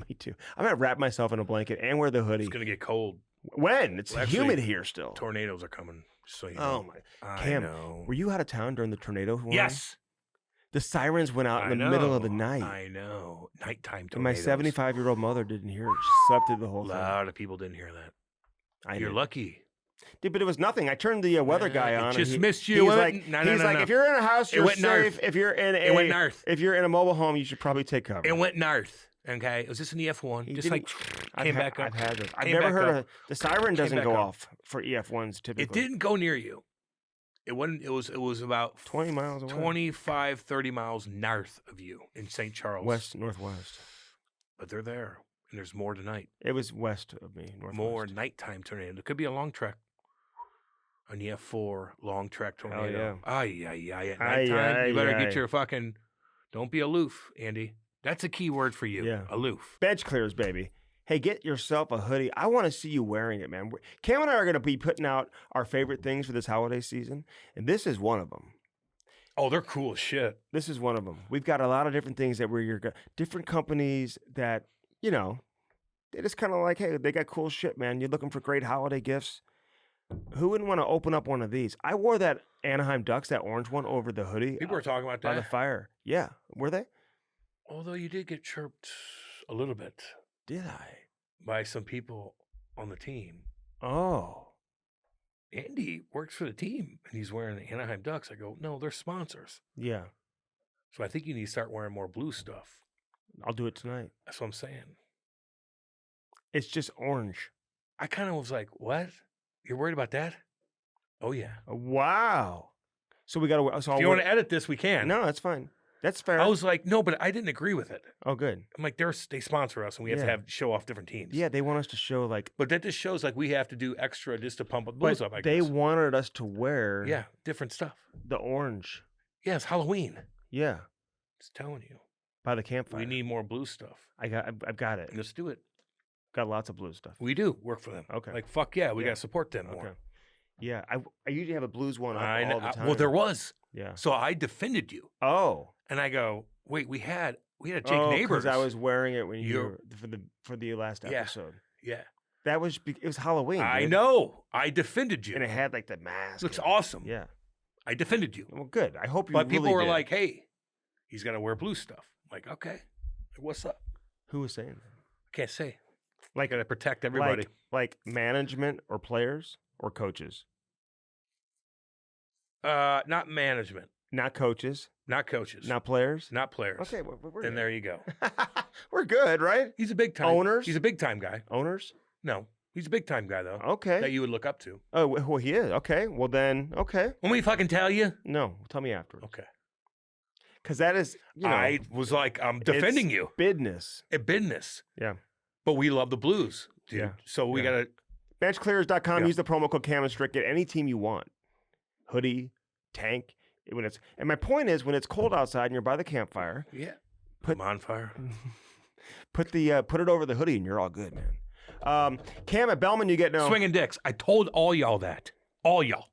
Me too. I'm going to wrap myself in a blanket and wear the hoodie. It's going to get cold. When? It's Well, humid actually, here still. Tornadoes are coming. So you Oh, know. my. Cam, know. were you out of town during the tornado warning? Yes. The sirens went out in the middle of the night. I know. Nighttime And my tornadoes. 75-year-old mother didn't hear it. She slept through the whole A thing. lot of people didn't hear that. You're did. lucky. Dude, but it was nothing. I turned the weather guy on. It just and missed you. He's It like, went- no, he's like, if you're in a house, you're went safe. north. If you're in It went north. if you're in a mobile home, you should probably take cover. It went north. Okay. It was just an EF1. He Just like I've came ha- back up. I've had those. I've Came never back heard up. the siren doesn't back go up. off for EF1s typically. It didn't go near you. It wasn't. It was about 20 miles away. 25, 30 miles north of you in St. Charles. West, northwest. But they're there. And there's more tonight. It was west of me, northwest. More nighttime tornado. It could be a long trek. An EF4 long trek tornado. yeah. At nighttime, you better get your fucking. Don't be aloof, Andy. That's a key word for you. Yeah. Aloof. Bench clears, baby. Hey, get yourself a hoodie. I want to see you wearing it, man. Cam and I are going to be putting out our favorite things for this holiday season, and this is one of them. Oh, they're cool as shit. This is one of them. We've got a lot of different things that different companies that, you know, they just kind of like, hey, they got cool shit, man. You're looking for great holiday gifts. Who wouldn't want to open up one of these? I wore that Anaheim Ducks, that orange one, over the hoodie. People were talking about by the that. fire. Yeah. Were they? Although you did get chirped a little bit Did I? by some people on the team. Oh. Andy works for the team and he's wearing the Anaheim Ducks. I go, no, they're sponsors. Yeah. So I think you need to start wearing more blue stuff. I'll do it tonight. That's what I'm saying. It's just orange. I kind of was like, what? You're worried about that? Oh, yeah. Wow. So we got to. So If you want to edit this, we can. No, that's fine. That's fair. I was like, no, but I didn't agree with it. Oh, good. I'm like, they sponsor us and we have to show off different teams. Yeah, they want us to show like. But that just shows like we have to do extra just to pump the blues up. I They guess. wanted us to wear. Yeah, different stuff. The orange. Yeah, it's Halloween. Yeah. Just telling you. By the campfire. We need more blue stuff. I've got it. Let's do it. Got lots of blue stuff. We do work for them. Okay. Like, fuck yeah, we Yeah. got to support them more. Okay. Yeah, I usually have a blues one up I know. all the time. Well, there was. Yeah. So I defended you. Oh. And I go, wait, we had Jake Oh, Neighbors. because I was wearing it when You're- for the last Yeah. episode. Yeah. That was it was Halloween. I dude. know. I defended you. And it had like the mask. Looks and- awesome. Yeah. I defended you. Well, good. I hope you. But people really were did. like, hey, he's got to wear blue stuff. I'm like, okay. Like, what's up? Who was saying that? I can't say. Like, Got to protect everybody. like management or players or coaches, Not management. not coaches, Not coaches. not players. Not players. Okay, we're Then good. there you go. We're good, right? He's a big time. Owners? He's a big time guy. Owners. No, he's a big time guy though. Okay. That you would look up to. Oh, well, he is. Okay. Well, then, okay. Want me to fucking tell you? No, tell me afterwards. Okay. Because that is, you know, I was like, I'm defending it's you. business. A business. Yeah. But we love the Blues, dude. Yeah. So we Yeah. got to. Benchclears.com. Yeah. Use the promo code Camistrick. Get any team you want. Hoodie, tank. And my point is, when it's cold outside and you're by the campfire, Yeah. Put- I'm on fire. put it over the hoodie and you're all good, man. Cam at Bellman, you get no. Swinging dicks. I told all y'all that. All y'all.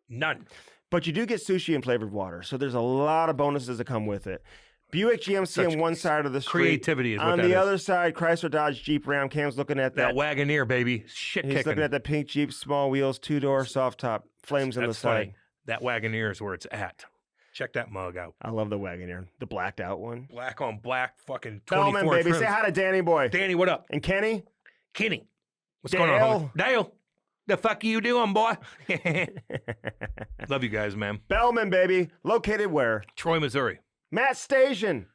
None. But you do get sushi and flavored water. So there's a lot of bonuses that come with it. Buick GMC Such on one side of the street. Creativity is what On that the is. other side, Chrysler Dodge Jeep Ram. Cam's looking at That that. Wagoneer, baby. Shit He's kicking. looking at the pink Jeep, small wheels, 2-door, soft top, flames on the That's side. funny. That Wagoneer is where it's at. Check that mug out. I love the Wagoneer, the blacked out one. Black on black, fucking 24 Bellman, baby. trims. Say hi to Danny boy. Danny, what up? And Kenny. Kenny. What's Dale. going on, homie? Dale. The fuck are you doing, boy? Love you guys, man. Bellman, baby. Located where? Troy, Missouri. Matt Stajan.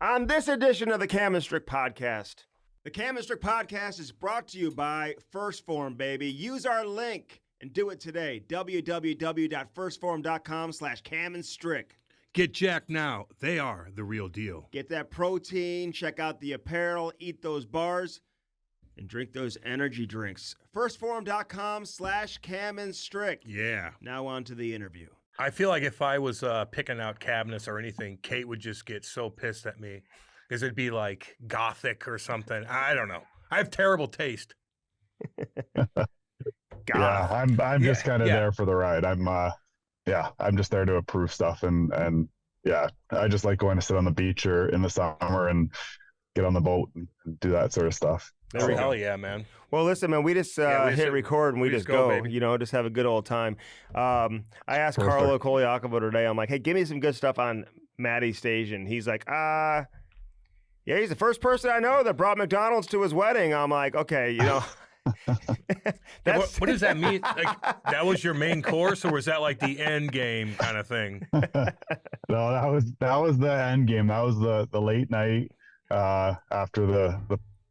On this edition of the Camistrick podcast. The Cam and Strick podcast is brought to you by First Form, baby. Use our link and do it today. www.firstform.com/camandstrick. Get jacked now. They are the real deal. Get that protein, check out the apparel, eat those bars, and drink those energy drinks. Firstform.com/camandstrick. Yeah. Now on to the interview. I feel like if I was picking out cabinets or anything, Kate would just get so pissed at me. Because it'd be like gothic or something. I don't know. I have terrible taste. Yeah, I'm just kind of there for the ride. I'm just there to approve stuff and yeah, I just like going to sit on the beach or in the summer and get on the boat and do that sort of stuff. Hell yeah, man. Well, listen, man, we just hit record and we just go, baby. Just have a good old time. I asked Carlo Koliakovo today, I'm like, hey, give me some good stuff on Matty Stajan. He's like, yeah, he's the first person I know that brought McDonald's to his wedding. I'm like, okay, What does that mean? Like, that was your main course, or was that like the end game kind of thing? No, that was the end game. That was the late night after the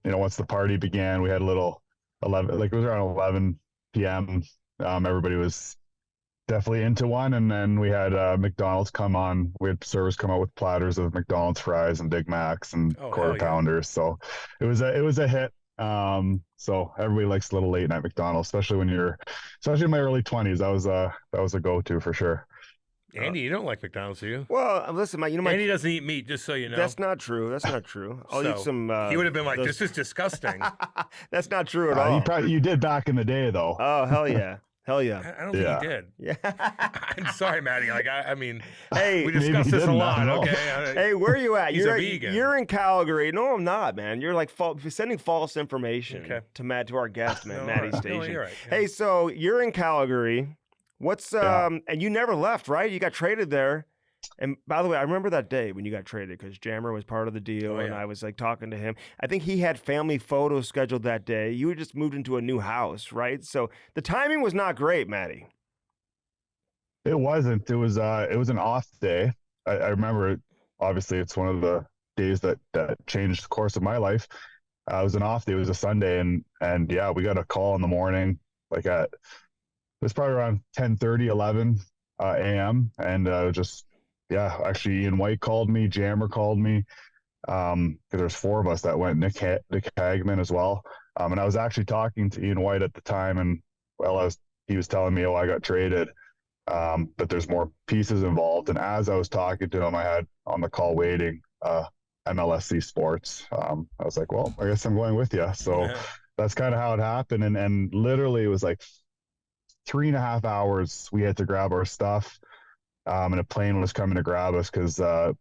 once the party began. We had a little 11, like it was around 11 p.m. Everybody was definitely into one, and then we had McDonald's come on. We had servers come out with platters of McDonald's fries and Big Macs and quarter pounders. So it was a hit. So everybody likes a little late night McDonald's, especially in my early 20s. That was a go-to for sure. Andy, you don't like McDonald's, do you? Well, listen, Andy doesn't eat meat, just so you know. That's not true. I'll eat some. He would have been like, "This is disgusting." That's not true at all. You did back in the day, though. Oh, hell yeah. Hell yeah. I don't think he did. Yeah. I'm sorry, Maddie. Like, I mean, hey, we discussed this a lot, okay? Hey, where are you at? He's a vegan. You're in Calgary. No, I'm not, man. You're like sending false information to our guest, man, Matty Stajan. No, you're right. Yeah. Hey, so you're in Calgary. What's and you never left, right? You got traded there. And by the way, I remember that day when you got traded because Jammer was part of the deal, and I was like talking to him. I think he had family photos scheduled that day. You had just moved into a new house, right? So the timing was not great, Matty. It wasn't. It was an off day. I remember it. Obviously, it's one of the days that changed the course of my life. It was an off day. It was a Sunday, and yeah, we got a call in the morning, like it was probably around 10:30, 11 a.m. And actually Ian White called me, Jammer called me, because there's four of us that went, Nick Hagman as well. And I was actually talking to Ian White at the time, and he was telling me, I got traded, but there's more pieces involved. And as I was talking to him, I had on the call waiting MLSC Sports. I was like, well, I guess I'm going with you. So that's kind of how it happened. And literally it was like 3.5 hours we had to grab our stuff. And a plane was coming to grab us because the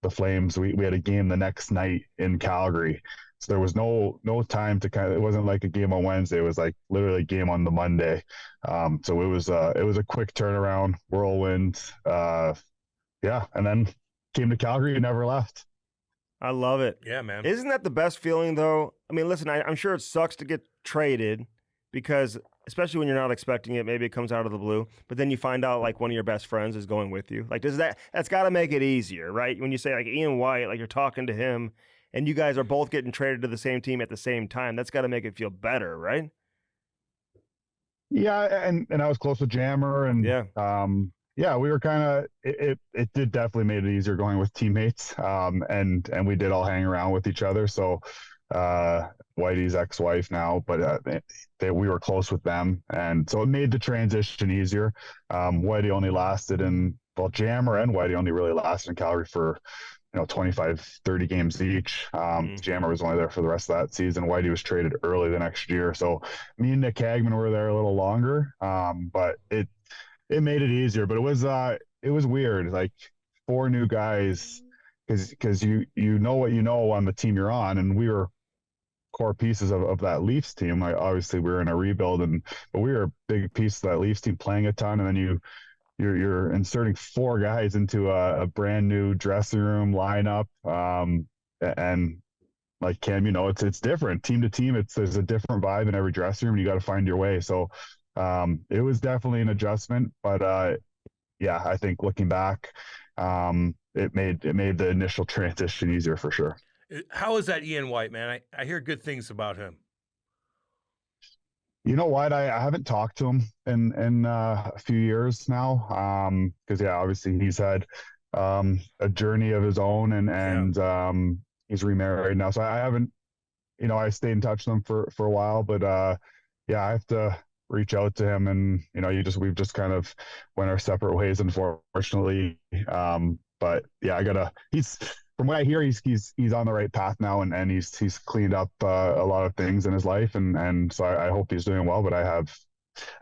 Flames, we had a game the next night in Calgary. So there was no time to it wasn't like a game on Wednesday. It was like literally a game on the Monday. So it was a quick turnaround, whirlwind. And then came to Calgary and never left. I love it. Yeah, man. Isn't that the best feeling, though? I mean, listen, I'm sure it sucks to get traded because – especially when you're not expecting it, maybe it comes out of the blue, but then you find out like one of your best friends is going with you. Like, that's got to make it easier, right? When you say like Ian White, like you're talking to him and you guys are both getting traded to the same team at the same time, that's got to make it feel better, right? Yeah, and I was close with Jammer, and we were kind of it did definitely made it easier going with teammates, and we did all hang around with each other. So Whitey's ex-wife now, but we were close with them, and so it made the transition easier. Whitey only lasted Jammer and Whitey only really lasted in Calgary for 25-30 games each. Jammer was only there for the rest of that season. Whitey was traded early the next year, so me and Nick Hagman were there a little longer, but it made it easier. But it was weird, like 4 new guys, because you know what you know on the team you're on, and we were core pieces of that Leafs team. Like, obviously we were in a rebuild, but we were a big piece of that Leafs team playing a ton, and then you're inserting 4 guys into a brand new dressing room lineup, and like Cam, it's different team to team. There's a different vibe in every dressing room, and you got to find your way. So it was definitely an adjustment, but I think looking back, it made the initial transition easier for sure. How is that Ian White, man? I hear good things about him. You know what? I haven't talked to him in a few years now. Because obviously he's had a journey of his own, and he's remarried now. So I haven't, I stayed in touch with him for a while, but I have to reach out to him, and we've just kind of went our separate ways, unfortunately. But he's, from what I hear, he's on the right path now, and he's cleaned up a lot of things in his life, and so I hope he's doing well. But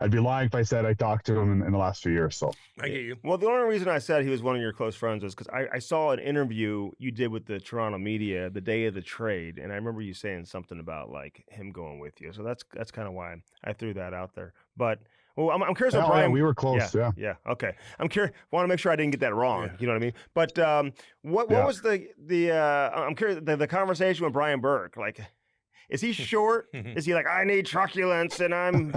I'd be lying if I said I talked to him in the last few years. So I get you. Well, the only reason I said he was one of your close friends was because I saw an interview you did with the Toronto media the day of the trade, and I remember you saying something about like him going with you. So that's kind of why I threw that out there. But I'm curious. Yeah, Brian, we were close. Yeah. Okay. I'm curious. Want to make sure I didn't get that wrong. Yeah. You know what I mean? But what was I'm curious the conversation with Brian Burke like. Is he short? Is he like, I need truculence and I'm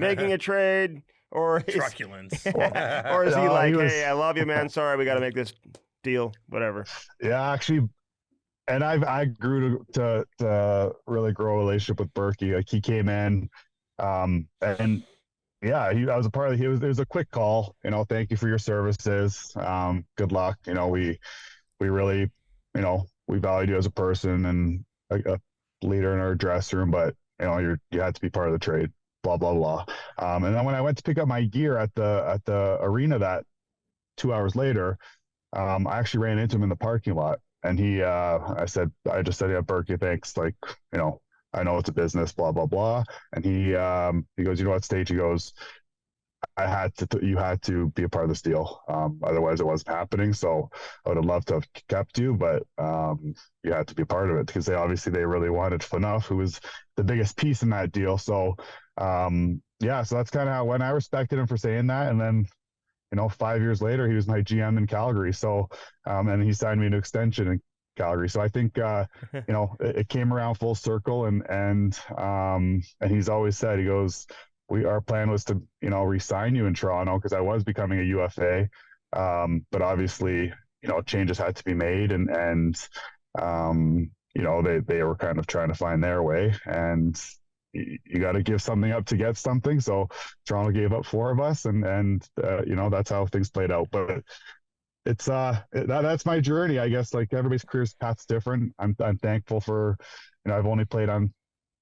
making a trade? Or truculence. Or is he like, hey, I love you, man. Sorry, we got to make this deal, whatever. Yeah, actually, and I grew to really grow a relationship with Berkey. Like he came in, and I was a part of it was a quick call. Thank you for your services. Good luck. We really, we valued you as a person and a leader in our dressing room, but you had to be part of the trade, blah blah blah. And then when I went to pick up my gear at the arena, that 2 hours later, I actually ran into him in the parking lot, and I just said, yeah, Berkey, thanks, like, I know it's a business, blah blah blah. And he goes, what stage? He goes, you had to be a part of this deal. Otherwise it wasn't happening. So I would have loved to have kept you, but you had to be a part of it, because they really wanted Phaneuf, who was the biggest piece in that deal. So so that's kind of how, when I respected him for saying that. And then 5 years later, he was my GM in Calgary. So and he signed me an extension in Calgary. So I think it came around full circle, and he's always said, he goes, our plan was to, re-sign you in Toronto, because I was becoming a UFA. But obviously, changes had to be made, and they were kind of trying to find their way, and you got to give something up to get something. So Toronto gave up 4 of us, and that's how things played out. But it's that's my journey, I guess. Like, everybody's career path's different. I'm thankful for, I've only played on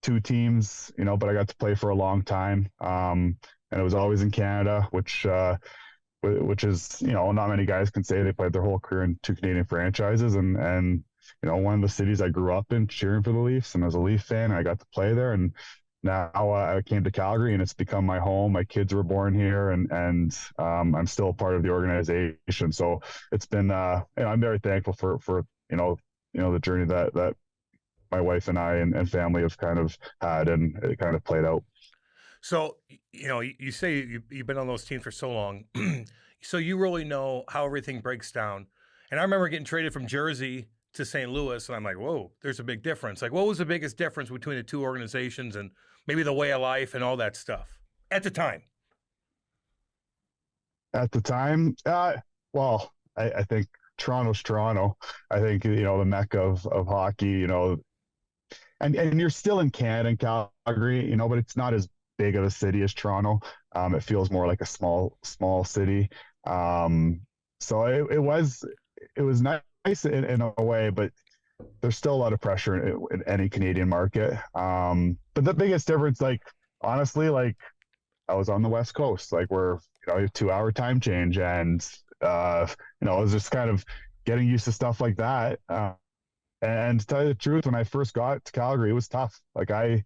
2 teams, but I got to play for a long time. And it was always in Canada, which is, not many guys can say they played their whole career in 2 Canadian franchises. And one of the cities I grew up in, cheering for the Leafs, and as a Leaf fan, I got to play there. And now I came to Calgary, and it's become my home. My kids were born here, and I'm still a part of the organization. So it's been, I'm very thankful for the journey that my wife and I and family have kind of had, and it kind of played out. So, you say you've been on those teams for so long, so you really know how everything breaks down. And I remember getting traded from Jersey to St. Louis, and I'm like, whoa, there's a big difference. Like, what was the biggest difference between the 2 organizations, and maybe the way of life and all that stuff at the time? At the time, well, I think Toronto's Toronto. I think, the mecca of hockey, and you're still in Canada and Calgary, but it's not as big of a city as Toronto. It feels more like a small city. So it was nice in a way, but there's still a lot of pressure in any Canadian market. But the biggest difference, like, honestly, like, I was on the West Coast, like, we're, 2-hour time change, and it was just kind of getting used to stuff like that. And to tell you the truth, when I first got to Calgary, it was tough. Like, I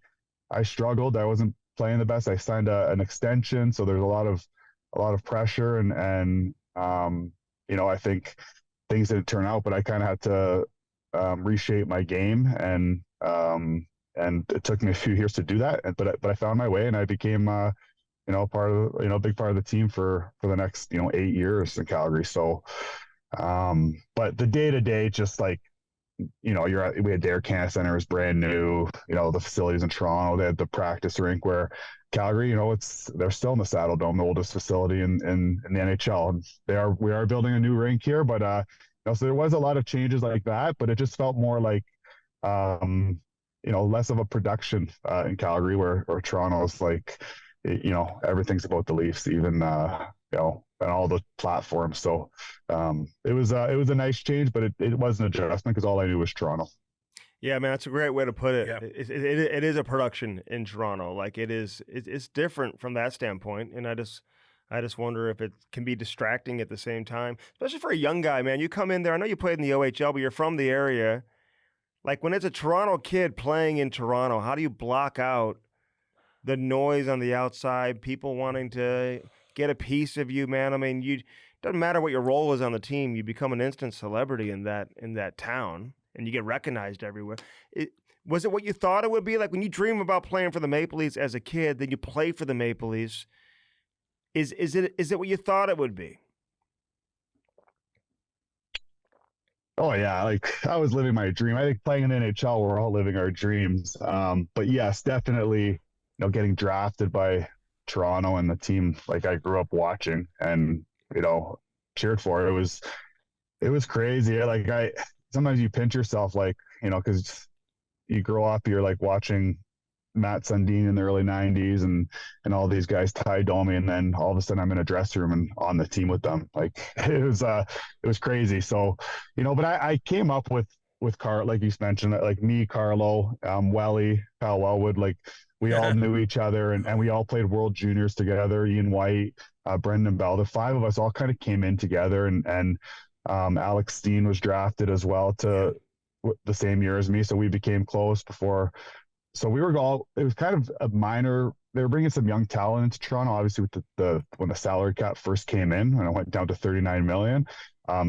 struggled. I wasn't playing the best. I signed an extension, so there's a lot of pressure, and I think things didn't turn out, but I kind of had to reshape my game, and it took me a few years to do that. But I found my way, and I became part of a big part of the team for the next 8 years in Calgary. So, but the day to day, just like, we had Dare Canada Center is brand new. The facilities in Toronto, they had the practice rink, where Calgary, they're still in the Saddle Dome, the oldest facility in the NHL. And we are building a new rink here, but So there was a lot of changes like that, but it just felt more like, less of a production in Calgary, where Toronto's like, everything's about the Leafs, even and all the platforms. So it was a nice change, but it was an adjustment because all I knew was Toronto. Yeah, man, that's a great way to put it. Yeah. It is a production in Toronto. Like it's different from that standpoint, and I just wonder if it can be distracting at the same time, especially for a young guy, man. You come in there, I know you played in the OHL, but you're from the area. Like when it's a Toronto kid playing in Toronto, how do you block out the noise on the outside, people wanting to get a piece of you, man? I mean, doesn't matter what your role is on the team, you become an instant celebrity in that town, and you get recognized everywhere. Was it what you thought it would be? Like when you dream about playing for the Maple Leafs as a kid, then you play for the Maple Leafs. Is it what you thought it would be? Oh yeah, like I was living my dream. I think playing in the NHL, we're all living our dreams. But yes, definitely, getting drafted by Toronto and the team like I grew up watching and cheered for. It was crazy. Like sometimes you pinch yourself, like because you grow up, you're like watching Mats Sundin in the early 90s and all these guys, Domi, and then all of a sudden I'm in a dressing room and on the team with them. Like it was crazy. So, but I came up with Carl, like you mentioned, like me, Carlo, Welly, Kyle Wellwood, like we all knew each other and we all played World Juniors together, Ian White, Brendan Bell. The five of us all kind of came in together and Alex Steen was drafted as well to the same year as me. So we became close before. So we were all, it was kind of a minor, they were bringing some young talent into Toronto, obviously with when the salary cap first came in, when it went down to 39 million.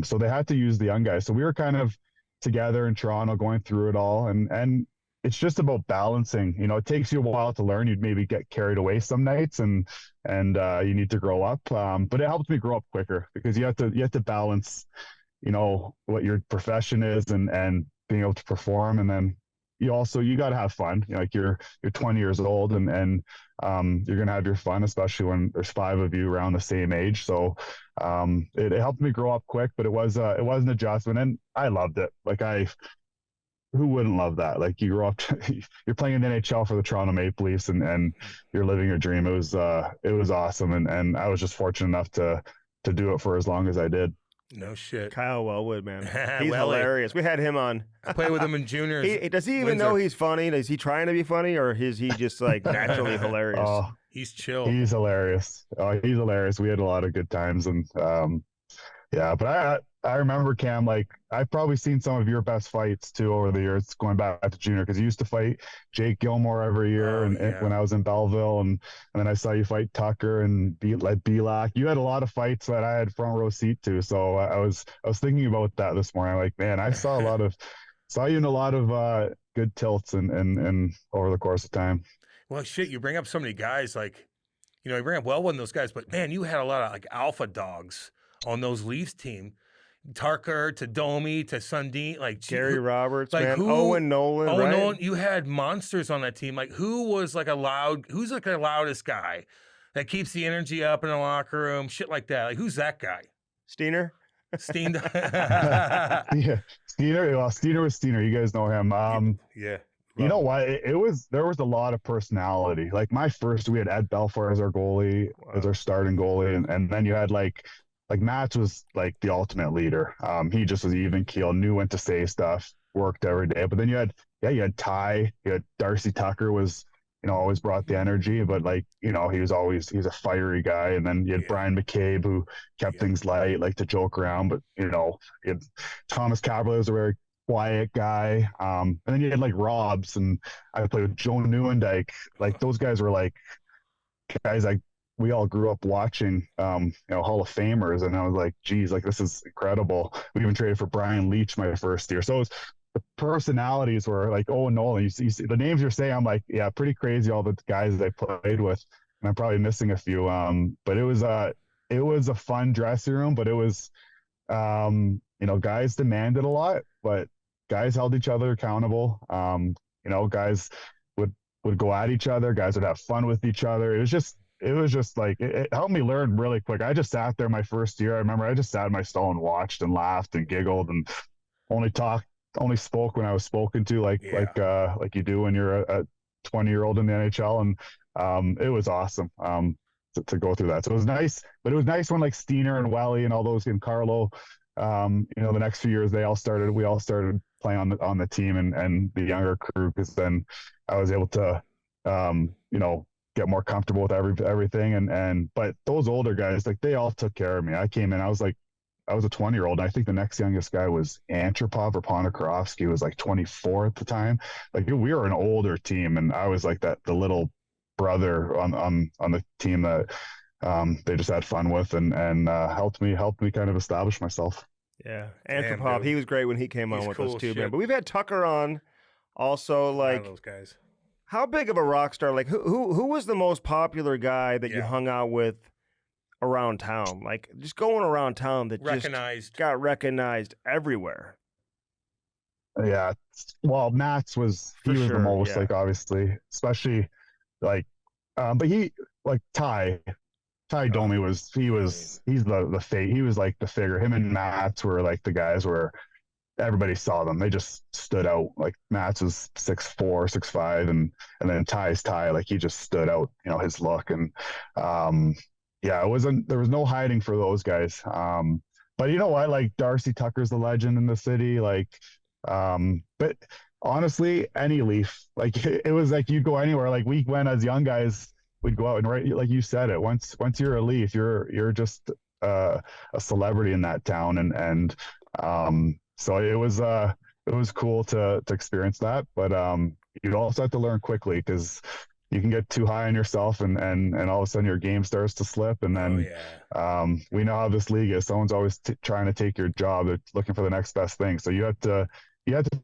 So they had to use the young guys. So we were kind of together in Toronto going through it all. And it's just about balancing, it takes you a while to learn. You'd maybe get carried away some nights and you need to grow up. But it helped me grow up quicker because you have to balance, what your profession is and being able to perform. And then you got to have fun. Like you're 20 years old and you're going to have your fun, especially when there's five of you around the same age. So it helped me grow up quick, but it was an adjustment and I loved it. Like who wouldn't love that? Like you grow up, you're playing in the NHL for the Toronto Maple Leafs and you're living your dream. It was awesome. And I was just fortunate enough to do it for as long as I did. No shit. Kyle Wellwood, man. He's hilarious. We had him on. I played with him in juniors. Does he even know he's funny? Is he trying to be funny or is he just like naturally hilarious? He's chill. He's hilarious. He's hilarious. We had a lot of good times and but I remember, Cam, like I've probably seen some of your best fights too over the years, going back to junior, because you used to fight Jake Gilmore every year, when I was in Belleville, and then I saw you fight Tucker and Belak. You had a lot of fights that I had front row seat to, so I was thinking about that this morning. Like, man, I saw you in a lot of good tilts and over the course of time. Well, shit, you bring up so many guys, like you bring up Wellwood and those guys, but man, you had a lot of like alpha dogs on those Leafs team. Tucker to Domi to Sundin, like Gary Roberts, like man. Owen Nolan, right? Nolan, you had monsters on that team. Like who's like the loudest guy that keeps the energy up in the locker room, shit like that. Like who's that guy? Steiner? Steen. Yeah. Steiner. Well, Steiner was Steiner. You guys know him. Yeah. You know what? There was a lot of personality. Like we had Ed Belfour as our goalie, as our starting goalie, and then you had like Mats was like the ultimate leader. He just was even keel, knew when to say stuff, worked every day. But then you had Ty, you had Darcy Tucker was, always brought the energy, but like, he's a fiery guy. And then you had Brian McCabe who kept things light, like to joke around, but you had Thomas Cabrera was a very quiet guy. And then you had like Robs, and I played with Joe Newendike. Like those guys were like guys we all grew up watching, Hall of Famers, and I was like, geez, like this is incredible. We even traded for Brian Leach my first year. So the personalities were like, oh, Nolan, you see the names you're saying, I'm like, yeah, pretty crazy. All the guys I played with, and I'm probably missing a few. But it was a fun dressing room, but it was, guys demanded a lot, but guys held each other accountable. Guys would go at each other. Guys would have fun with each other. It it was just like, it helped me learn really quick. I just sat there my first year. I remember I just sat in my stall and watched and laughed and giggled and only spoke when I was spoken to, like you do when you're a 20-year-old in the NHL. And it was awesome to go through that. So it was nice, but it was nice when like Steiner and Welly and all those and Carlo, the next few years we all started playing on the team and the younger crew, because then I was able to get more comfortable with everything. But those older guys, like, they all took care of me. I came in, I was a 20-year-old. And I think the next youngest guy was Antropov or Ponikarovsky, was like 24 at the time. Like, we were an older team, and I was like the little brother on the team that they just had fun with and helped me kind of establish myself. Yeah, Antropov, he was great when he came on with us too, man. But we've had Tucker on also. Like, those guys. How big of a rock star? Like, who was the most popular guy that you hung out with around town? Like, just going around town that just got recognized everywhere. Yeah, well, Mats was the most, like, obviously, especially like, but he, like, Ty Domi he's the fate. He was like the figure. Him and Mats were like the guys where everybody saw them. They just stood out. Like, Mats was 6'4", 6'5", and then Ty, like, he just stood out, his look. And there was no hiding for those guys. But you know what? Like, Darcy Tucker's the legend in the city. Like, but honestly, any Leaf, like, it was like, you go anywhere. Like, we went as young guys, we'd go out and, right, like you said it, once you're a Leaf, you're just a celebrity in that town. And so it was cool to experience that. But you'd also have to learn quickly, because you can get too high on yourself and all of a sudden your game starts to slip. And then we know how this league is. Someone's always trying to take your job. They're looking for the next best thing. So you have to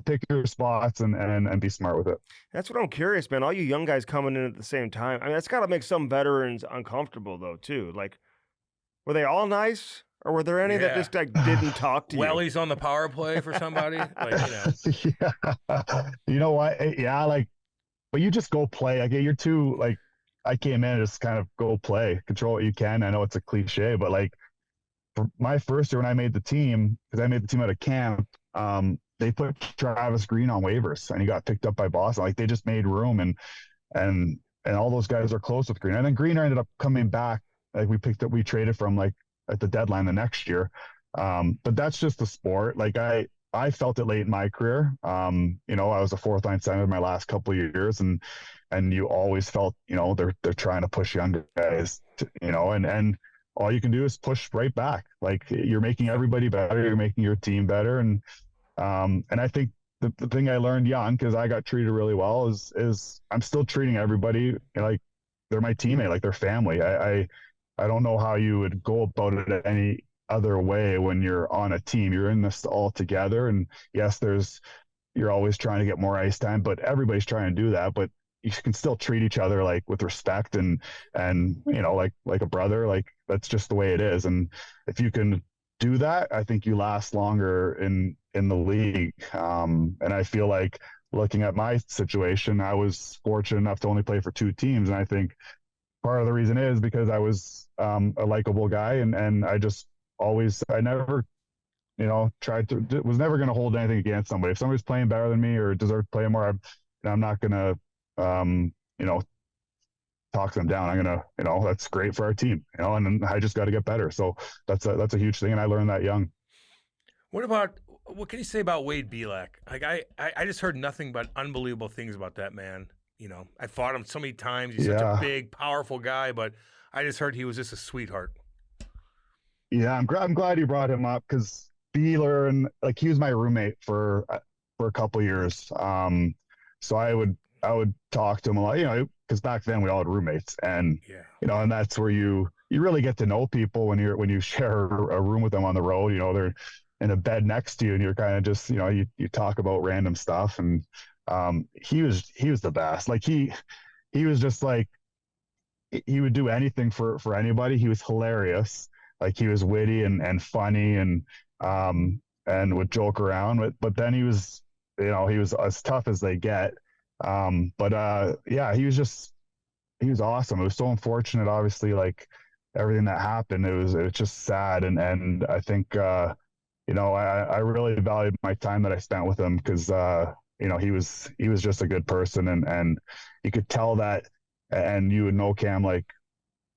pick your spots and be smart with it. That's what I'm curious, man. All you young guys coming in at the same time. I mean, that's got to make some veterans uncomfortable, though, too. Like, were they all nice? Or were there any that just, like, didn't talk to you? Welly's on the power play for somebody. You know what? Yeah, like, but you just go play. Like, you're too, like, I came in and just kind of go play, control what you can. I know it's a cliche, but like, for my first year when I made the team, because I made the team out of camp, they put Travis Green on waivers and he got picked up by Boston. Like, they just made room, and all those guys are close with Green. And then Greener ended up coming back. Like, we traded from, like, at the deadline the next year. But that's just the sport. Like, I felt it late in my career. I was a fourth line center my last couple of years, and you always felt, they're trying to push younger guys to, and all you can do is push right back. Like, you're making everybody better. You're making your team better. And I think the thing I learned young, because I got treated really well, is I'm still treating everybody like they're my teammate, like they're family. I don't know how you would go about it any other way when you're on a team. You're in this all together, and yes, you're always trying to get more ice time, but everybody's trying to do that. But you can still treat each other like with respect and like a brother. Like, that's just the way it is. And if you can do that, I think you last longer in the league. And I feel like, looking at my situation, I was fortunate enough to only play for two teams, and I think part of the reason is because I was a likable guy, and I never, was never going to hold anything against somebody. If somebody's playing better than me or deserves to play more, I'm not going to, talk them down. I'm going to, that's great for our team, and then I just got to get better. So that's a huge thing. And I learned that young. What can you say about Wade Belak? Like, I just heard nothing but unbelievable things about that man. I fought him so many times. He's such a big, powerful guy, but I just heard he was just a sweetheart. Yeah, I'm glad you brought him up, because Beeler, and like, he was my roommate for a couple years. So I would talk to him a lot, because back then we all had roommates, and and that's where you really get to know people when you share a room with them on the road. They're in a bed next to you, and you're kind of just you talk about random stuff. And he was the best. Like, he was just like, he would do anything for anybody. He was hilarious. Like, he was witty and funny and would joke around. But then he was as tough as they get. He was just awesome. It was so unfortunate, obviously, like everything that happened. It was just sad, and I think I really valued my time that I spent with him because he was just a good person, and you could tell that, and you would know Cam, like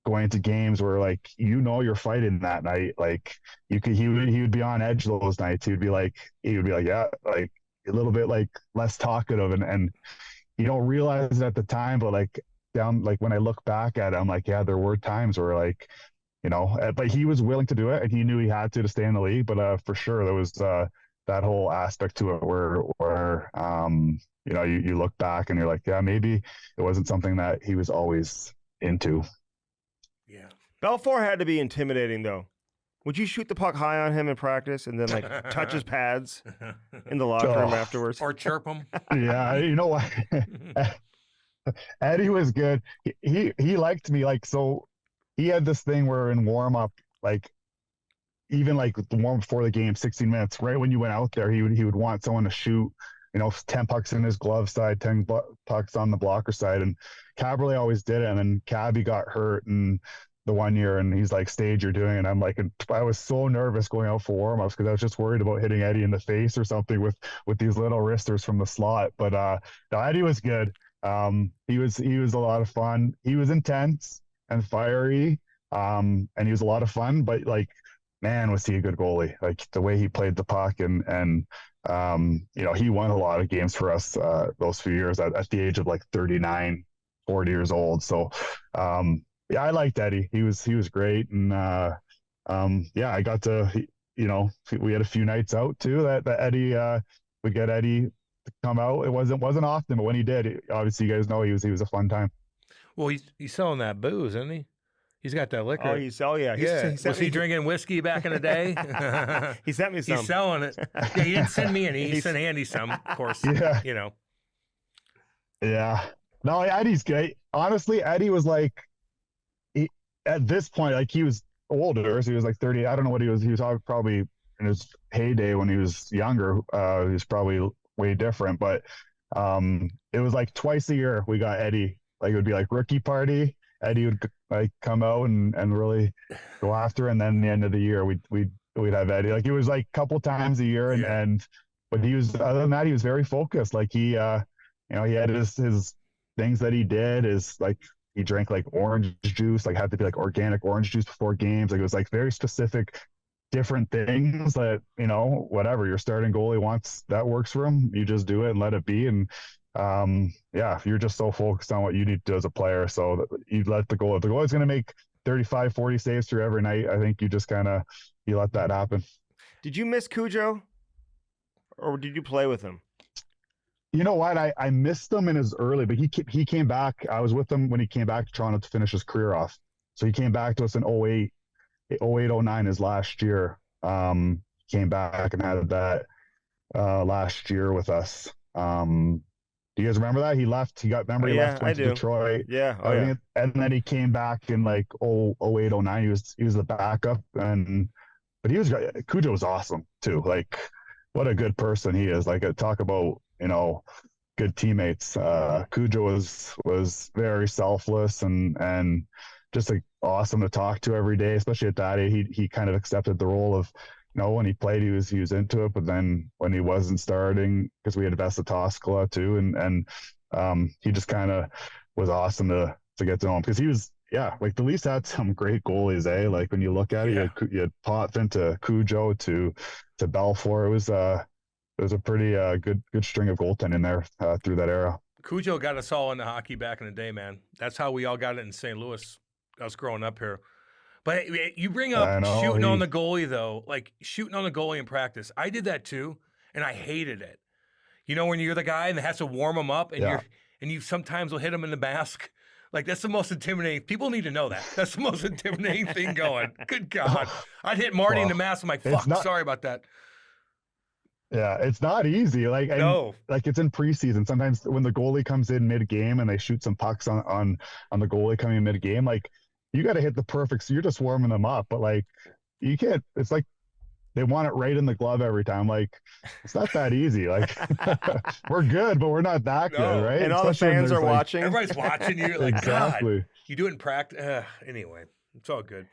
going into games where like you're fighting that night, like he would be on edge those nights. He would be like yeah, like a little bit like less talkative, and you don't realize it at the time, but like when I look back at it, I'm like, yeah, there were times where like but he was willing to do it, and he knew he had to stay in the league. But for sure, there was that whole aspect to it where you look back and you're like, yeah, maybe it wasn't something that he was always into. Yeah. Belfour had to be intimidating, though. Would you shoot the puck high on him in practice and then like touch his pads in the locker room afterwards? Or chirp him? Yeah, you know what? Eddie was good. He liked me, like, so he had this thing where in warm up, like even like the warm before the game, 16 minutes, right when you went out there, he would want someone to shoot, 10 pucks in his glove side, 10 pucks on the blocker side. And Caberlet always did it. And then Cabby got hurt and the one year, and he's like, Stage, you're doing it. And I'm like, I was so nervous going out for warm-ups because I was just worried about hitting Eddie in the face or something with these little wristers from the slot. But no, Eddie was good. He was a lot of fun. He was intense and fiery, and he was a lot of fun, but like, man, was he a good goalie. Like the way he played the puck, and he won a lot of games for us those few years at the age of like 39, 40 years old. So yeah, I liked Eddie. He was great. And yeah, I got to, we had a few nights out too that Eddie, we get Eddie to come out. It wasn't often, but when he did, obviously you guys know he was a fun time. Well, he's selling that booze, isn't he? He's got that liquor. Yeah. Was he drinking whiskey back in the day? He sent me some. He's selling it. Yeah, he didn't send me any. He sent Andy some, of course. Yeah. Yeah. No, Eddie's great. Honestly, Eddie was like, at this point, like he was older, so he was like 30. I don't know what he was. He was probably in his heyday when he was younger. He was probably way different, but it was like twice a year we got Eddie. Like it would be like rookie party. Eddie would like come out and really go after, and then the end of the year we'd have Eddie. Like it was like a couple times a year, but he was, other than that, he was very focused. Like he he had his things that he did is like he drank like orange juice, like had to be like organic orange juice before games. Like it was like very specific, different things that whatever your starting goalie wants, that works for him. You just do it and let it be. And yeah, you're just so focused on what you need to do as a player, so you let the goalie. If the goalie's going to make 35, 40 saves through every night, I think you just you let that happen. Did you miss Cujo, or did you play with him? You know what? I missed him in his early, but he came back. I was with him when he came back to Toronto to finish his career off. So he came back to us in 08, 09 his last year. Came back and had that last year with us. Do you guys remember that? He left. He went to Detroit. Yeah. Yeah. And then he came back in like 08, 09. He was the backup, but he was great. Cujo was awesome too. Like what a good person he is. Like talk about, good teammates. Cujo was very selfless and just like awesome to talk to every day, especially at that age. He kind of accepted the role of, when he played, he was into it, but then when he wasn't starting, because we had Vesa Toskala too, and he just kind of was awesome to get to know him, because he was, like the Leafs had some great goalies, Like when you look at it, you had Potvin to Cujo to Belfour. It was a pretty good string of goaltending there through that era. Cujo got us all into hockey back in the day, man. That's how we all got it in St. Louis. I was growing up here. But you bring up shooting on the goalie, though, like shooting on the goalie in practice. I did that too, and I hated it. When you're the guy and has to warm him up, and you sometimes will hit him in the mask. Like that's the most intimidating. People need to know that. That's the most intimidating thing going. Good God, I'd hit Marty in the mask. I'm like, fuck, sorry about that. Yeah, it's not easy. Like like it's in preseason. Sometimes when the goalie comes in mid-game and they shoot some pucks on the goalie coming in mid-game, like you got to hit the perfect. So you're just warming them up, but like you can't. It's like they want it right in the glove every time. Like, it's not that easy. Like, we're good, but we're not that good, right? And all the fans are watching. Everybody's watching you. Like, exactly. God, you do it in practice. Anyway, it's all good.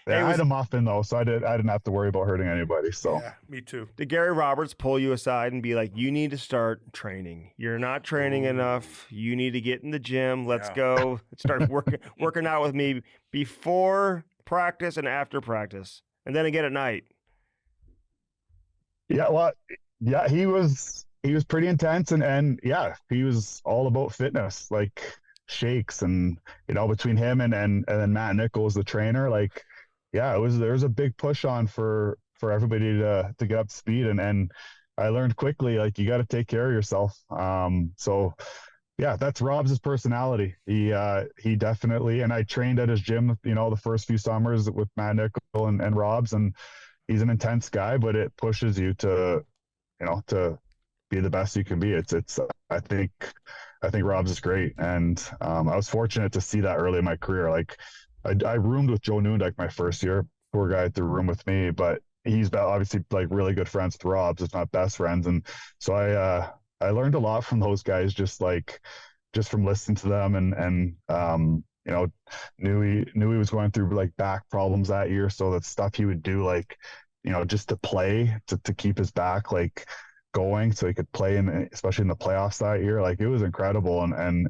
Yeah, I had a muffin though, so I didn't have to worry about hurting anybody. So yeah, me too. Did Gary Roberts pull you aside and be like, "You need to start training. You're not training enough. You need to get in the gym. Let's go. Start working out with me before practice and after practice, and then again at night." Yeah, well, yeah, he was pretty intense, and yeah, he was all about fitness, like shakes, and between him and then Matt Nichols, the trainer, like. Yeah, there was a big push on for everybody to get up to speed, and I learned quickly, like, you got to take care of yourself. So yeah, that's Rob's personality. He definitely, and I trained at his gym, the first few summers with Matt Nichol and Rob's, and he's an intense guy, but it pushes you to be the best you can be. It's I think Rob's is great, and I was fortunate to see that early in my career. Like, I roomed with Joe Noondike my first year. Poor guy had to room with me, but he's obviously like really good friends with Rob's, if not best friends. And so I learned a lot from those guys, just from listening to them, and knew he was going through like back problems that year. So that stuff he would do, like, just to play, to keep his back like going so he could play especially in the playoffs that year. Like, it was incredible. And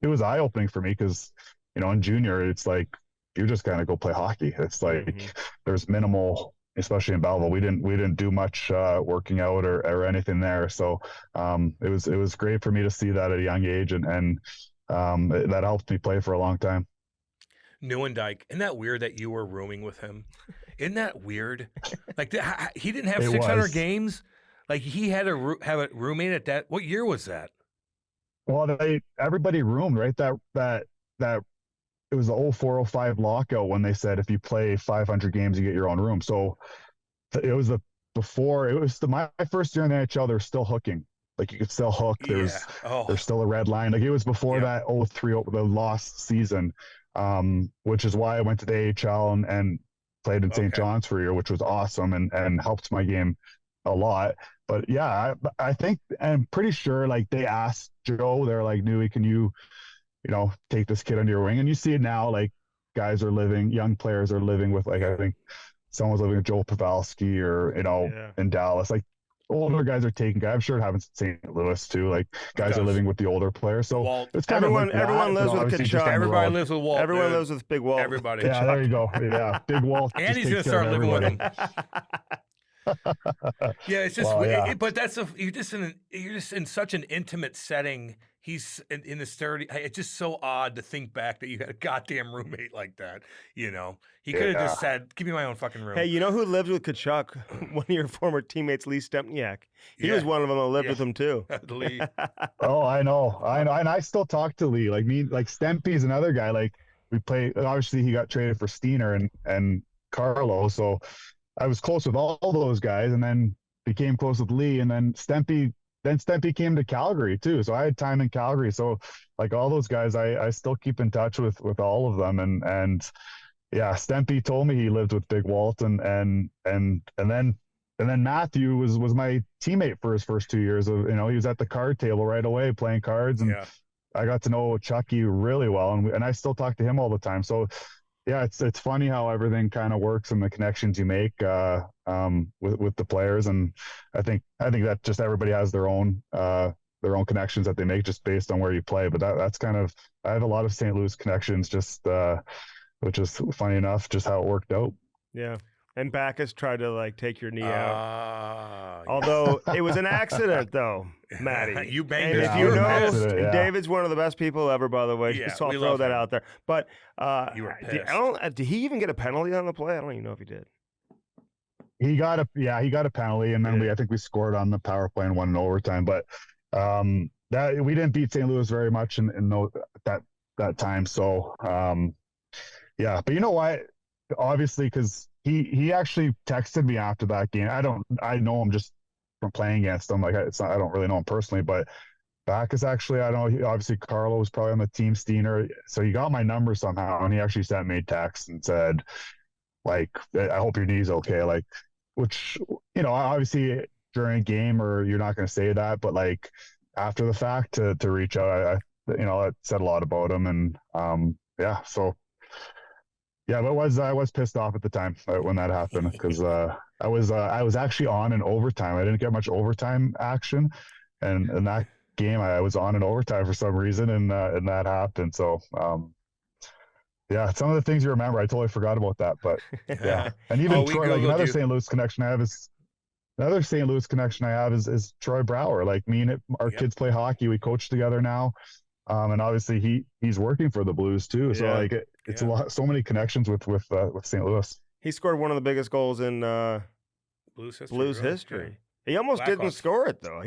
it was eye opening for me, because, in junior, it's like, you just kind of go play hockey. It's like there's minimal, especially in Belleville. We didn't do much working out or anything there. So it was great for me to see that at a young age, and that helped me play for a long time. Nieuwendyk, isn't that weird that you were rooming with him? Isn't that weird? Like, he didn't have 600 games. Like, he had to have a roommate at that. What year was that? Well, everybody roomed, right? That it was the 04-05 lockout when they said if you play 500 games, you get your own room. So it was my first year in the NHL. They're still hooking. Like, you could still hook. There's still a red line. Like, it was before that 03, the lost season, which is why I went to the AHL and played in St. John's for a year, which was awesome and helped my game a lot. But yeah, I think, I'm pretty sure, like, they asked Joe, they're like, Newey, can you take this kid under your wing? And you see it now, like, young players are living with, like, I think someone was living with Joel Pavelski or, in Dallas. Like, older guys are taking guys. I'm sure it happens in St. Louis too. Like, guys are living with the older players. So it's kind of like everyone lives with Kachuk. Everybody lives with Walt. Everyone lives with Big Walt. Everybody. Yeah, there you go. Yeah, Big Walt. And he's gonna start living with him. Yeah, it's just, but you're just in such an intimate setting. He's in the 30. It's just so odd to think back that you had a goddamn roommate like that. He could have just said, "Give me my own fucking room." Hey, you know who lived with Kachuk? One of your former teammates, Lee Stempniak. He was one of them that lived with him too. Lee. Oh, I know, and I still talk to Lee. Like, Stempy's another guy. Like, we play. Obviously, he got traded for Steiner and Carlo, so I was close with all those guys, and then became close with Lee, and then Stempy came to Calgary too. So I had time in Calgary. So, like, all those guys, I still keep in touch with all of them. And yeah, Stempy told me he lived with Big Walt, and then Matthew was my teammate for his first 2 years. He was at the card table right away playing cards, and I got to know Chucky really well, and I still talk to him all the time. So yeah, it's funny how everything kind of works and the connections you make with the players, and I think that just everybody has their own connections that they make just based on where you play. But that's kind of, I have a lot of St. Louis connections, just which is funny enough, just how it worked out. Yeah. And Backus tried to, like, take your knee out. Although it was an accident, though, Matty. You banged it. And if you know, David's one of the best people ever, by the way. Yeah, so I'll throw that out there. But you were pissed. did he even get a penalty on the play? I don't even know if he did. He got a penalty, and then I think we scored on the power play and won in overtime. But that we didn't beat St. Louis very much in that time. So yeah, but you know what? Obviously, because he actually texted me after that game. I know him just from playing against him. Like, I don't really know him personally, but Backus actually, I know obviously Carlo was probably on the team, Steiner. So he got my number somehow, and he actually sent me a text and said, like, I hope your knee's okay. Like, which, you know, obviously during a game or you're not going to say that, but like after the fact to reach out, you know, it said a lot about him. And yeah, so yeah, but I was pissed off at the time when that happened because I was actually on in overtime. I didn't get much overtime action, and in that game I was on in overtime for some reason, and that happened. So yeah, some of the things you remember, I totally forgot about that. But yeah, and even Troy, like another St. Louis connection I have is Troy Brouwer. Like me and our kids play hockey. We coach together now. And obviously he's working for the Blues too. So like it's a lot, so many connections with St. Louis. He scored one of the biggest goals in Blues history. Yeah. He almost didn't score it though.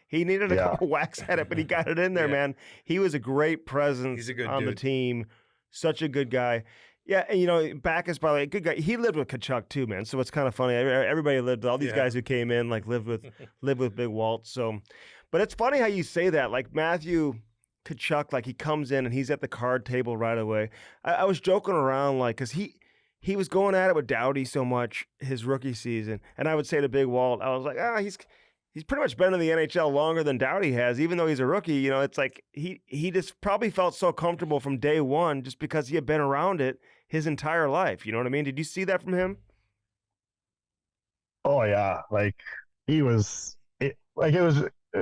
He needed a couple whacks at it, but he got it in there, man. He was a great presence on the team. Such a good guy. Yeah, and you know, Backus, by the way, a good guy. He lived with Tkachuk too, man. So it's kind of funny. Everybody lived. All these guys who came in like lived with Big Walt. So, but it's funny how you say that. Like Matthew Tkachuk, like he comes in and he's at the card table right away. I was joking around, like, because he was going at it with Doughty so much his rookie season, and I would say to Big Walt, I was like, he's pretty much been in the NHL longer than Doughty has, even though he's a rookie. You know, it's like he just probably felt so comfortable from day one just because he had been around it his entire life. You know what I mean? Did you see that from him? Oh yeah, like it was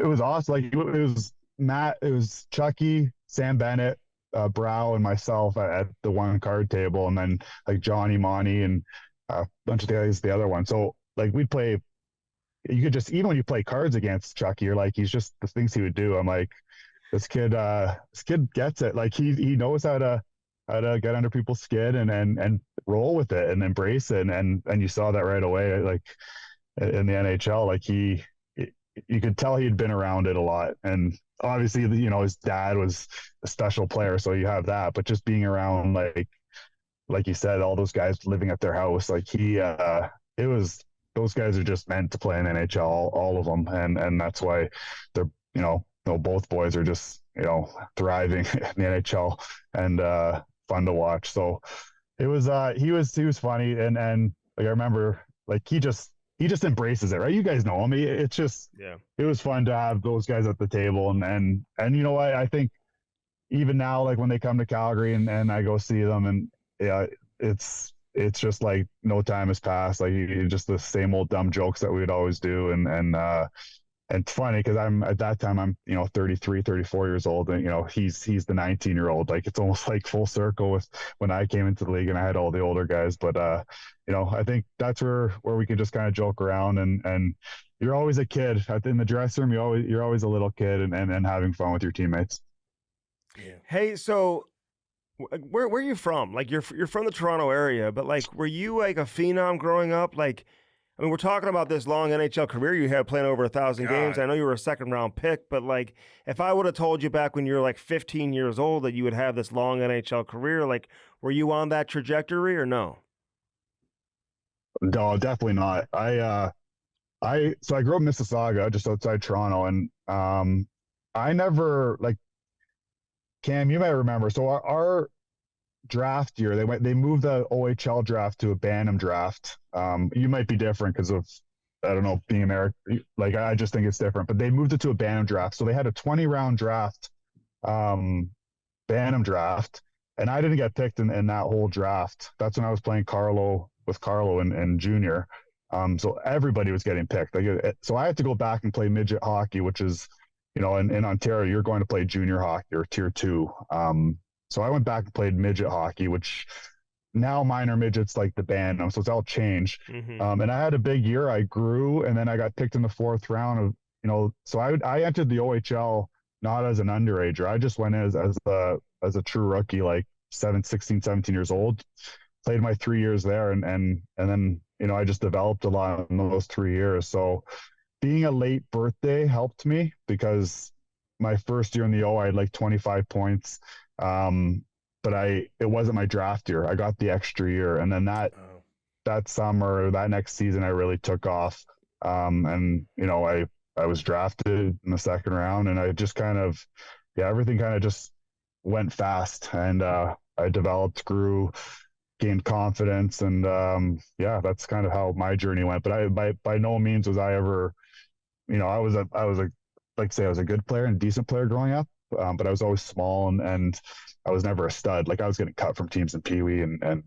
awesome. Like it was Matt, it was Chucky, Sam Bennett, Brow, and myself at the one card table, and then like Johnny, Monty, and a bunch of guys the other one. So like we'd play. You could just, even when you play cards against Chucky, you're like, he's just the things he would do. I'm like, this kid gets it. Like he knows how to get under people's skin and roll with it and embrace it. And you saw that right away. Like in the NHL, like you could tell he'd been around it a lot. And obviously, you know, his dad was a special player, so you have that. But just being around, like you said, all those guys living at their house, like it was. Those guys are just meant to play in NHL, all of them, and that's why they're, you know, both boys are just, you know, thriving in the NHL and fun to watch. So it was he was funny, and like I remember, like he just embraces it, right? You guys know him. It's just it was fun to have those guys at the table, and you know what, I think even now, like when they come to Calgary and I go see them, and it's just like no time has passed. Like just the same old dumb jokes that we would always do. And it's funny because at that time I'm, you know, 33, 34 years old, and, you know, he's the 19-year-old. Like it's almost like full circle with when I came into the league and I had all the older guys. But, you know, I think that's where we can just kind of joke around, and you're always a kid in the dressing room. You're always a little kid and having fun with your teammates. Yeah. Hey, so where are you from? Like you're from the Toronto area, but like were you like a phenom growing up? Like, I mean, we're talking about this long NHL career you had playing over 1,000 games. I know you were a second round pick, but like if I would have told you back when you were like 15 years old that you would have this long NHL career, like were you on that trajectory or no? No, definitely not. So I grew up in Mississauga, just outside Toronto, and I never, like, Cam, you might remember. So our draft year, they moved the OHL draft to a Bantam draft. You might be different because of, I don't know, being American. Like I just think it's different. But they moved it to a Bantam draft. So they had a 20-round draft, Bantam draft, and I didn't get picked in that whole draft. That's when I was playing with Carlo and junior. So everybody was getting picked. So I had to go back and play midget hockey, which is, you know, in Ontario, you're going to play junior hockey or tier 2. So I went back and played midget hockey, which now minor midget's like the Bantam, so it's all changed. Mm-hmm. And I had a big year. I grew, and then I got picked in the 4th round of, you know, so I entered the OHL not as an underager. I just went as a true rookie, like 16, 17 years old. Played my 3 years there, and then, you know, I just developed a lot in those 3 years. So being a late birthday helped me because my first year in the O, I had like 25 points. But it wasn't my draft year. I got the extra year. And then that summer, that next season, I really took off. And, you know, I was drafted in the 2nd round, and I just kind of, everything kind of just went fast. And I developed, grew, gained confidence, and yeah, that's kind of how my journey went. But by no means was I ever, I was a like say I was a good player and a decent player growing up, but I was always small, and I was never a stud. Like I was getting cut from teams in Pee Wee, and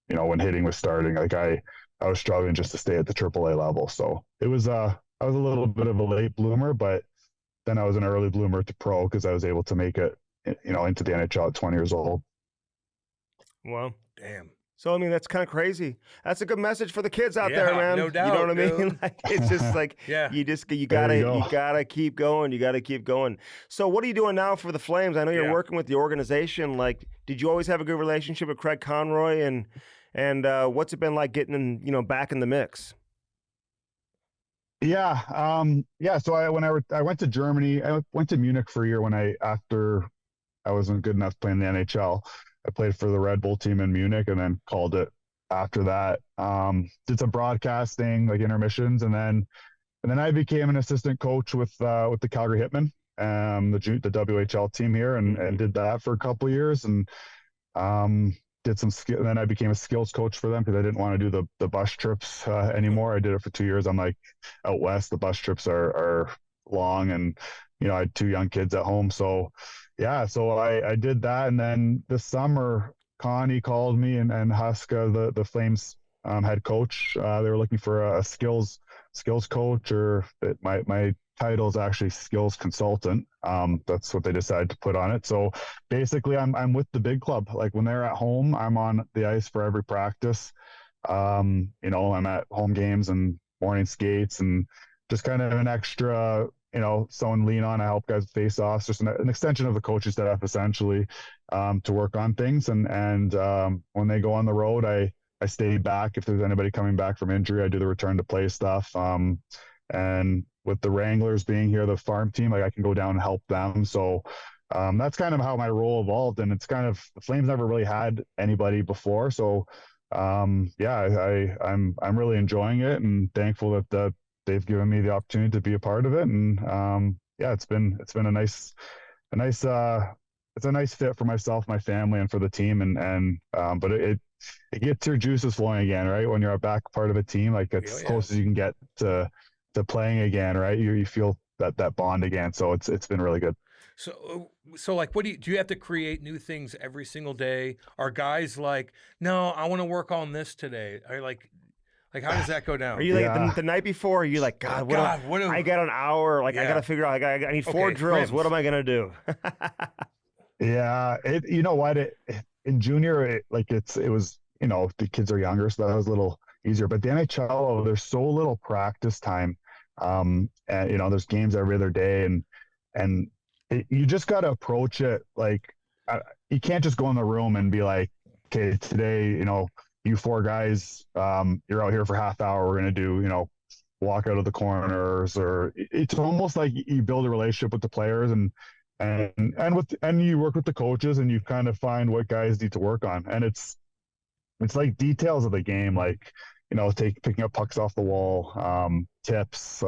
when hitting was starting, like I was struggling just to stay at the AAA level. So it was I was a little bit of a late bloomer, but then I was an early bloomer to pro because I was able to make it, into the NHL at 20 years old. Well, damn. So, I mean, that's kind of crazy. That's a good message for the kids out there, man. No doubt. You know what I mean? Dude. Like, it's just like, yeah. you gotta keep going. You gotta keep going. So what are you doing now for the Flames? I know you're working with the organization. Like, did you always have a good relationship with Craig Conroy, and what's it been like getting in, back in the mix? Yeah. So I went to Germany, I went to Munich for a year after I wasn't good enough playing the NHL. I played for the Red Bull team in Munich and then called it after that. Did some broadcasting, like intermissions, and then I became an assistant coach with the Calgary Hitmen, the WHL team here, and did that for a couple of years, and did some skill. And then I became a skills coach for them because I didn't want to do the bus trips anymore. I did it for 2 years. I'm like, out west, the bus trips are long, and I had 2 young kids at home, so. Yeah, so I did that, and then this summer, Connie called me and Huska, the Flames head coach. They were looking for a skills coach, or my title is actually skills consultant. That's what they decided to put on it. So basically, I'm with the big club. Like when they're at home, I'm on the ice for every practice. I'm at home games and morning skates, and just kind of an extra. Someone lean on. I help guys with face-offs, just an extension of the coaching staff, essentially, to work on things. And when they go on the road, I stay back. If there's anybody coming back from injury, I do the return to play stuff. And with the Wranglers being here, the farm team, like I can go down and help them. So that's kind of how my role evolved. And it's kind of, the Flames never really had anybody before. So I'm really enjoying it and thankful that they've given me the opportunity to be a part of it, and it's been a nice it's a nice fit for myself, my family, and for the team, and but it gets your juices flowing again, right? When you're a back part of a team, like it's as close as you can get to playing again, right? You feel that bond again, so it's been really good. So like, what do you have to create new things every single day? Are guys like, no, I want to work on this today? Are you like how does that go down? Are you like the night before? Are you like, I got an hour. Like I got to figure out. Like I need 4 drills. What am I gonna do? Yeah, you know what? In junior, it was the kids are younger, so that was a little easier. But the NHL, there's so little practice time, and there's games every other day, and you just got to approach it like you can't just go in the room and be like, okay, today, you 4 guys, you're out here for half hour. We're going to do, walk out of the corners, or it's almost like you build a relationship with the players and you work with the coaches, and you kind of find what guys need to work on. And it's like details of the game, like, picking up pucks off the wall, tips,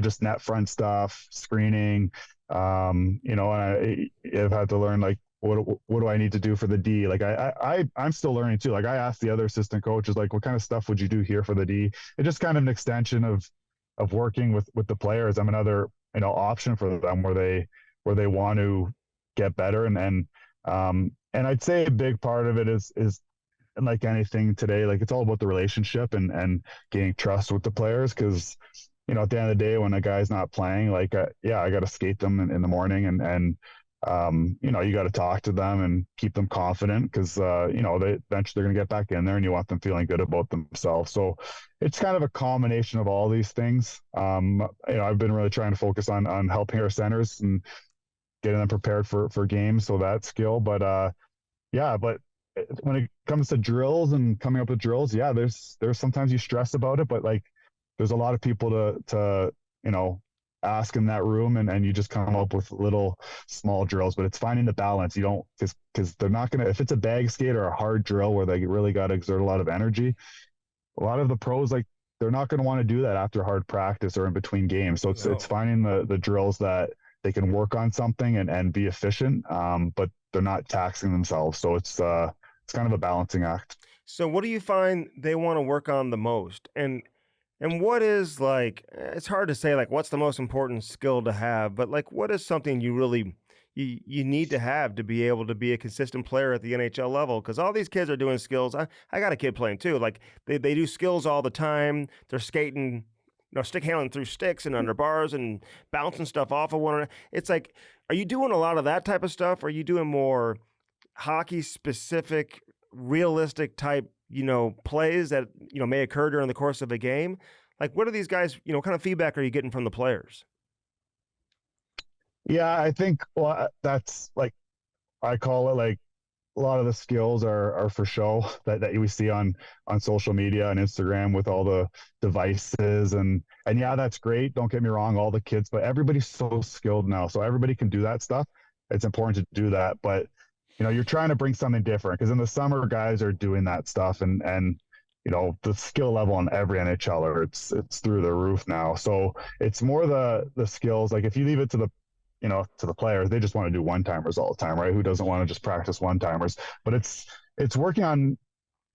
just net front stuff, screening, and I've had to learn, like, what do I need to do for the D? Like I'm still learning too. Like I asked the other assistant coaches, like, what kind of stuff would you do here for the D? It's just kind of an extension of working with the players. I'm another, option for them where they want to get better. And I'd say a big part of it is like anything today, like it's all about the relationship and gaining trust with the players. Cause at the end of the day, when a guy's not playing, like, I got to skate them in the morning and you got to talk to them and keep them confident, because they eventually they're going to get back in there, and you want them feeling good about themselves. So it's kind of a combination of all these things. I've been really trying to focus on helping our centers and getting them prepared for games, so that skill. But but when it comes to drills and coming up with drills, there's sometimes you stress about it, but like there's a lot of people to ask in that room, and you just come up with little small drills. But it's finding the balance. You don't, because they're not gonna, if it's a bag skate or a hard drill where they really got to exert a lot of energy, a lot of the pros, like, they're not going to want to do that after hard practice or in between games. So it's finding the drills that they can work on something and be efficient, but they're not taxing themselves. So it's kind of a balancing act. So what do you find they want to work on the most? And what is like, it's hard to say like what's the most important skill to have, but like what is something you really you need to have to be able to be a consistent player at the NHL level? Because all these kids are doing skills. I got a kid playing too. Like they do skills all the time. They're skating, stick handling through sticks and under bars and bouncing stuff off of one another. It's like, are you doing a lot of that type of stuff? Or are you doing more hockey specific, realistic type, plays that, may occur during the course of a game? Like, what are these guys, what kind of feedback are you getting from the players? Yeah, I think that's like, I call it like a lot of the skills are for show that we see on social media and Instagram with all the devices and yeah, that's great. Don't get me wrong, all the kids, but everybody's so skilled now. So everybody can do that stuff. It's important to do that. But, you're trying to bring something different because in the summer guys are doing that stuff and the skill level on every NHLer, it's through the roof now. So it's more the skills. Like if you leave it to the to the players, they just want to do one-timers all the time, right? Who doesn't want to just practice one-timers? But it's working on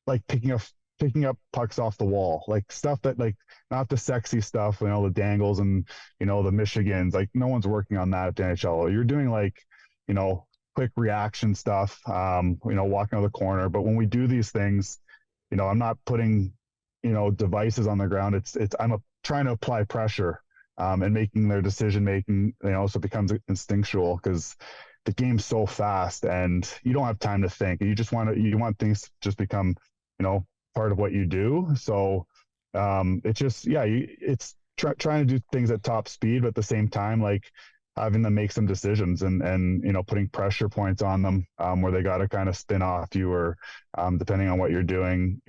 like picking up pucks off the wall, like stuff that like not the sexy stuff, the dangles and the Michigans. Like no one's working on that at the NHL. You're doing like quick reaction stuff, walking out of the corner. But when we do these things, I'm not putting devices on the ground. I'm trying to apply pressure. And making their decision making, so it becomes instinctual because the game's so fast and you don't have time to think. You want things to just become, part of what you do. So it's just, it's trying to do things at top speed, but at the same time, like having them make some decisions and putting pressure points on them where they got to kind of spin off you or depending on what you're doing,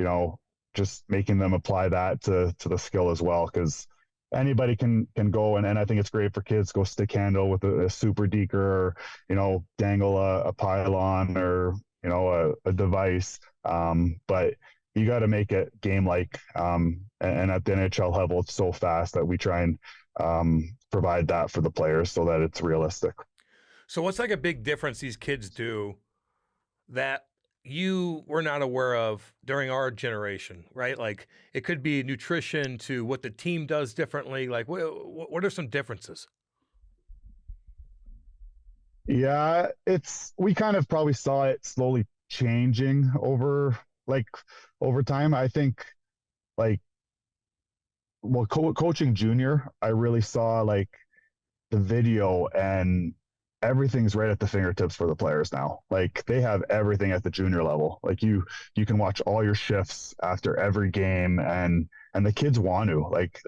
just making them apply that to the skill as well. Because anybody can go and I think it's great for kids go stick handle with a super deker or dangle a pylon or a device, but you got to make it game like and at the NHL level it's so fast that we try and provide that for the players so that it's realistic. So what's like a big difference these kids do that you were not aware of during our generation, right? Like it could be nutrition to what the team does differently. Like what are some differences? Yeah, we kind of probably saw it slowly changing over time. I think coaching junior, I really saw like the video and everything's right at the fingertips for the players now. Like they have everything at the junior level. Like you can watch all your shifts after every game and the kids want to like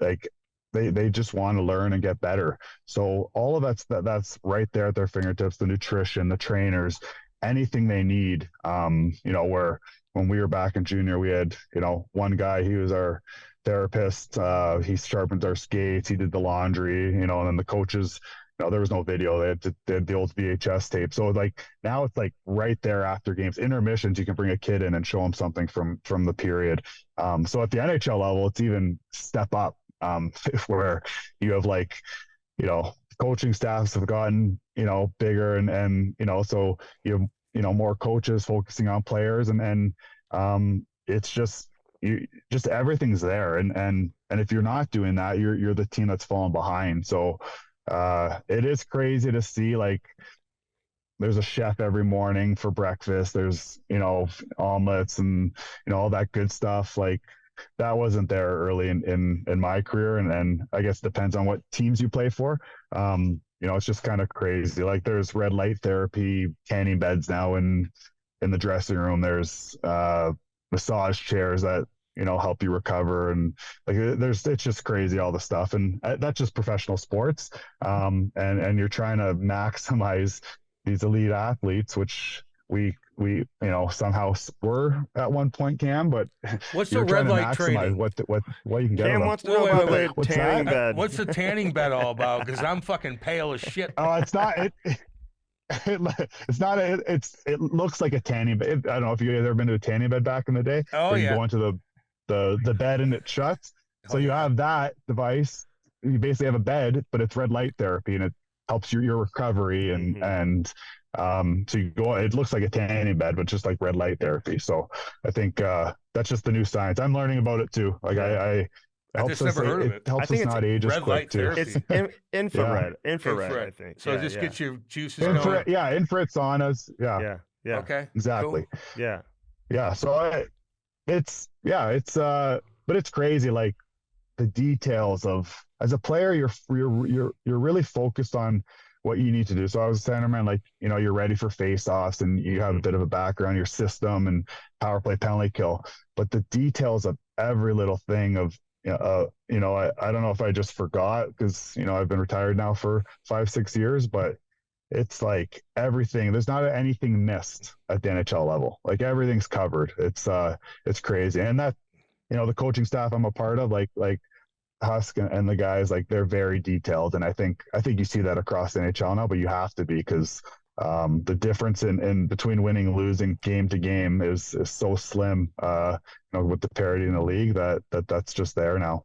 they just want to learn and get better. So all of that's right there at their fingertips, the nutrition, the trainers, anything they need. Where when we were back in junior, we had, one guy, he was our therapist. He sharpened our skates. He did the laundry, and then the coaches, there was no video. They had the old VHS tape. So like now it's like right there after games, intermissions, you can bring a kid in and show them something from the period. So at the NHL level, it's even step up where you have like, coaching staffs have gotten, bigger and so you have, more coaches focusing on players and it's just everything's there. And if you're not doing that, you're the team that's falling behind. So it is crazy to see like there's a chef every morning for breakfast. There's, omelets and, all that good stuff. Like that wasn't there early in my career. And I guess it depends on what teams you play for. It's just kind of crazy. Like there's red light therapy, tanning beds now in the dressing room. There's massage chairs that, help you recover. And like it's just crazy, all the stuff. And that's just professional sports. And you're trying to maximize these elite athletes, which we somehow were at one point, Cam, but what's the red light training? What you can get. Cam wants to know about the tanning bed. What's the tanning bed all about? Because I'm fucking pale as shit. Oh, it's not. It's not. It looks like a tanning bed. I don't know if you guys ever been to a tanning bed back in the day. Oh yeah. You go into the bed and it shuts. So you have that device. You basically have a bed, but it's red light therapy and it helps your recovery and So you go, it looks like a tanning bed, but just like red light therapy. So I think that's just the new science. I'm learning about it too. Like I just never heard of it. It helps us not age as quick too. Therapy. It's infrared, I think. So just get your juices going. Yeah, infrared saunas. Yeah. Okay. Exactly. Cool. Yeah. So but it's crazy. Like the details of, as a player, you're really focused on what you need to do. So I was a centerman, like, you're ready for face-offs and you have a bit of a background, your system and power play, penalty kill, but the details of every little thing of, I don't know if I just forgot because, I've been retired now for 5-6 years, but it's like everything, there's not anything missed at the NHL level. Like everything's covered. It's crazy. And that, the coaching staff I'm a part of, like Husk and the guys, like they're very detailed. And I think you see that across the NHL now, but you have to be, because the difference in between winning and losing game to game is so slim, with the parity in the league that's just there now.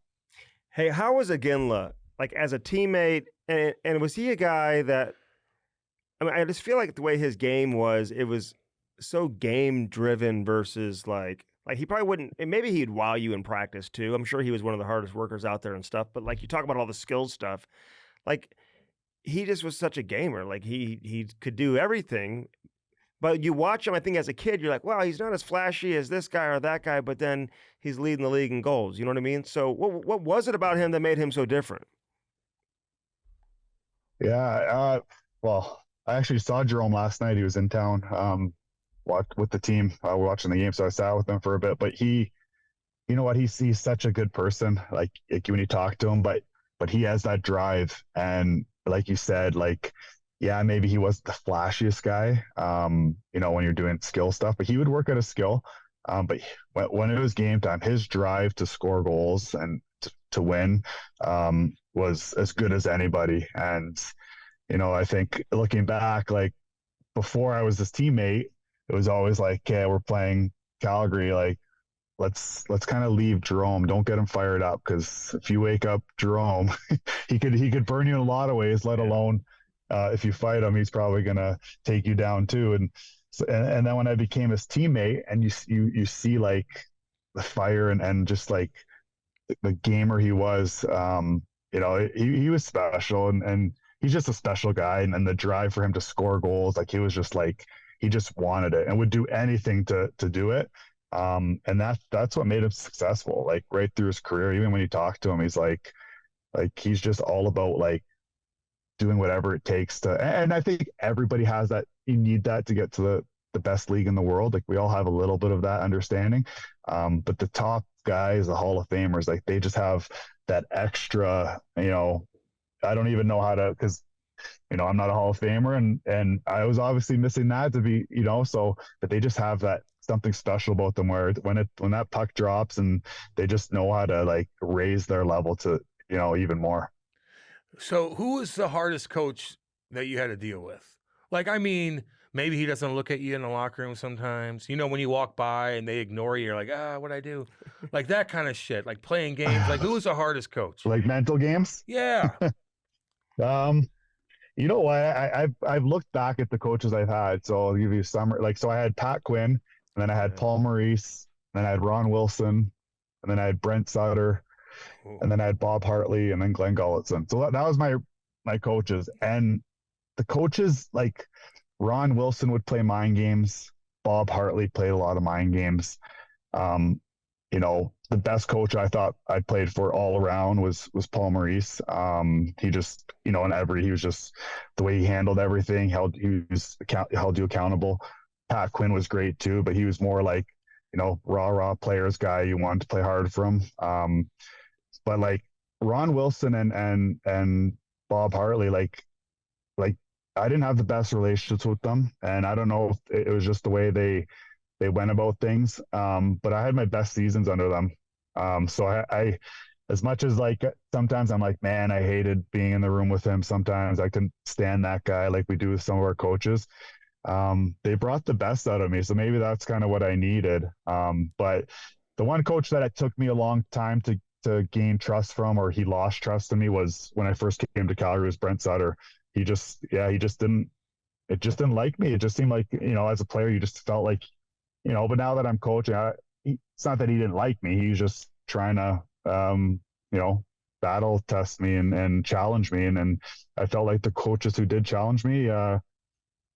Hey, how was Iginla, like as a teammate? And was he a guy that, I just feel like the way his game was, it was so game driven versus like he probably wouldn't, and maybe he'd wow you in practice too. I'm sure he was one of the hardest workers out there and stuff, but like you talk about all the skills stuff, like he just was such a gamer. Like he could do everything, but you watch him, I think as a kid, you're like, wow, he's not as flashy as this guy or that guy, but then he's leading the league in goals. You know what I mean? So what was it about him that made him so different? Yeah. Well, I actually saw Jarome last night. He was in town. With the team, watching the game, so I sat with him for a bit. But he, he's such a good person. Like when you talk to him, but he has that drive, and like you said, like maybe he wasn't the flashiest guy, when you're doing skill stuff, but he would work at a skill. But when it was game time, his drive to score goals and to win was as good as anybody. And I think looking back, like before I was his teammate, it was always like, okay, we're playing Calgary. Like, let's kind of leave Jarome. Don't get him fired up, because if you wake up Jarome, he could burn you in a lot of ways. Let alone if you fight him, he's probably gonna take you down too. And then when I became his teammate, and you see like the fire and just like the gamer he was, he was special, and he's just a special guy, and the drive for him to score goals, like he was just like, he just wanted it and would do anything to do it. And that's what made him successful, like right through his career. Even when you talk to him, he's like he's just all about like doing whatever it takes to, and I think everybody has that. You need that to get to the best league in the world. Like we all have a little bit of that understanding. But the top guys, the Hall of Famers, like they just have that extra, I don't even know how to, because I'm not a Hall of Famer, and I was obviously missing that to be, so, but they just have that something special about them where when that puck drops, and they just know how to like raise their level to, even more. So who was the hardest coach that you had to deal with? Like, I mean, maybe he doesn't look at you in the locker room sometimes, when you walk by and they ignore you, you're like, what'd I do? Like that kind of shit, like playing games. Like who was the hardest coach? Like mental games? Yeah. You know what? I've looked back at the coaches I've had. So I'll give you some. Like, so I had Pat Quinn, and then I had Paul Maurice, and then I had Ron Wilson, and then I had Brent Sutter, and then I had Bob Hartley, and then Glenn Gulletson. So that was my coaches. And the coaches, like Ron Wilson would play mind games. Bob Hartley played a lot of mind games. The best coach I thought I played for all around was Paul Maurice. He just, he was just the way he handled everything. Held you accountable. Pat Quinn was great too, but he was more like, raw players guy. You wanted to play hard for him. But like Ron Wilson and Bob Hartley, like I didn't have the best relationships with them, and I don't know if it was just the way they went about things. But I had my best seasons under them. So I, as much as like, sometimes I'm like, man, I hated being in the room with him. Sometimes I couldn't stand that guy, like we do with some of our coaches. They brought the best out of me. So maybe that's kind of what I needed. But the one coach that it took me a long time to gain trust from, or he lost trust in me, was when I first came to Calgary, was Brent Sutter. He just didn't it just didn't like me. It just seemed like, as a player, you just felt like, but now that I'm coaching, it's not that he didn't like me. He was just trying to, battle test me and challenge me. And I felt like the coaches who did challenge me,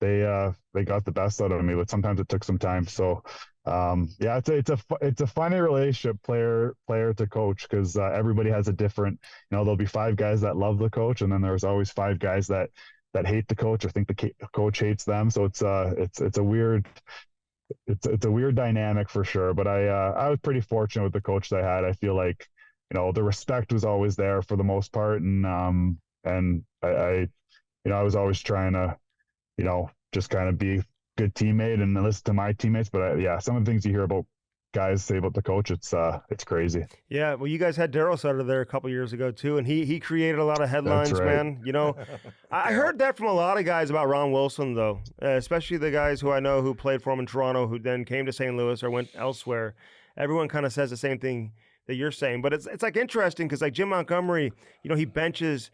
they got the best out of me, but sometimes it took some time. So, it's a funny relationship, player to coach, because everybody has a different, there'll be 5 guys that love the coach, and then there's always 5 guys that hate the coach or think the coach hates them. So it's a weird dynamic for sure. But I was pretty fortunate with the coach that I had. I feel like, the respect was always there for the most part, and I was always trying to, just kind of be a good teammate and listen to my teammates. But some of the things you hear about guys say about the coach, it's crazy. Yeah, well, you guys had Daryl Sutter there a couple years ago too, and he created a lot of headlines, That's right. man. I heard that from a lot of guys about Ron Wilson, though, especially the guys who I know who played for him in Toronto, who then came to St. Louis or went elsewhere. Everyone kind of says the same thing that you're saying, but it's like interesting because like Jim Montgomery, he benches,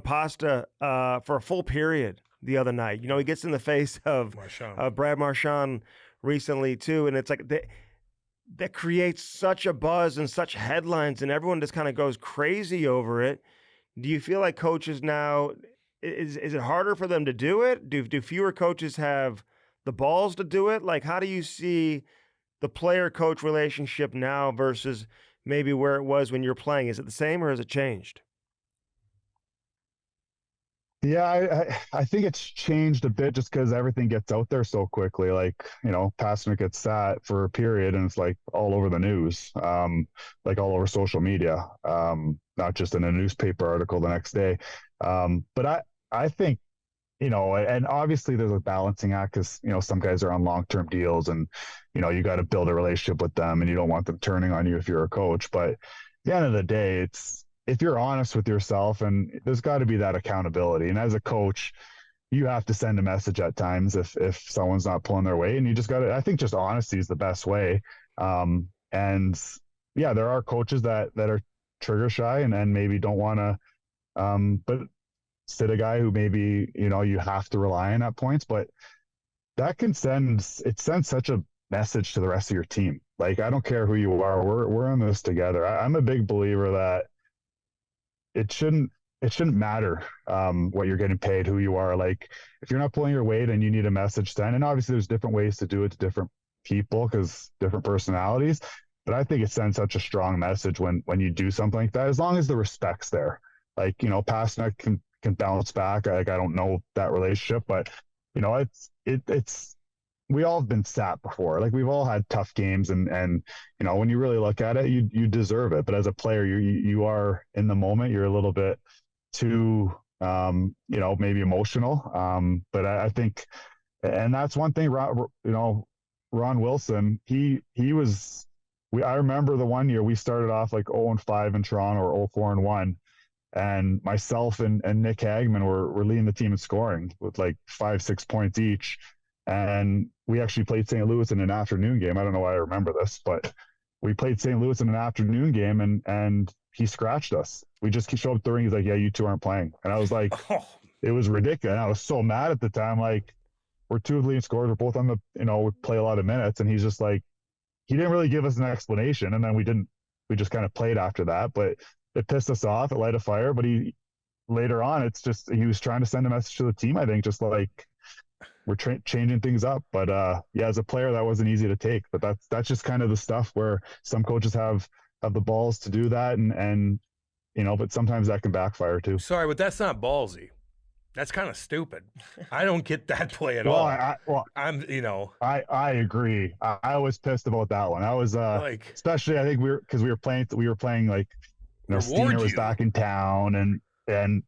Pasta for a full period the other night. He gets in the face of Brad Marchand recently too, and it's like that creates such a buzz and such headlines, and everyone just kind of goes crazy over it. Do you feel like coaches now, is it harder for them to do it? Do fewer coaches have the balls to do it? Like, how do you see the player-coach relationship now versus maybe where it was when you're playing? Is it the same or has it changed? Yeah, I think it's changed a bit just because everything gets out there so quickly. Like, Pasternak gets sat for a period and it's like all over the news, like all over social media, not just in a newspaper article the next day. But I think, and obviously there's a balancing act because, some guys are on long-term deals and, you got to build a relationship with them and you don't want them turning on you if you're a coach. But at the end of the day, if you're honest with yourself, and there's got to be that accountability. And as a coach, you have to send a message at times if someone's not pulling their weight, and you just got to, I think just honesty is the best way. And there are coaches that are trigger shy and maybe don't want to, but sit a guy who maybe, you have to rely on at points, but that sends such a message to the rest of your team. Like, I don't care who you are. We're in this together. I'm a big believer that it shouldn't matter what you're getting paid, who you are. Like, if you're not pulling your weight and you need a message sent, and obviously there's different ways to do it to different people because different personalities, but I think it sends such a strong message when you do something like that, as long as the respect's there. Like, Pasternak can bounce back. Like, I don't know that relationship, but it's we all have been sat before. Like, we've all had tough games, and when you really look at it, you deserve it. But as a player, you are in the moment. You're a little bit too, maybe emotional. But I think, and that's one thing. Ron Wilson, he was. I remember the one year we started off like 0-5 in Toronto, or 0-4-1. And myself and Nick Hagman were leading the team in scoring with like 5-6 points each. And we actually played St. Louis in an afternoon game. I don't know why I remember this, but we played St. Louis in an afternoon game, and he scratched us. We just showed up the ring. He's like, "Yeah, you two aren't playing." And I was like, It was ridiculous. And I was so mad at the time. Like, we're 2 of the leading scorers. We're both on the, we play a lot of minutes. And he's just like, he didn't really give us an explanation. And then we just kind of played after that. But it pissed us off. It light a fire. But later on, it's just, he was trying to send a message to the team, I think, just like, we're changing things up. But as a player, that wasn't easy to take. But that's just kind of the stuff where some coaches have the balls to do that, and but sometimes that can backfire too. Sorry, but that's not ballsy. That's kind of stupid. I don't get that play at all. I agree. I was pissed about that one. I was especially, I think we were playing like, Steiner was back in town, and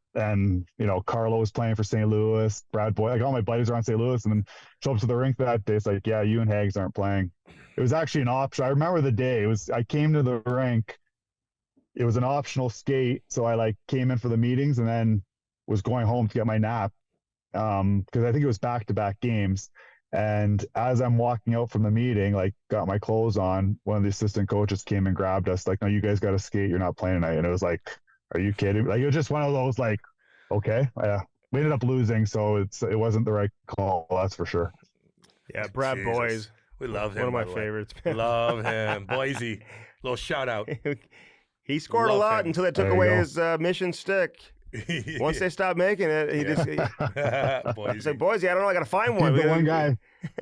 Carlo was playing for St. Louis, Brad Boyd, like all my buddies are on St. Louis, and then show up to the rink that day. It's like, yeah, you and Hags aren't playing. It was actually an option. I remember the day. I came to the rink. It was an optional skate, so I came in for the meetings and then was going home to get my nap because I think it was back-to-back games. And as I'm walking out from the meeting, got my clothes on, one of the assistant coaches came and grabbed us, like, "No, you guys got to skate. You're not playing tonight." And it was like, "Are you kidding?" Like, it was just one of those, like, okay, yeah, we ended up losing, so it wasn't the right call. That's for sure. Yeah, Brad Jesus. Boys. We love him. One of my favorites. Love him. Boise. Little shout out. He scored Love a lot him. until they took away his mission stick. Once they stopped making it, he just Boise. said, Boise, I don't know, I got to find one. He's the one guy.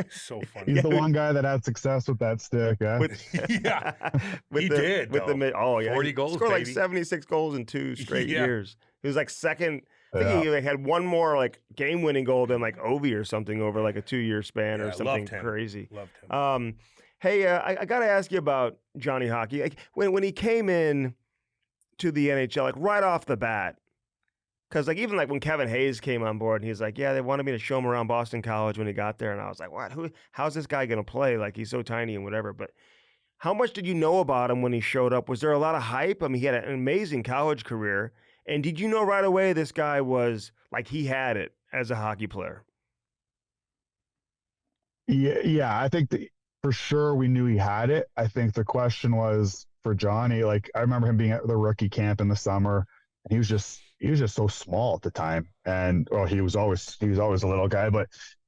So funny. He's the one guy that had success with that stick. Yeah, He did. With the 40 goals, he scored baby. like 76 goals in 2 straight years. He was like second. I think he like, had one more like game-winning goal than like Ovi or something over like a 2-year span or something crazy. Loved him. Hey, I got to ask you about Johnny Hockey. Like, when he came in to the NHL, like right off the bat, because like even like when Kevin Hayes came on board, and he's like, yeah, they wanted me to show him around Boston College when he got there, and I was like, what? How's this guy gonna play? Like he's so tiny and whatever. But how much did you know about him when he showed up? Was there a lot of hype? I mean, he had an amazing college career, and did you know right away this guy was like he had it as a hockey player? Yeah. I think for sure we knew he had it. I think the question was for Johnny. Like I remember him being at the rookie camp in the summer, and he was just so small at the time. And he was always a little guy, but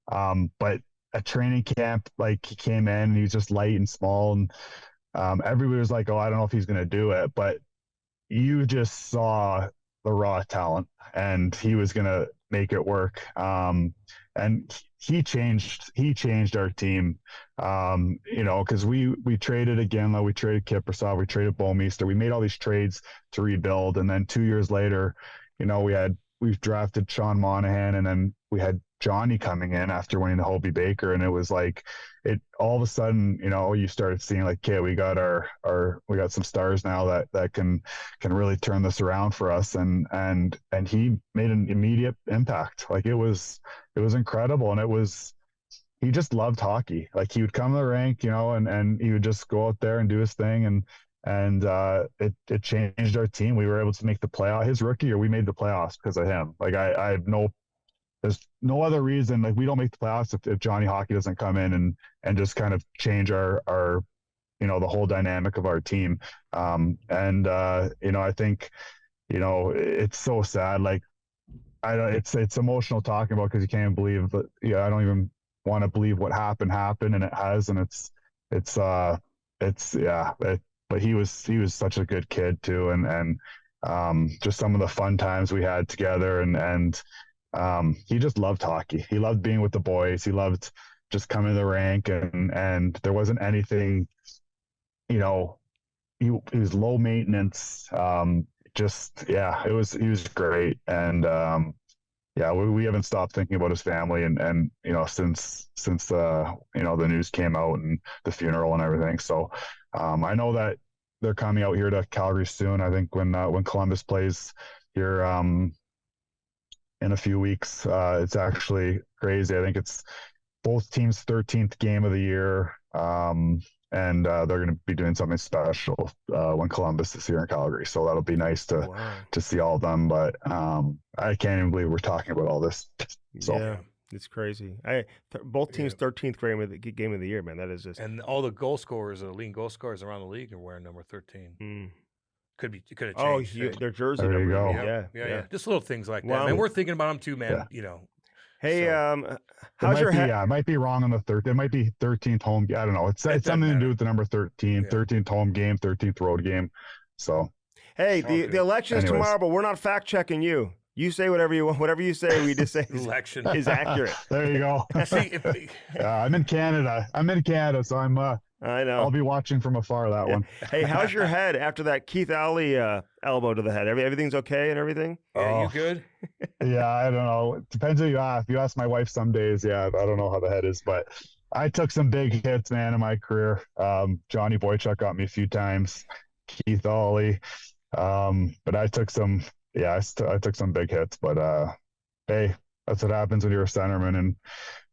at training camp, like he came in and he was just light and small, and everybody was like, oh, I don't know if he's going to do it, but you just saw the raw talent and he was going to make it work. And he changed our team, because we traded Iginla, we traded Kiprusoff, we traded Bouwmeester, we made all these trades to rebuild, and then 2 years later, we've drafted Sean Monahan, and then we had Johnny coming in after winning the Hobey Baker, and it was like all of a sudden, you started seeing like, okay, we got we got some stars now that can really turn this around for us, and he made an immediate impact. Like it was incredible, and he just loved hockey. Like he would come to the rink, and he would just go out there and do his thing, and it changed our team. We were able to make the playoff. His rookie year, we made the playoffs because of him. Like there's no other reason. Like we don't make the playoffs if Johnny Hockey doesn't come in and just kind of change our the whole dynamic of our team. I think it's so sad. Like it's emotional talking about, because you can't even believe that. I don't even want to believe what happened, and it has, and but he was such a good kid too, and just some of the fun times we had together, and he just loved hockey. He loved being with the boys. He loved just coming to the rink, and there wasn't anything, he was low maintenance. He was great. And we haven't stopped thinking about his family, and since the news came out and the funeral and everything. So I know that they're coming out here to Calgary soon. I think when Columbus plays here in a few weeks, it's actually crazy. I think it's both teams' 13th game of the year, and they're going to be doing something special when Columbus is here in Calgary. So that'll be nice to see all of them. But I can't even believe we're talking about all this. So. Yeah, it's crazy. Both teams' 13th game of the year, man. That is just, and all the goal scorers, the leading goal scorers around the league, are wearing number 13. It could have changed. Their jersey there number. You go. Yeah. Just little things like that. And we're thinking about them too, man. Yeah. Hey, how's your head? I might be wrong on the third. It might be 13th home. I don't know. It's something to do with the number 13, 13th home game, 13th road game. So. Hey, the election's tomorrow, but we're not fact checking you. You say whatever you want. Whatever you say, we just say election is accurate. There you go. I'm in Canada. So I'm. I know. I'll be watching from afar that one. Hey, how's your head after that Keith Aulie elbow to the head? Everything's okay and everything? Yeah, you good? Yeah, I don't know. It depends who you ask. If you ask my wife some days, I don't know how the head is, but I took some big hits, man, in my career. Johnny Boychuk got me a few times. Keith Aulie. But I took some. I took some big hits. But hey, that's what happens when you're a centerman. And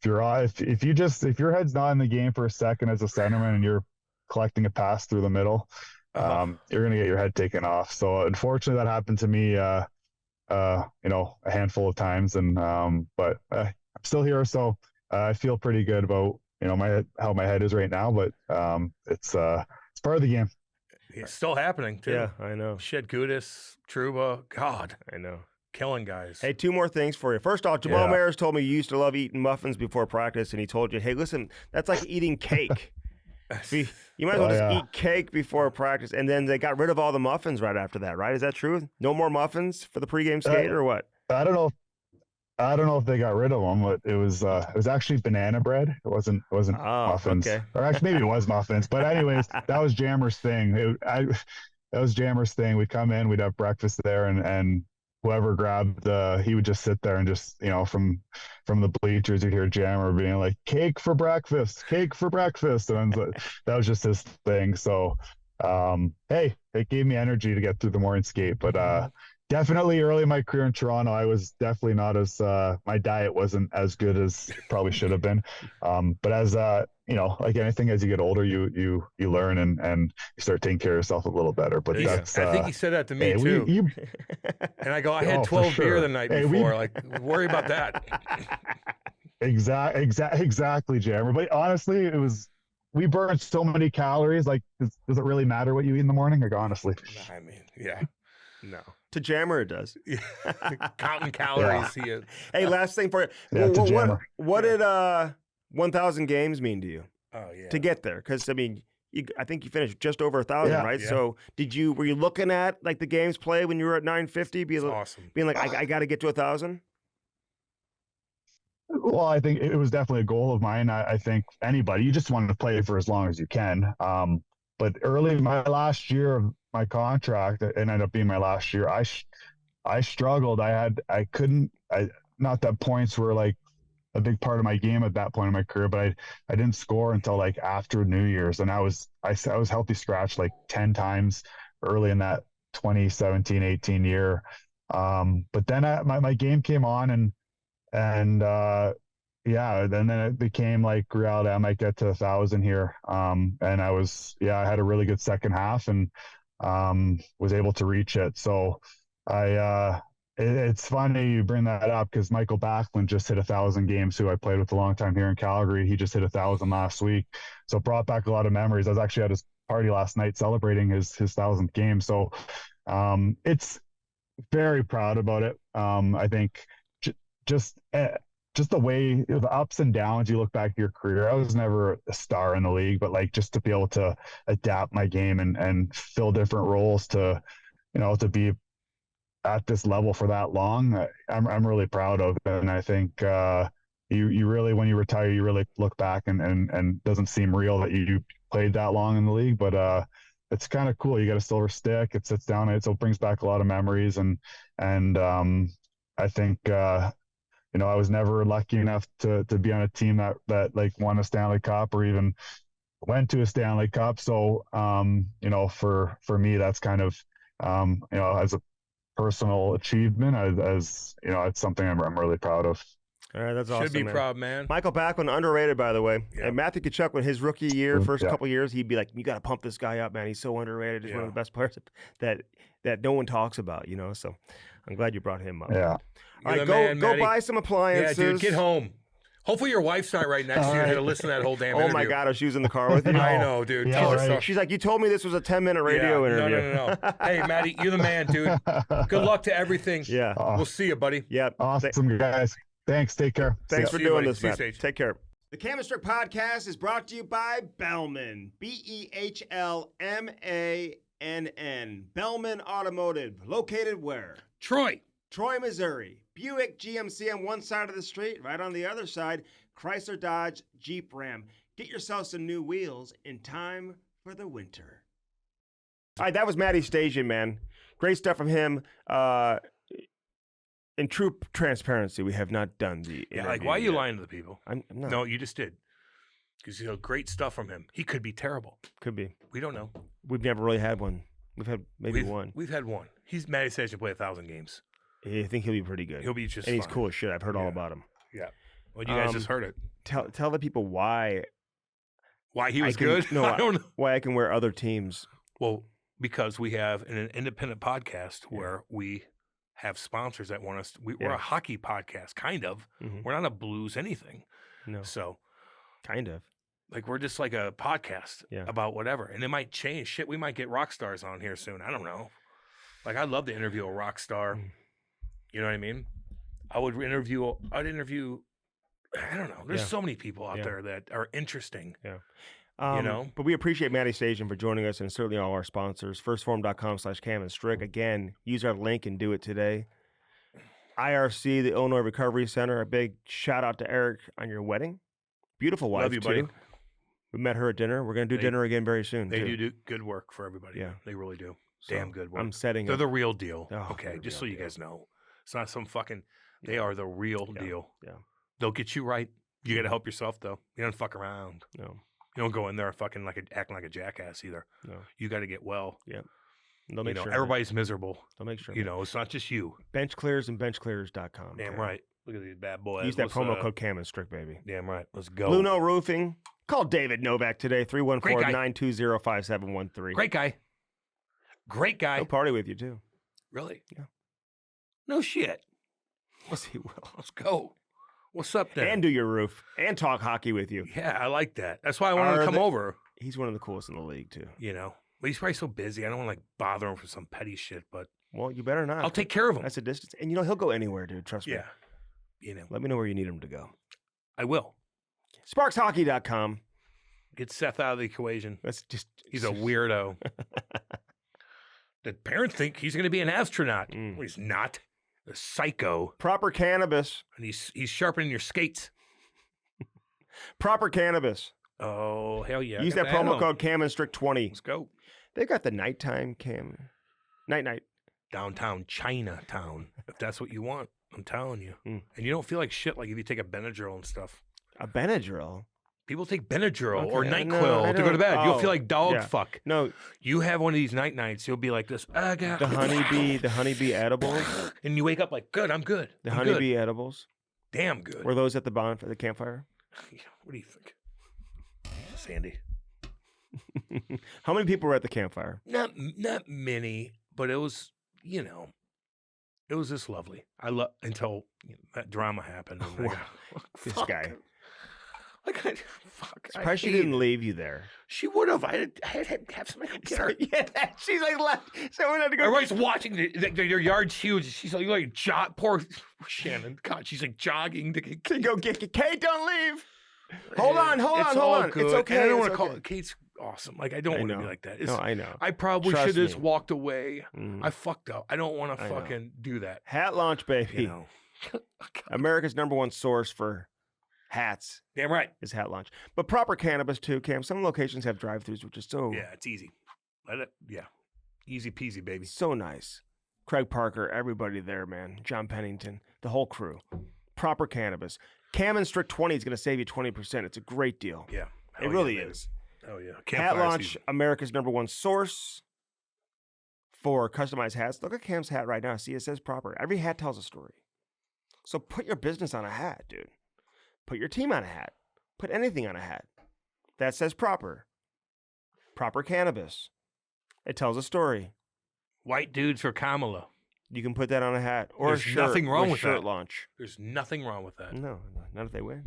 if your head's not in the game for a second as a centerman and you're collecting a pass through the middle, you're gonna get your head taken off. So unfortunately, that happened to me, a handful of times. And but I'm still here, so I feel pretty good about how my head is right now. But it's part of the game. It's still happening too. Yeah, I know. Shed Gudis, Trouba, God, I know. killing guys. Hey, 2 more things for you. First off, Jamal Maris told me you used to love eating muffins before practice, and he told you, hey, listen, that's like eating cake. You might as well just eat cake before practice. And then they got rid of all the muffins right after that, right? Is that true? No more muffins for the pregame skate or what? I don't know. I don't know if they got rid of them, but it was actually banana bread. It wasn't muffins. Okay. Or actually, maybe it was muffins. But anyways, that was Jammer's thing. That was Jammer's thing. We'd come in, we'd have breakfast there, and whoever grabbed he would just sit there and just, from the bleachers, you'd hear Jammer being like, cake for breakfast. And that was just his thing. So, hey, it gave me energy to get through the morning skate. But definitely early in my career in Toronto, I was definitely not as, my diet wasn't as good as it probably should have been. But as, like anything, as you get older, you learn and you start taking care of yourself a little better. But I think he said that to me too. And I go, I had 12 beer the night before. Worry about that. Exactly, Jammer. But honestly, we burned so many calories. Like, does it really matter what you eat in the morning? Like, honestly. I mean, yeah. No. To Jammer, it does. Counting calories. Yeah. Hey, last thing for you. Yeah, what did 1,000 games mean to you? Oh, yeah. To get there? Because, I mean, I think you finished just over 1,000, right? Yeah. So were you looking at like the games play when you were at 950? Awesome. Being like, I got to get to 1,000? Well, I think it was definitely a goal of mine. I think anybody, you just want to play for as long as you can. But early in my last year of my contract, it ended up being my last year, I struggled. Not that points were like a big part of my game at that point in my career, but I didn't score until like after New Year's. And I was healthy scratched like 10 times early in that 2017-18 year. But then my game came on and then it became like reality. I might get to 1,000 here. And I had a really good second half and was able to reach it. So it's funny you bring that up because Michael Backlund just hit 1,000 games, who I played with a long time here in Calgary. He just hit 1,000 last week. So it brought back a lot of memories. I was actually at his party last night celebrating his 1,000th game. So it's very proud about it. I think just the way, the ups and downs, you look back at your career, I was never a star in the league, but like just to be able to adapt my game and fill different roles to be at this level for that long, I'm really proud of. And I think you really, when you retire, you really look back and doesn't seem real that you played that long in the league, but it's kind of cool. You got a silver stick, it sits down, so it brings back a lot of memories. And I think I was never lucky enough to be on a team that like won a Stanley Cup or even went to a Stanley Cup. So, for me, that's kind of, as a personal achievement, as it's something I'm really proud of. All right, that's awesome. Should be proud, man. Michael Backlund, underrated, by the way. Yeah. And Matthew Tkachuk, when his rookie year, first couple years, he'd be like, "You got to pump this guy up, man. He's so underrated. He's one of the best players that no one talks about." So I'm glad you brought him up. Yeah. All right, go buy some appliances. Yeah, dude, get home. Hopefully your wife's not right next to you and had to listen to that whole damn interview. Oh my God, if she was in the car with you. I know, dude. Yeah, She's like, you told me this was a 10-minute radio interview. No. Hey, Matty, you're the man, dude. Good luck to everything. Yeah. We'll see you, buddy. Yeah. Awesome, guys. Thanks. Take care. Thanks for doing this, Matt. Sage. Take care. The Chemistry Podcast is brought to you by Bellman. BEHLMANN. Bellman Automotive. Located where? Troy, Missouri. Buick GMC on one side of the street, right on the other side, Chrysler, Dodge, Jeep, Ram. Get yourself some new wheels in time for the winter. All right, that was Matty Stajan, man. Great stuff from him. In true transparency, we have not done the interview why are you yet. lying to the people? I'm not. No, you just did. Because great stuff from him. He could be terrible. Could be. We don't know. We've never really had one. We've had maybe one. We've had one. Matty says he'll play 1,000 games. I think he'll be pretty good. He'll be just and fine. he's cool as shit. I've heard all about him. Yeah. Well, you guys just heard it. Tell the people why he was good? No, I don't know. Why I can wear other teams. Well, because we have an independent podcast where we have sponsors that want us. We're a hockey podcast, kind of. Mm-hmm. We're not a blues anything. No. So, kind of. Like, we're just like a podcast about whatever. And it might change. Shit, we might get rock stars on here soon. I don't know. Like, I'd love to interview a rock star. You know what I mean? I'd interview, I don't know. There's so many people out there that are interesting. Yeah. But we appreciate Matty Stajan for joining us and certainly all our sponsors. firstform.com/Cam and Strick. Again, use our link and do it today. IRC, the Illinois Recovery Center. A big shout out to Eric on your wedding. Beautiful wife, Love you, buddy. We met her at dinner. We're going to do dinner again very soon. They do good work for everybody. Yeah. They really do. So, damn good work. I'm setting They're up. the real deal. Oh, okay, just so you guys know. It's not some fucking, they are the real deal. Yeah. They'll get you right. You got to help yourself, though. You don't fuck around. No. You don't go in there fucking acting like a jackass either. No. You got to get well. Yeah. They'll make sure. Everybody's miserable. They'll make sure. It's not just you. Bench clears and benchclears.com. Damn right. Look at these bad boys. Use that promo code Cam and Strick, baby. Damn right. Let's go. Blue No Roofing. Call David Novak today, 314-920-5713. Great guy. Great guy. He'll party with you, too. Really? Yeah. No shit. Yes, he will. Let's go. What's up there? And do your roof. And talk hockey with you. Yeah, I like that. That's why I wanted to come over. He's one of the coolest in the league, too. But he's probably so busy. I don't want to bother him for some petty shit, but... Well, you better not. I'll take care of him. That's a distance. And, he'll go anywhere, dude. Trust me. Yeah. Let me know where you need him to go. I will. SparksHockey.com. Get Seth out of the equation. He's a weirdo. The parents think he's going to be an astronaut. Well, he's not. A psycho. Proper cannabis. And he's sharpening your skates. Proper cannabis. Oh, hell yeah. Use that promo code Cam and Strick 20. Let's go. They got the nighttime Cam. Night. Downtown Chinatown, if that's what you want. I'm telling you. And you don't feel like shit like if you take a Benadryl and stuff. A Benadryl? People take Benadryl or NyQuil to go to bed. You'll feel like dog fuck. No. You have one of these nights, you'll be like this. I got the honeybee edibles. And you wake up like, good, I'm good. The honeybee edibles. Damn good. Were those at the campfire? What do you think? Sandy. How many people were at the campfire? Not many, but it was, it was just lovely. Until that drama happened. And this guy. Fuck. Surprised she didn't leave you there. She would have. I had to have somebody get her. She's like left. Someone had to go. Everybody's watching. Their yard's huge. She's like poor Shannon. God, she's like jogging to go get Kate. Don't leave. Hold on. Good. It's okay. And I don't want to call it. Kate's awesome. Like I don't want to be like that. I know. I probably should have just walked away. I fucked up. I don't want to fucking do that. Hat launch, baby. America's #1 source for hats. Damn right. Is Hat Launch. But proper cannabis too, Cam. Some locations have drive-thrus, which is so... Yeah, it's easy. Easy peasy, baby. So nice. Craig Parker, everybody there, man. John Pennington, the whole crew. Proper cannabis. Cam and Strict 20 is going to save you 20%. It's a great deal. Yeah. It really is. Oh, yeah. Hat Launch, America's #1 source for customized hats. Look at Cam's hat right now. See, it says proper. Every hat tells a story. So put your business on a hat, dude. Put your team on a hat. Put anything on a hat. That says proper. Proper cannabis. It tells a story. White dudes for Kamala. You can put that on a hat. Or There's a shirt. Nothing wrong with shirt that. Launch. There's nothing wrong with that. No, not if they win.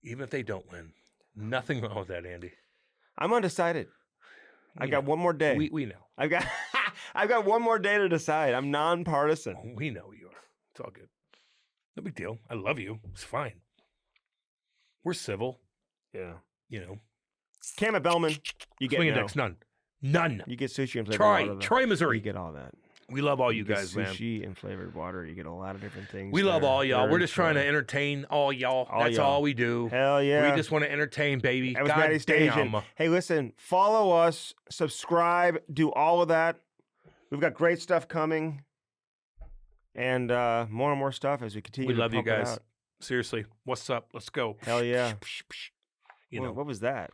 Even if they don't win. Nothing wrong with that, Andy. I'm undecided. I got one more day. We know. I've got one more day to decide. I'm nonpartisan. We know you are. It's all good. No big deal. I love you. It's fine. We're civil. Yeah. Cam at Bellman, you get index, none. You get sushi and flavored water. Troy, Missouri. You get all that. We love all you guys, sushi man. Sushi and flavored water. You get a lot of different things. We love all y'all. We're just trying to entertain all y'all. That's all we do. Hell yeah. We just want to entertain, baby. That was Matty Stajan. Hey, listen, follow us, subscribe, do all of that. We've got great stuff coming. And more and more stuff as we continue to love you pump it guys. out. Seriously. What's up? Let's go. Hell yeah. What was that?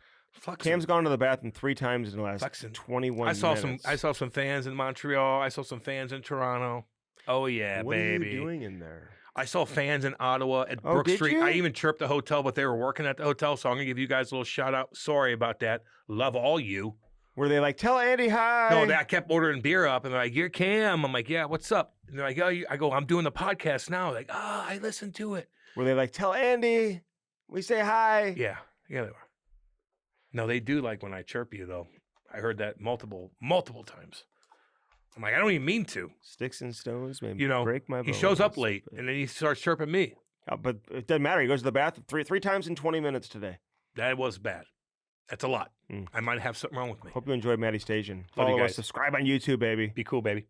Cam's gone to the bathroom 3 times in the last 21 minutes. I saw some fans in Montreal. I saw some fans in Toronto. Oh, yeah, what baby. What are you doing in there? I saw fans in Ottawa at Brook Street. You? I even chirped the hotel, but they were working at the hotel, so I'm going to give you guys a little shout out. Sorry about that. Love all you. Were they like, tell Andy hi? No, I kept ordering beer up, and they're like, you're Cam. I'm like, yeah, what's up? And they're like, oh, I go, I'm doing the podcast now. Like, I listened to it. Were they like, tell Andy we say hi? Yeah, they were. No, they do like when I chirp you, though. I heard that multiple times. I'm like, I don't even mean to. Sticks and stones, maybe break my bones. He shows up late, and then he starts chirping me. But it doesn't matter. He goes to the bathroom three times in 20 minutes today. That was bad. That's a lot. I might have something wrong with me. Hope you enjoyed Matty Stajan. Follow us, subscribe on YouTube, baby. Be cool, baby.